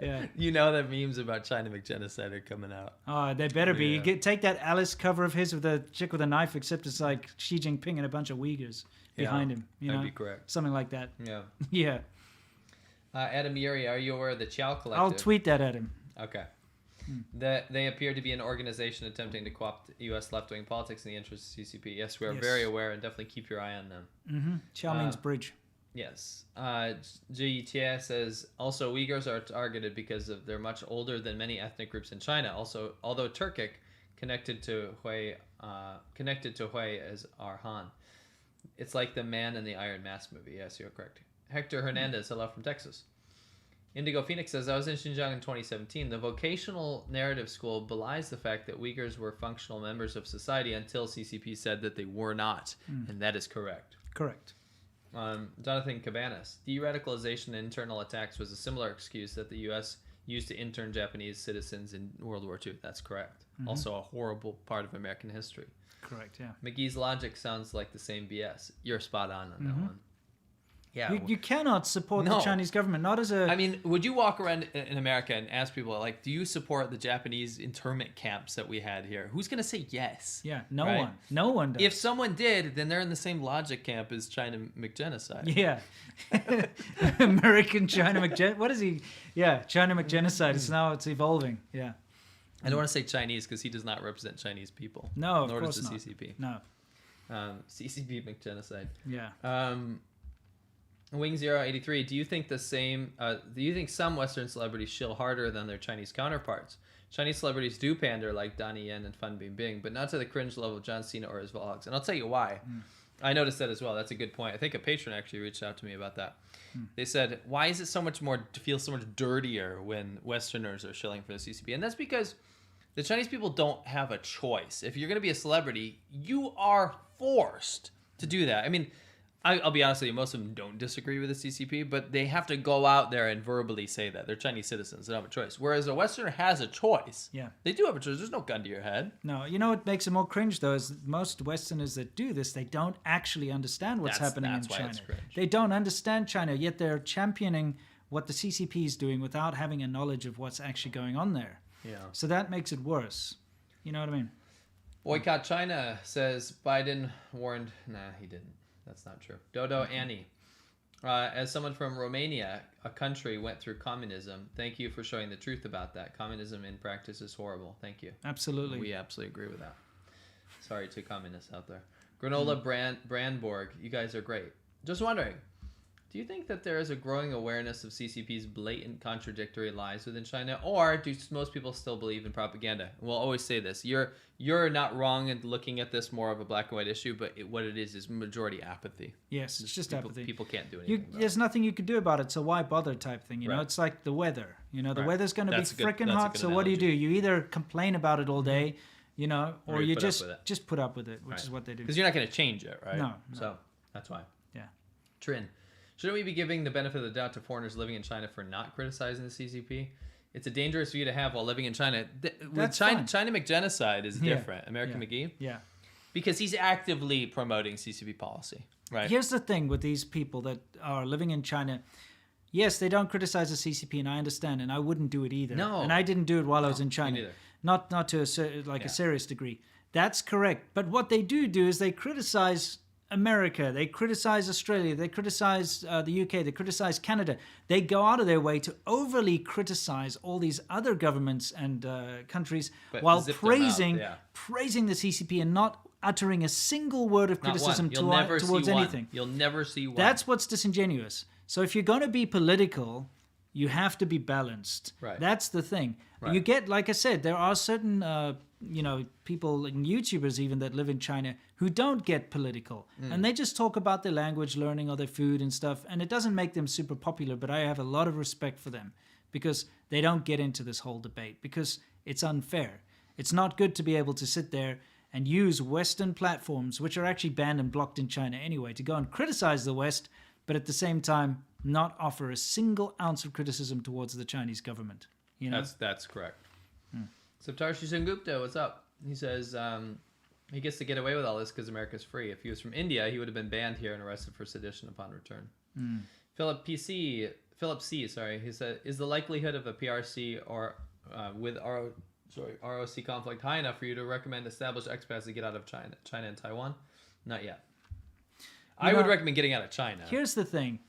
Yeah. You know that memes about China McGenocide are coming out. Oh, they better be. You take that Alice cover of his with a chick with a knife, except it's like Xi Jinping and a bunch of Uyghurs behind him. That'd be correct. Something like that. Yeah. Yeah. Adam Yuri, are you aware of the Chow Collective? I'll tweet that at him. Okay. That they appear to be an organization attempting to co-opt U.S. left-wing politics in the interest of CCP. Yes, we are very aware, and definitely keep your eye on them. Chow means bridge. Yes. GETA says, also Uyghurs are targeted because they're much older than many ethnic groups in China. Also, although Turkic, connected to Hui as Arhan. It's like the Man in the Iron Mask movie. Yes, you're correct. Hector Hernandez, hello from Texas. Indigo Phoenix says, I was in Xinjiang in 2017. The vocational narrative school belies the fact that Uyghurs were functional members of society until CCP said that they were not. And that is correct. Correct. Jonathan Cabanas. De-radicalization and internal attacks was a similar excuse that the U.S. used to intern Japanese citizens in World War II. That's correct. Also a horrible part of American history. Correct, yeah. McGee's logic sounds like the same BS. You're spot on that one. Yeah, you cannot support the Chinese government, not as a... I mean, would you walk around in America and ask people, like, do you support the Japanese internment camps that we had here? Who's going to say yes? Yeah, no one. No one does. If someone did, then they're in the same logic camp as China McGenocide. Yeah. American China McGenocide. What is he? Yeah, China McGenocide. It's evolving. Yeah. I don't want to say Chinese because he does not represent Chinese people. No, of nor course does the not. CCP. No. CCP McGenocide. Yeah. Wing083, do you think some Western celebrities shill harder than their Chinese counterparts? Chinese celebrities do pander like Donnie Yen and Fan Bingbing, but not to the cringe level of John Cena or his vlogs. And I'll tell you why. I noticed that as well. That's a good point. I think a patron actually reached out to me about that. They said, why is it feel so much dirtier when Westerners are shilling for the CCP? And that's because the Chinese people don't have a choice. If you're going to be a celebrity, you are forced to do that. I mean, I'll be honest with you, most of them don't disagree with the CCP, but they have to go out there and verbally say that. They're Chinese citizens. They don't have a choice. Whereas a Westerner has a choice. Yeah. They do have a choice. There's no gun to your head. No. You know what makes it more cringe, though, is most Westerners that do this, they don't actually understand what's happening in China. They don't understand China, yet they're championing what the CCP is doing without having a knowledge of what's actually going on there. Yeah. So that makes it worse. You know what I mean? Boycott China says Biden warned... Nah, he didn't. That's not true. Dodo Annie. As someone from Romania, a country went through communism. Thank you for showing the truth about that. Communism in practice is horrible. Thank you. Absolutely. We absolutely agree with that. Sorry to communists out there. Granola Brandborg, you guys are great. Just wondering, do you think that there is a growing awareness of CCP's blatant contradictory lies within China, or do most people still believe in propaganda? We'll always say this. You're not wrong in looking at this more of a black and white issue, but what it is majority apathy. Yes, it's just apathy. People can't do anything. There's nothing you can do about it, so why bother type thing. You know, it's like the weather. You know, the weather's going to be freaking hot, so what do? You either complain about it all day, you know, or you just put up with it, which is what they do. Because you're not going to change it, right? No. So that's why. Yeah. Trin. Shouldn't we be giving the benefit of the doubt to foreigners living in China for not criticizing the CCP? It's a dangerous view to have while living in China. China McGenocide is different. American McGee? Yeah. Because he's actively promoting CCP policy, right? Here's the thing with these people that are living in China. Yes, they don't criticize the CCP, and I understand, and I wouldn't do it either. No. And I didn't do it while I was in China. neither. Not to a serious degree. That's correct. But what they do is they criticize America, they criticize Australia, they criticize the UK, they criticize Canada. They go out of their way to overly criticize all these other governments and countries But while zip their mouth, praising the CCP and not uttering a single word of Not criticism one. You'll never towards see anything. One. You'll never see one. That's what's disingenuous. So if you're going to be political, you have to be balanced. Right. That's the thing. Right. You get, like I said, there are certain, people and YouTubers even that live in China who don't get political. And they just talk about their language learning or their food and stuff. And it doesn't make them super popular, but I have a lot of respect for them because they don't get into this whole debate because it's unfair. It's not good to be able to sit there and use Western platforms, which are actually banned and blocked in China anyway, to go and criticize the West, but at the same time, not offer a single ounce of criticism towards the Chinese government. You know? That's correct. Saptarshi Sengupta, what's up? He says he gets to get away with all this because America's free. If he was from India, he would have been banned here and arrested for sedition upon return. Philip C, sorry, he said, is the likelihood of a PRC or with ROC conflict high enough for you to recommend established expats to get out of China and Taiwan? Not yet. I would recommend getting out of China. Here's the thing.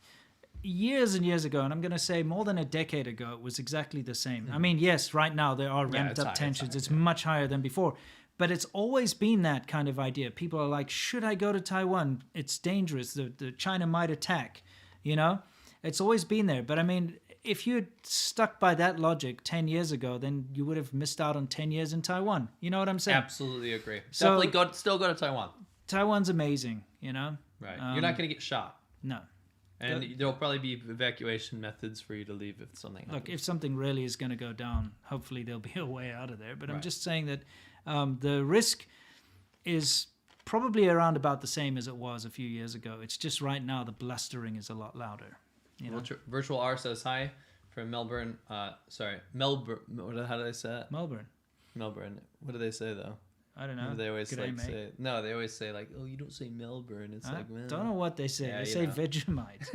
Years and years ago, and I'm going to say more than a decade ago, it was exactly the same. I mean, yes, right now there are ramped up tensions. It's much higher than before. But it's always been that kind of idea. People are like, should I go to Taiwan? It's dangerous. The China might attack. You know? It's always been there. But I mean, if you had stuck by that logic 10 years ago, then you would have missed out on 10 years in Taiwan. You know what I'm saying? Absolutely agree. So, Definitely still go to Taiwan. Taiwan's amazing, you know? Right. You're not going to get shot. No. And there'll probably be evacuation methods for you to leave if something happens. Look, if something really is going to go down, hopefully there'll be a way out of there. But I'm just saying that the risk is probably around about the same as it was a few years ago. It's just right now the blustering is a lot louder. You know? Virtual R says hi from Melbourne. Melbourne. How do they say that? Melbourne. What do they say though? I don't know. They always G'day, say no. They always say like, "Oh, you don't say Melbourne." It's like, man. Don't know what they say. They say Vegemite.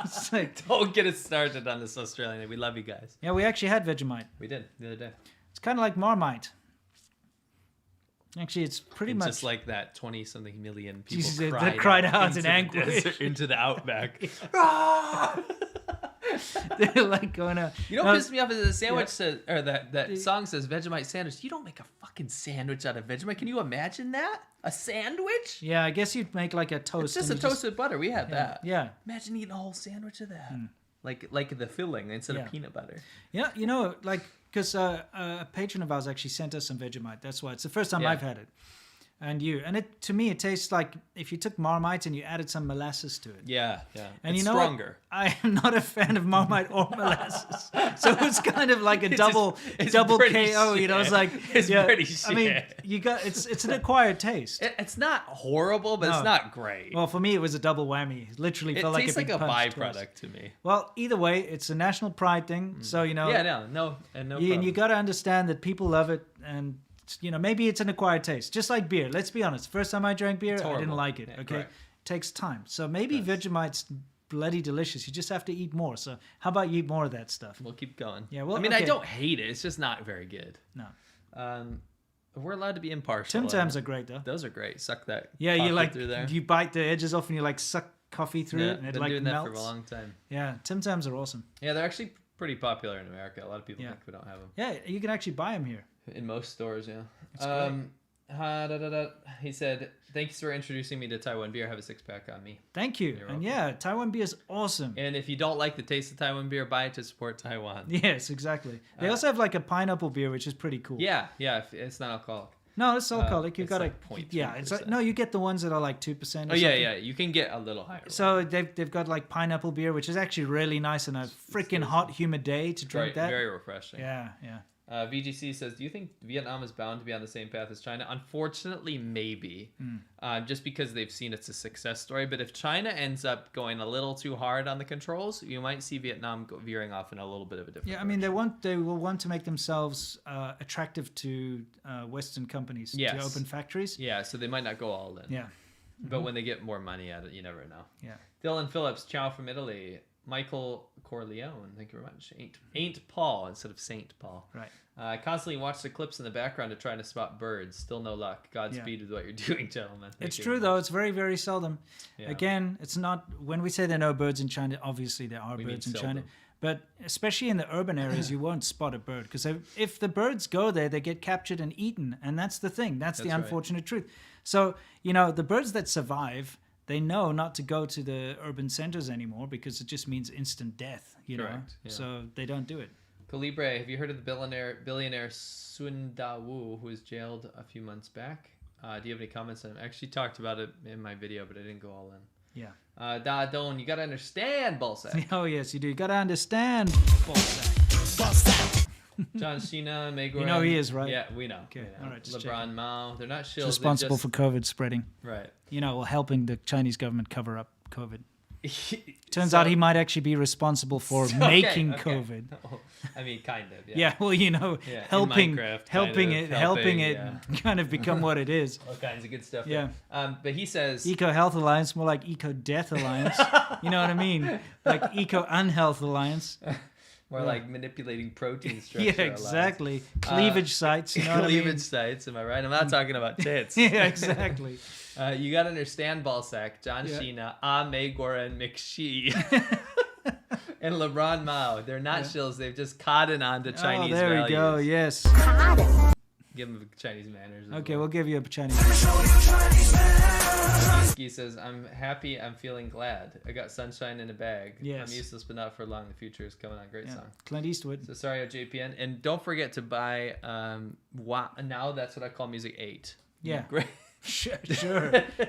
It's like, don't get us started on this Australian. We love you guys. Yeah, we actually had Vegemite. We did the other day. It's kind of like Marmite. Actually, it's pretty much just like that 20-something million people Jesus, cried out in anguish into the outback. They're like going to. You know what pisses me off is the sandwich says, or that song says Vegemite sandwich. You don't make a fucking sandwich out of Vegemite. Can you imagine that? A sandwich? Yeah, I guess you'd make like a toast. It's just a toast with butter. We had that. Yeah. Imagine eating a whole sandwich of that. Like the filling instead of peanut butter. Yeah, you know, like, because a patron of ours actually sent us some Vegemite. That's why it's the first time I've had it. And to me, it tastes like if you took Marmite and you added some molasses to it. Yeah. And it's you know stronger. I am not a fan of Marmite or molasses, so it's kind of like a double KO. Shit. You know, it's like pretty shit. I mean, it's an acquired taste. It's not horrible, but it's not great. Well, for me, it was a double whammy. It literally felt like a tastes big like a punch byproduct twice. to me. Well, either way, it's a national pride thing. So you know. Yeah, no. And you got to understand that people love it, and you know, maybe it's an acquired taste, just like beer. Let's be honest. First time I drank beer, I didn't like it. Yeah, okay, correct. It takes time. So maybe Vegemite's bloody delicious. You just have to eat more. So how about you eat more of that stuff? We'll keep going. Yeah. Well, I mean, I don't hate it. It's just not very good. No. We're allowed to be impartial. Tim Tams are great though. Those are great. Suck that. Yeah, you like through there. you bite the edges off and you like suck coffee through it, and it been like doing melts. that for a long time. Yeah, Tim Tams are awesome. Yeah, they're actually pretty popular in America. A lot of people think we don't have them. Yeah, you can actually buy them here. In most stores, yeah. It's great. He said, "Thanks for introducing me to Taiwan beer. Have a 6-pack on me." Thank you. You're and welcome. Taiwan beer is awesome. And if you don't like the taste of Taiwan beer, buy it to support Taiwan. Yes, exactly. They also have like a pineapple beer, which is pretty cool. Yeah, it's not alcoholic. No, it's alcoholic. You got like 0.3%. it's like, no, you get the ones that are like 2%. Oh yeah. You can get a little higher. So they've got like pineapple beer, which is actually really nice on a freaking hot, humid day to drink that. Very refreshing. Yeah. VGC says, do you think Vietnam is bound to be on the same path as China? Unfortunately, maybe. Just because they've seen it's a success story. But if China ends up going a little too hard on the controls, you might see Vietnam veering off in a little bit of a different direction. I mean, they will want to make themselves attractive to Western companies to open factories. Yeah, so they might not go all in. Yeah. But when they get more money at it, you never know. Yeah. Dylan Phillips, ciao from Italy. Michael Corleone, thank you very much. Ain't Paul instead of Saint Paul. Right. I constantly watch the clips in the background to try to spot birds. Still no luck. Godspeed with what you're doing, gentlemen. Thank It's you true, very though. much. It's very, very seldom. Yeah. Again, it's not, when we say there are no birds in China, obviously there are We mean birds in China. seldom. But especially in the urban areas, you won't spot a bird. Because if the birds go there, they get captured and eaten. And that's the thing. That's the That's right. unfortunate truth. So, you know, the birds that survive, they know not to go to the urban centers anymore because it just means instant death, you know. Correct, yeah. So they don't do it. Calibre, have you heard of the billionaire Sun Da Wu, who was jailed a few months back? Do you have any comments on him? I actually talked about it in my video, but I didn't go all in. Yeah. Da Don, you got to understand, Balsack. Oh, yes, you do. You got to understand, Balsack. John Cena, Meg You know he is, right? Yeah, we know. Okay, we know. all right, just LeBron Mao, they're not shills. It's responsible for COVID spreading. Right. You know, helping the Chinese government cover up COVID. Turns out he might actually be responsible for making COVID. Oh, I mean, kind of. Yeah. Yeah, well, you know, Yeah, in helping Minecraft, helping it yeah. kind of become what it is. All kinds of good stuff. Yeah. But he says Eco Health Alliance, more like Eco Death Alliance. You know what I mean? Like Eco Unhealth Alliance. more Yeah. like manipulating protein structure. Yeah, exactly. Cleavage sites. You know cleavage what I mean? sites. Am I right? I'm not talking about tits. Yeah, exactly. You got to understand, Balsack, John Yeah. Sheena, Mei Goran McShee, and LeBron Mao. They're not shills. They've just cottoned on to Chinese there values. we go. Yes. Give them Chinese manners. Okay, we'll give you a Chinese. He says, I'm happy, I'm feeling glad. I got sunshine in a bag. Yes. I'm useless but not for long. The future is coming on. Great Yeah. song. Clint Eastwood. So sorry, JPN. And don't forget to buy now that's what I call music 8. Yeah. Great. Sure.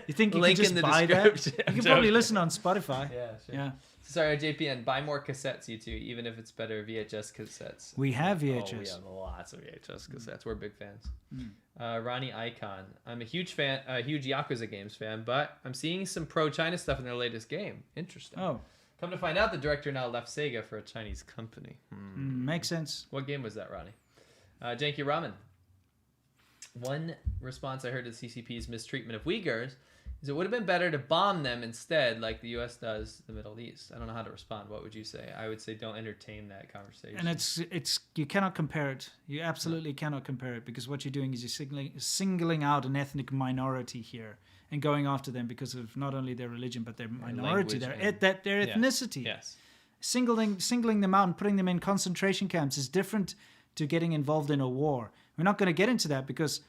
You think you Link can just in the buy that? description. You can probably listen on Spotify. Yeah, sure. Yeah. Sorry, JPN. Buy more cassettes, you two, even if it's better VHS cassettes. We have Oh, VHS. we have lots of VHS cassettes. We're big fans. Mm. Ronnie Icon. I'm a huge Yakuza games fan, but I'm seeing some pro-China stuff in their latest game. Interesting. Oh. Come to find out, the director now left Sega for a Chinese company. Makes sense. What game was that, Ronnie? Janky Ramen. One response I heard to the CCP's mistreatment of Uyghurs is it would have been better to bomb them instead, like the U.S. does the Middle East. I don't know how to respond. What would you say? I would say don't entertain that conversation. And it's you cannot compare it. You absolutely cannot compare it because what you're doing is you're singling out an ethnic minority here and going after them because of not only their religion but their minority, their ethnicity. Yes. Singling them out and putting them in concentration camps is different to getting involved in a war. We're not going to get into that because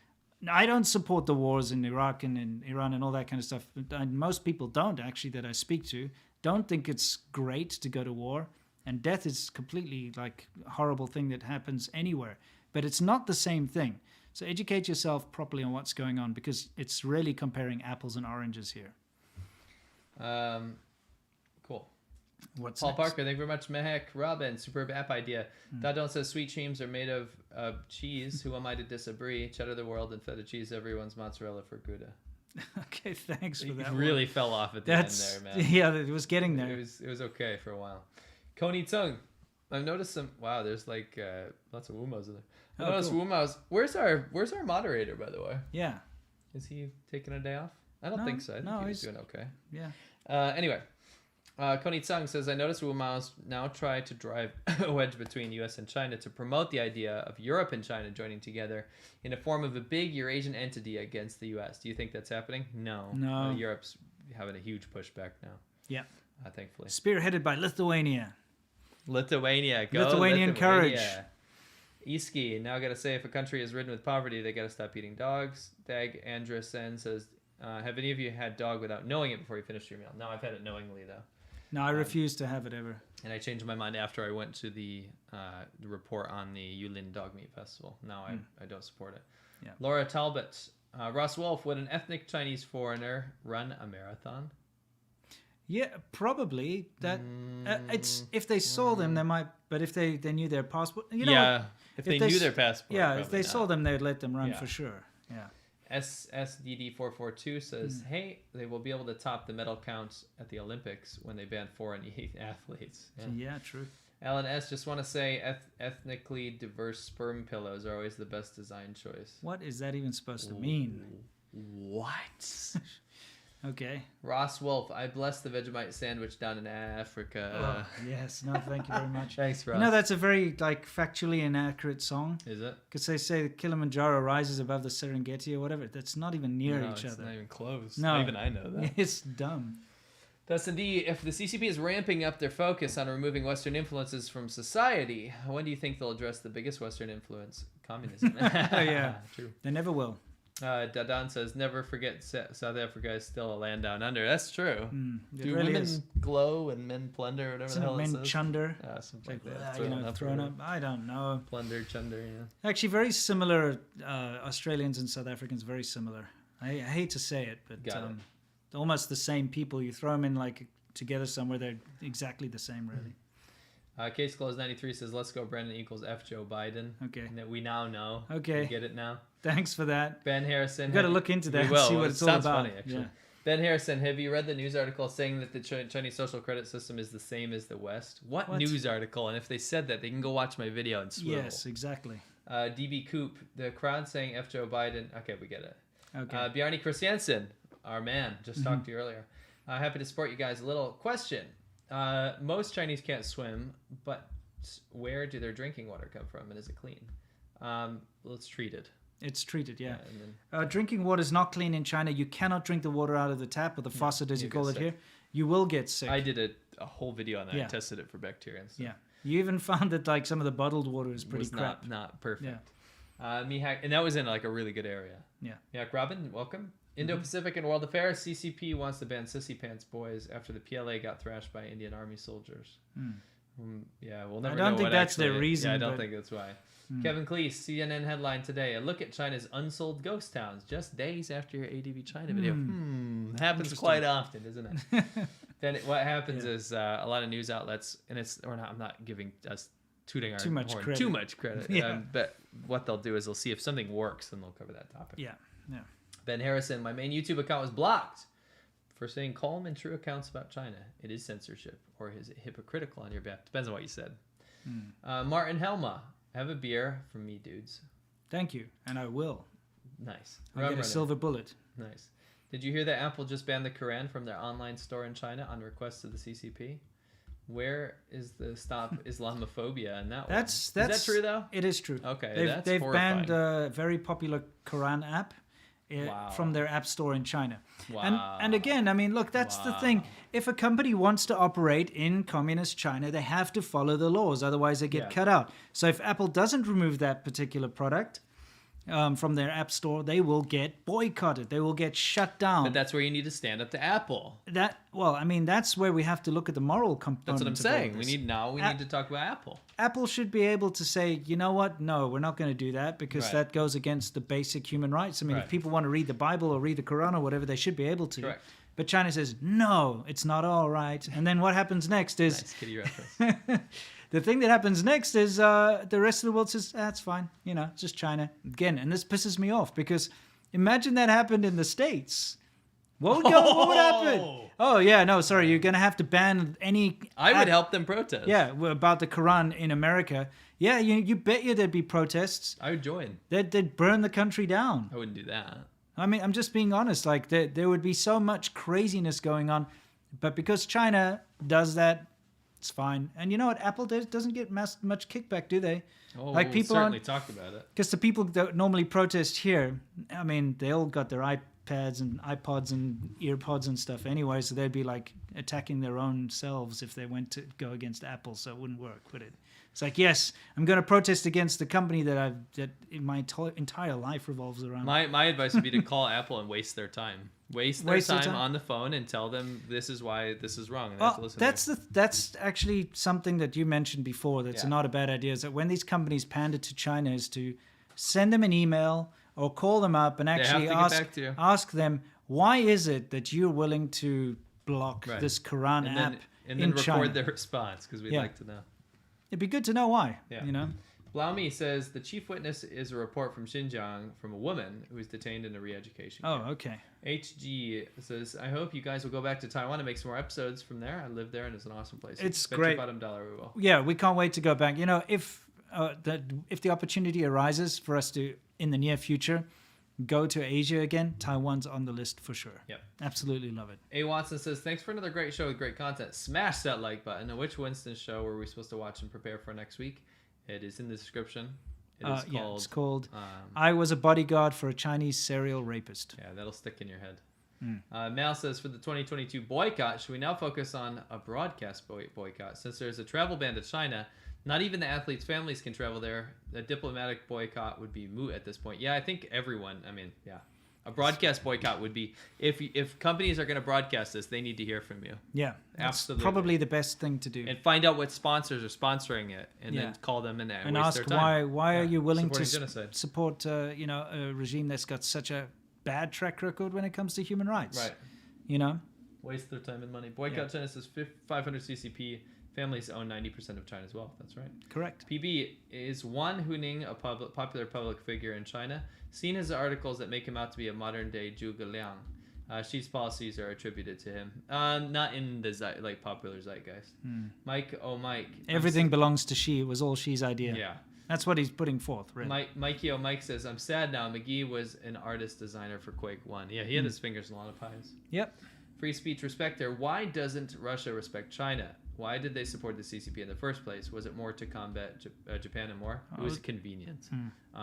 I don't support the wars in Iraq and in Iran and all that kind of stuff. And most people don't, actually, that I speak to, don't think it's great to go to war. And death is completely like a horrible thing that happens anywhere. But it's not the same thing. So educate yourself properly on what's going on because it's really comparing apples and oranges here. Cool. What's Paul next? Parker, thank you very much. Mehek Robin, superb app idea. Dadon says sweet dreams are made of cheese. Who am I to disagree? Cheddar the world and feta cheese. Everyone's mozzarella for Gouda. Okay, thanks for that. It really fell off at the end there, man. Yeah, it was getting there. It was okay for a while. Coney Tung, I've noticed some. Wow, there's like lots of Wumos in there. I noticed cool. Wumos. Where's our moderator, by the way? Yeah. Is he taking a day off? I don't No, think so. I think no, he's he's- doing okay. Yeah. Anyway, Coney Tsang says, I noticed Wumaos now try to drive a wedge between US and China to promote the idea of Europe and China joining together in a form of a big Eurasian entity against the US. Do you think that's happening? No. No. Europe's having a huge pushback now. Yeah. Thankfully. Spearheaded by Lithuania. Lithuania. Go Lithuanian courage. Iski, now I gotta say, if a country is ridden with poverty, they gotta stop eating dogs. Dag Andresen says, have any of you had dog without knowing it before you finished your meal? No, I've had it knowingly, though. No, I refuse to have it ever. And I changed my mind after I went to the report on the Yulin Dog Meat Festival. Now I don't support it. Yeah. Laura Talbot. Ross Wolf, would an ethnic Chinese foreigner run a marathon? Yeah, probably. That it's if they saw them, they might. But if they knew their passport, you know. Yeah, if they knew their passport. Yeah, if probably they not. saw them, they'd let them run Yeah. for sure. Yeah. SSDD442 says, hey, they will be able to top the medal count at the Olympics when they ban foreign athletes. Yeah, true. Alan S. just want to say ethnically diverse sperm pillows are always the best design choice. What is that even supposed to mean? What? Okay. Ross Wolf, I blessed the Vegemite sandwich down in Africa. Yes. No, thank you very much. Thanks, Ross. You know, that's a very factually inaccurate song. Is it? Because they say Kilimanjaro rises above the Serengeti or whatever. That's not even near each it's other. not even close. No. Even I know that. It's dumb. Dustin D, if the CCP is ramping up their focus on removing Western influences from society, when do you think they'll address the biggest Western influence? Communism. Yeah, true. They never will. Dadan says, never forget South Africa is still a land down under. That's true. Do really women is. glow and men plunder, whatever Isn't the hell it it men says? chunder? Something like that. Thrown up. I don't know. Plunder, chunder, yeah. Actually, very similar. Australians and South Africans, very similar. I hate to say it, but almost the same people. You throw them in together somewhere, they're exactly the same, really. Case Closed 93 says, let's go Brendan equals F Joe Biden. Okay. And that we now know. Okay. We get it now. Thanks for that. Ben Harrison. We've got to look into that and see what it's all about. Sounds funny, actually. Yeah. Ben Harrison, have you read the news article saying that the Chinese social credit system is the same as the West? What news article? And if they said that, they can go watch my video and swivel. Yes, exactly. DB Coop, the crowd saying F Joe Biden. Okay, we get it. Okay. Bjarni Christiansen, our man, just talked to you earlier. Happy to support you guys. A little question. Most Chinese can't swim, but where do their drinking water come from, and is it clean? Well, it's treated. It's treated, yeah. And then, drinking water is not clean in China. You cannot drink the water out of the tap or the faucet, as you call it here. You will get sick. I did a whole video on that. Yeah. I tested it for bacteria and stuff. Yeah. You even found that some of the bottled water is pretty crap. Not perfect. Yeah. Mihak, and that was in a really good area. Yeah. Mihak Robin, welcome. Indo-Pacific and World Affairs, CCP wants to ban sissy pants boys after the PLA got thrashed by Indian Army soldiers. Yeah, we'll never know. I don't think that's the reason. Yeah, I don't think that's why. Kevin Cleese, CNN headline today: a look at China's unsold ghost towns just days after your ADVChina video. Happens quite often, isn't it? Then what happens is a lot of news outlets, and I'm not giving us tooting our too much horn credit. Too much credit. Yeah. But what they'll do is they'll see if something works, then they'll cover that topic. Yeah. Ben Harrison, my main YouTube account was blocked for saying calm and true accounts about China. It is censorship, or is it hypocritical on your behalf? Depends on what you said. Martin Helma, have a beer from me, dudes. Thank you, and I will. Nice. I'll get a silver bullet. Nice. Did you hear that Apple just banned the Quran from their online store in China on request of the CCP? Where is the stop Islamophobia in that one? Is that true, though? It is true. Okay, they've horrifying. banned a very popular Quran app from their app store in China. Wow. And again, I mean, look, that's the thing. If a company wants to operate in communist China, they have to follow the laws. Otherwise, they get cut out. So if Apple doesn't remove that particular product from their app store, they will get boycotted. They will get shut down. But that's where you need to stand up to Apple. That's where we have to look at the moral component. That's what I'm of saying. all We this. need to talk about Apple. Apple should be able to say, you know what? No, we're not going to do that because Right. that goes against the basic human rights. I mean, Right. if people want to read the Bible or read the Quran or whatever, they should be able to. Correct. But China says, no, it's not all right. And then what happens next is... Nice kitty reference. The thing that happens next is the rest of the world says, it's fine. It's just China. Again, and this pisses me off because imagine that happened in the States. What would happen? Oh, yeah, no, sorry. You're going to have to ban any... I would help them protest. Yeah, about the Quran in America. Yeah, you bet you there'd be protests. I would join. They'd burn the country down. I wouldn't do that. I mean, I'm just being honest. There would be so much craziness going on. But because China does that, it's fine. And you know what? Apple doesn't get much kickback, do they? Oh, people certainly talked about it. Because the people that normally protest here, I mean, they all got their iPads and iPods and earpods and stuff anyway, so they'd be attacking their own selves if they went to go against Apple, so it wouldn't work, would it? It's like, yes, I'm going to protest against the company that in my entire life revolves around. My advice would be to call Apple and waste their time. Waste their time on the phone and tell them this is why this is wrong. And they have to listen that's actually something that you mentioned before. That's not a bad idea. Is that when these companies pander to China, is to send them an email or call them up and actually ask them, why is it that you're willing to block this Quran app and then in China? record their response because we'd like to know. It'd be good to know why. Yeah. Laowhy says the chief witness is a report from Xinjiang from a woman who was detained in a re-education camp. Oh, okay. HG says, I hope you guys will go back to Taiwan and make some more episodes from there. I live there and it's an awesome place. It's Bet great. Your bottom dollar we will. Yeah, we can't wait to go back. If the opportunity arises for us to, in the near future, go to Asia again, Taiwan's on the list for sure. Yep. Absolutely love it. A. Watson says, thanks for another great show with great content. Smash that like button. And which Winston show were we supposed to watch and prepare for next week? It is in the description. It's called I Was a Bodyguard for a Chinese Serial Rapist. Yeah, that'll stick in your head. Mal says, for the 2022 boycott, should we now focus on a broadcast boycott? Since there's a travel ban to China, not even the athletes' families can travel there. A diplomatic boycott would be moot at this point. Yeah, I think everyone, a broadcast boycott would be, if companies are going to broadcast this, they need to hear from you. Yeah, absolutely. Probably the best thing to do. And find out what sponsors are sponsoring it, and then call them and waste ask their time. why are you willing to genocide. support a regime that's got such a bad track record when it comes to human rights? Right. Waste their time and money. Boycott China says 500 CCP. Families own 90% of China's wealth. That's right. Correct. PB is Wan Huning, a popular public figure in China. Seen his articles that make him out to be a modern-day Zhuge Liang. Xi's policies are attributed to him. Not in the popular zeitgeist. Mike, Mike. Everything belongs to Xi. It was all Xi's idea. Yeah. That's what he's putting forth, really. Mikey Mike says, I'm sad now. McGee was an artist designer for Quake 1. Yeah, he had his fingers in a lot of pies. Yep. Free speech respecter. Why doesn't Russia respect China? Why did they support the CCP in the first place? Was it more to combat Japan and more? It was convenient.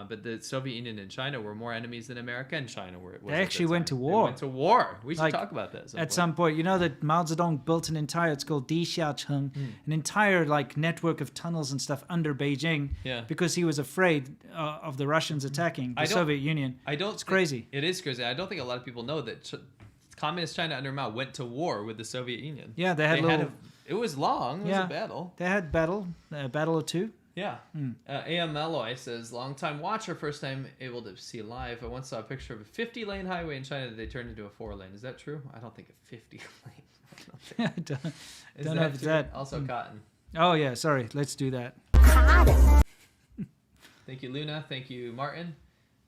But the Soviet Union and China were more enemies than America and China were. They actually went to war. They went to war. We should talk about that at some point. You know that Mao Zedong built an entire, it's called Dixiacheng, an entire network of tunnels and stuff under Beijing because he was afraid of the Russians attacking the Soviet Union. It's crazy. It is crazy. I don't think a lot of people know that Communist China under Mao went to war with the Soviet Union. Yeah, they had it was long. It was a battle. They had a battle or two. Yeah. A.M. Malloy says, long-time watcher, first time able to see live. I once saw a picture of a 50-lane highway in China that they turned into a 4-lane. Is that true? I don't think a 50-lane. I don't know if it's that. Also cotton. Oh, yeah. Sorry. Let's do that. Thank you, Luna. Thank you, Martin.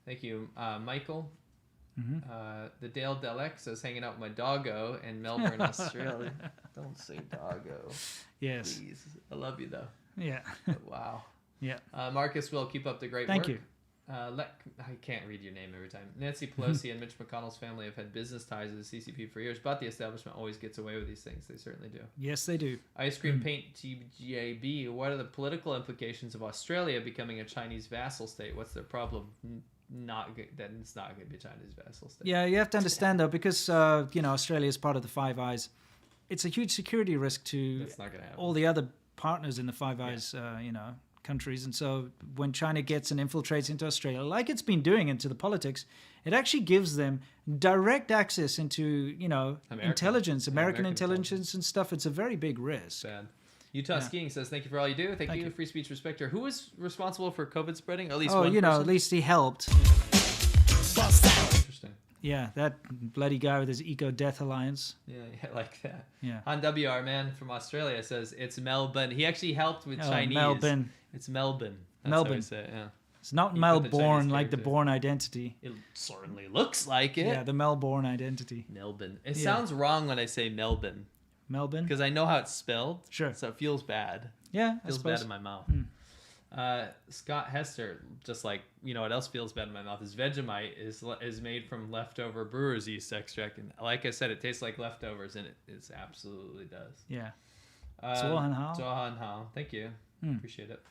Thank you, Michael. The Dale Delec says, hanging out with my doggo in Melbourne, Australia. Don't say doggo. Yes. Please. I love you, though. Yeah. Wow. Yeah. Marcus will keep up the great work. Thank you. I can't read your name every time. Nancy Pelosi and Mitch McConnell's family have had business ties with the CCP for years, but the establishment always gets away with these things. They certainly do. Yes, they do. Ice Cream Paint TJB. What are the political implications of Australia becoming a Chinese vassal state? What's their problem? Not good. Then it's not going to be a Chinese vassal state. Yeah, you have to understand though, because Australia is part of the Five Eyes. It's a huge security risk to all the other partners in the Five Eyes, countries. And so when China gets and infiltrates into Australia, like it's been doing into the politics, it actually gives them direct access into intelligence, American intelligence and stuff. It's a very big risk. Sad. Utah Skiing says, thank you for all you do. Thank you, Free Speech Respecter. Who was responsible for COVID spreading? At least one person? At least he helped. Interesting. Yeah, that bloody guy with his Eco-Death Alliance. Yeah, like that. Yeah. Han WR Man from Australia says, it's Melbourne. He actually helped with Chinese. Melbourne. It's Melbourne. That's Melbourne. How we say it, yeah. It's not Melbourne like the Bourne Identity. It certainly looks like it. Yeah, the Melbourne Identity. Melbourne. It sounds wrong when I say Melbourne. Melbourne? Because I know how it's spelled. Sure. So it feels bad. Yeah, it feels bad in my mouth. Scott Hester, just like, what else feels bad in my mouth is Vegemite is made from leftover brewer's yeast extract. And like I said, it tastes like leftovers, and it absolutely does. Yeah. Zuohan Hao. Thank you. Appreciate it.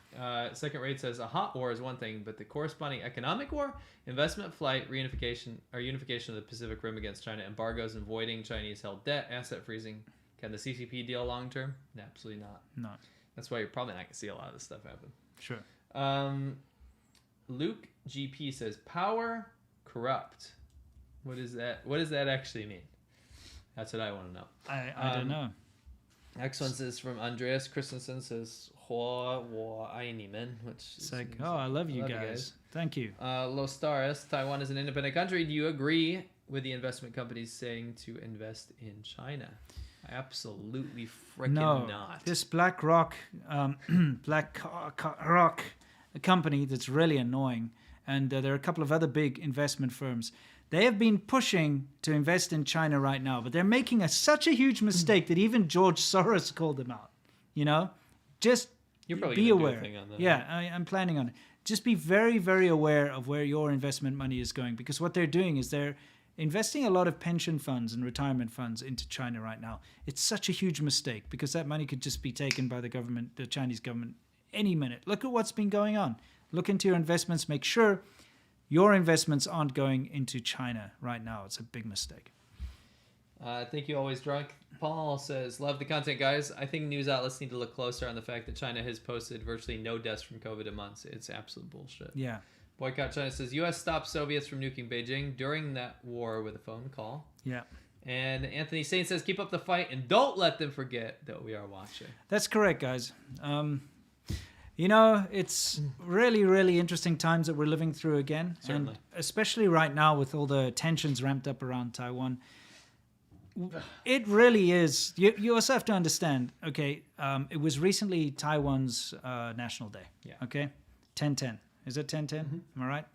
Second Rate says, a hot war is one thing, but the corresponding economic war, investment flight, unification of the Pacific Rim against China, embargoes and voiding Chinese-held debt, asset freezing. Can the CCP deal long term? Absolutely not. No. That's why you're probably not going to see a lot of this stuff happen. Sure. Luke GP says, power corrupt. What is that? What does that actually mean? That's what I want to know. I don't know. Next one is from Andreas Christensen, says, 我爱你们, which is like, I love you guys. Thank you. Lostaris, Taiwan is an independent country. Do you agree with the investment companies saying to invest in China? Absolutely freaking not. This BlackRock company that's really annoying, and there are a couple of other big investment firms. They have been pushing to invest in China right now, but they're making such a huge mistake that even George Soros called them out. Just You're probably be gonna aware. Do a thing on that. Yeah, I'm planning on it. just be very, very aware of where your investment money is going, because what they're doing is they're investing a lot of pension funds and retirement funds into China right now. It's such a huge mistake because that money could just be taken by the government, the Chinese government, any minute. Look at what's been going on. Look into your investments. Make sure your investments aren't going into China right now. It's a big mistake. Thank you, Always Drunk. Paul says, love the content, guys. I think news outlets need to look closer on the fact that China has posted virtually no deaths from COVID in months. It's absolute bullshit. Yeah. Boycott China says, U.S. stopped Soviets from nuking Beijing during that war with a phone call. Yeah. And Anthony Saint says, keep up the fight and don't let them forget that we are watching. That's correct, guys. It's really, really interesting times that we're living through again. Certainly. And especially right now with all the tensions ramped up around Taiwan. It really is. You also have to understand, okay, it was recently Taiwan's National Day. Yeah. Okay? 10/10. Is it 10/10? Am I right?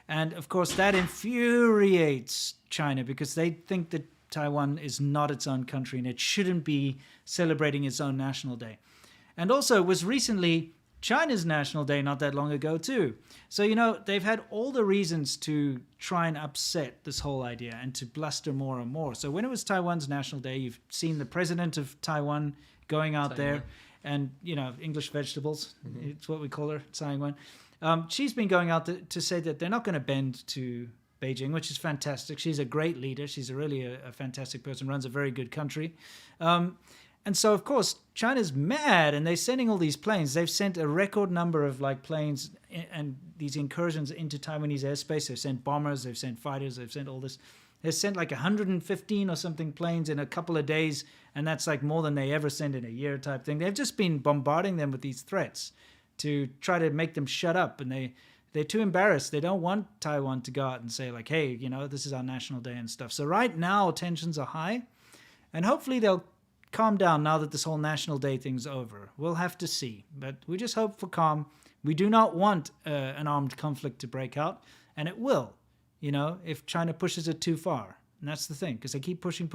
And of course, that infuriates China because they think that Taiwan is not its own country and it shouldn't be celebrating its own National Day. And also, it was recently China's National Day not that long ago too. So, they've had all the reasons to try and upset this whole idea and to bluster more and more. So when it was Taiwan's National Day, you've seen the president of Taiwan going out there and, English vegetables, it's what we call her, Tsai Ing-wen. She's been going out to say that they're not going to bend to Beijing, which is fantastic. She's a great leader. She's really a fantastic person, runs a very good country. And so, of course, China's mad, and they're sending all these planes. They've sent a record number of planes and these incursions into Taiwanese airspace. They've sent bombers, they've sent fighters, they've sent all this. They've sent 115 or something planes in a couple of days, and that's more than they ever send in a year type thing. They've just been bombarding them with these threats to try to make them shut up, and they're too embarrassed. They don't want Taiwan to go out and say hey, this is our National Day and stuff. So right now tensions are high, and hopefully they'll calm down now that this whole National Day thing's over. We'll have to see, but we just hope for calm. We do not want an armed conflict to break out, and it will, if China pushes it too far. And that's the thing, because they keep pushing.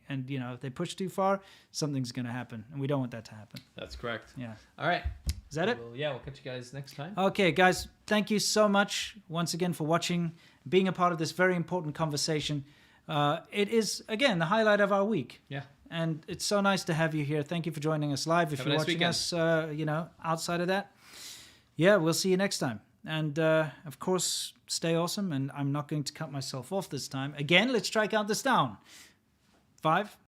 And, if they push too far, something's going to happen, and we don't want that to happen. That's correct. Yeah. All right. Is that it? We'll catch you guys next time. Okay, guys, thank you so much once again for watching, being a part of this very important conversation. It is, again, the highlight of our week. Yeah. And it's so nice to have you here. Thank you for joining us live. If you're watching us, outside of that, we'll see you next time. And, of course, stay awesome. And I'm not going to cut myself off this time. Again, let's try count this down. 5,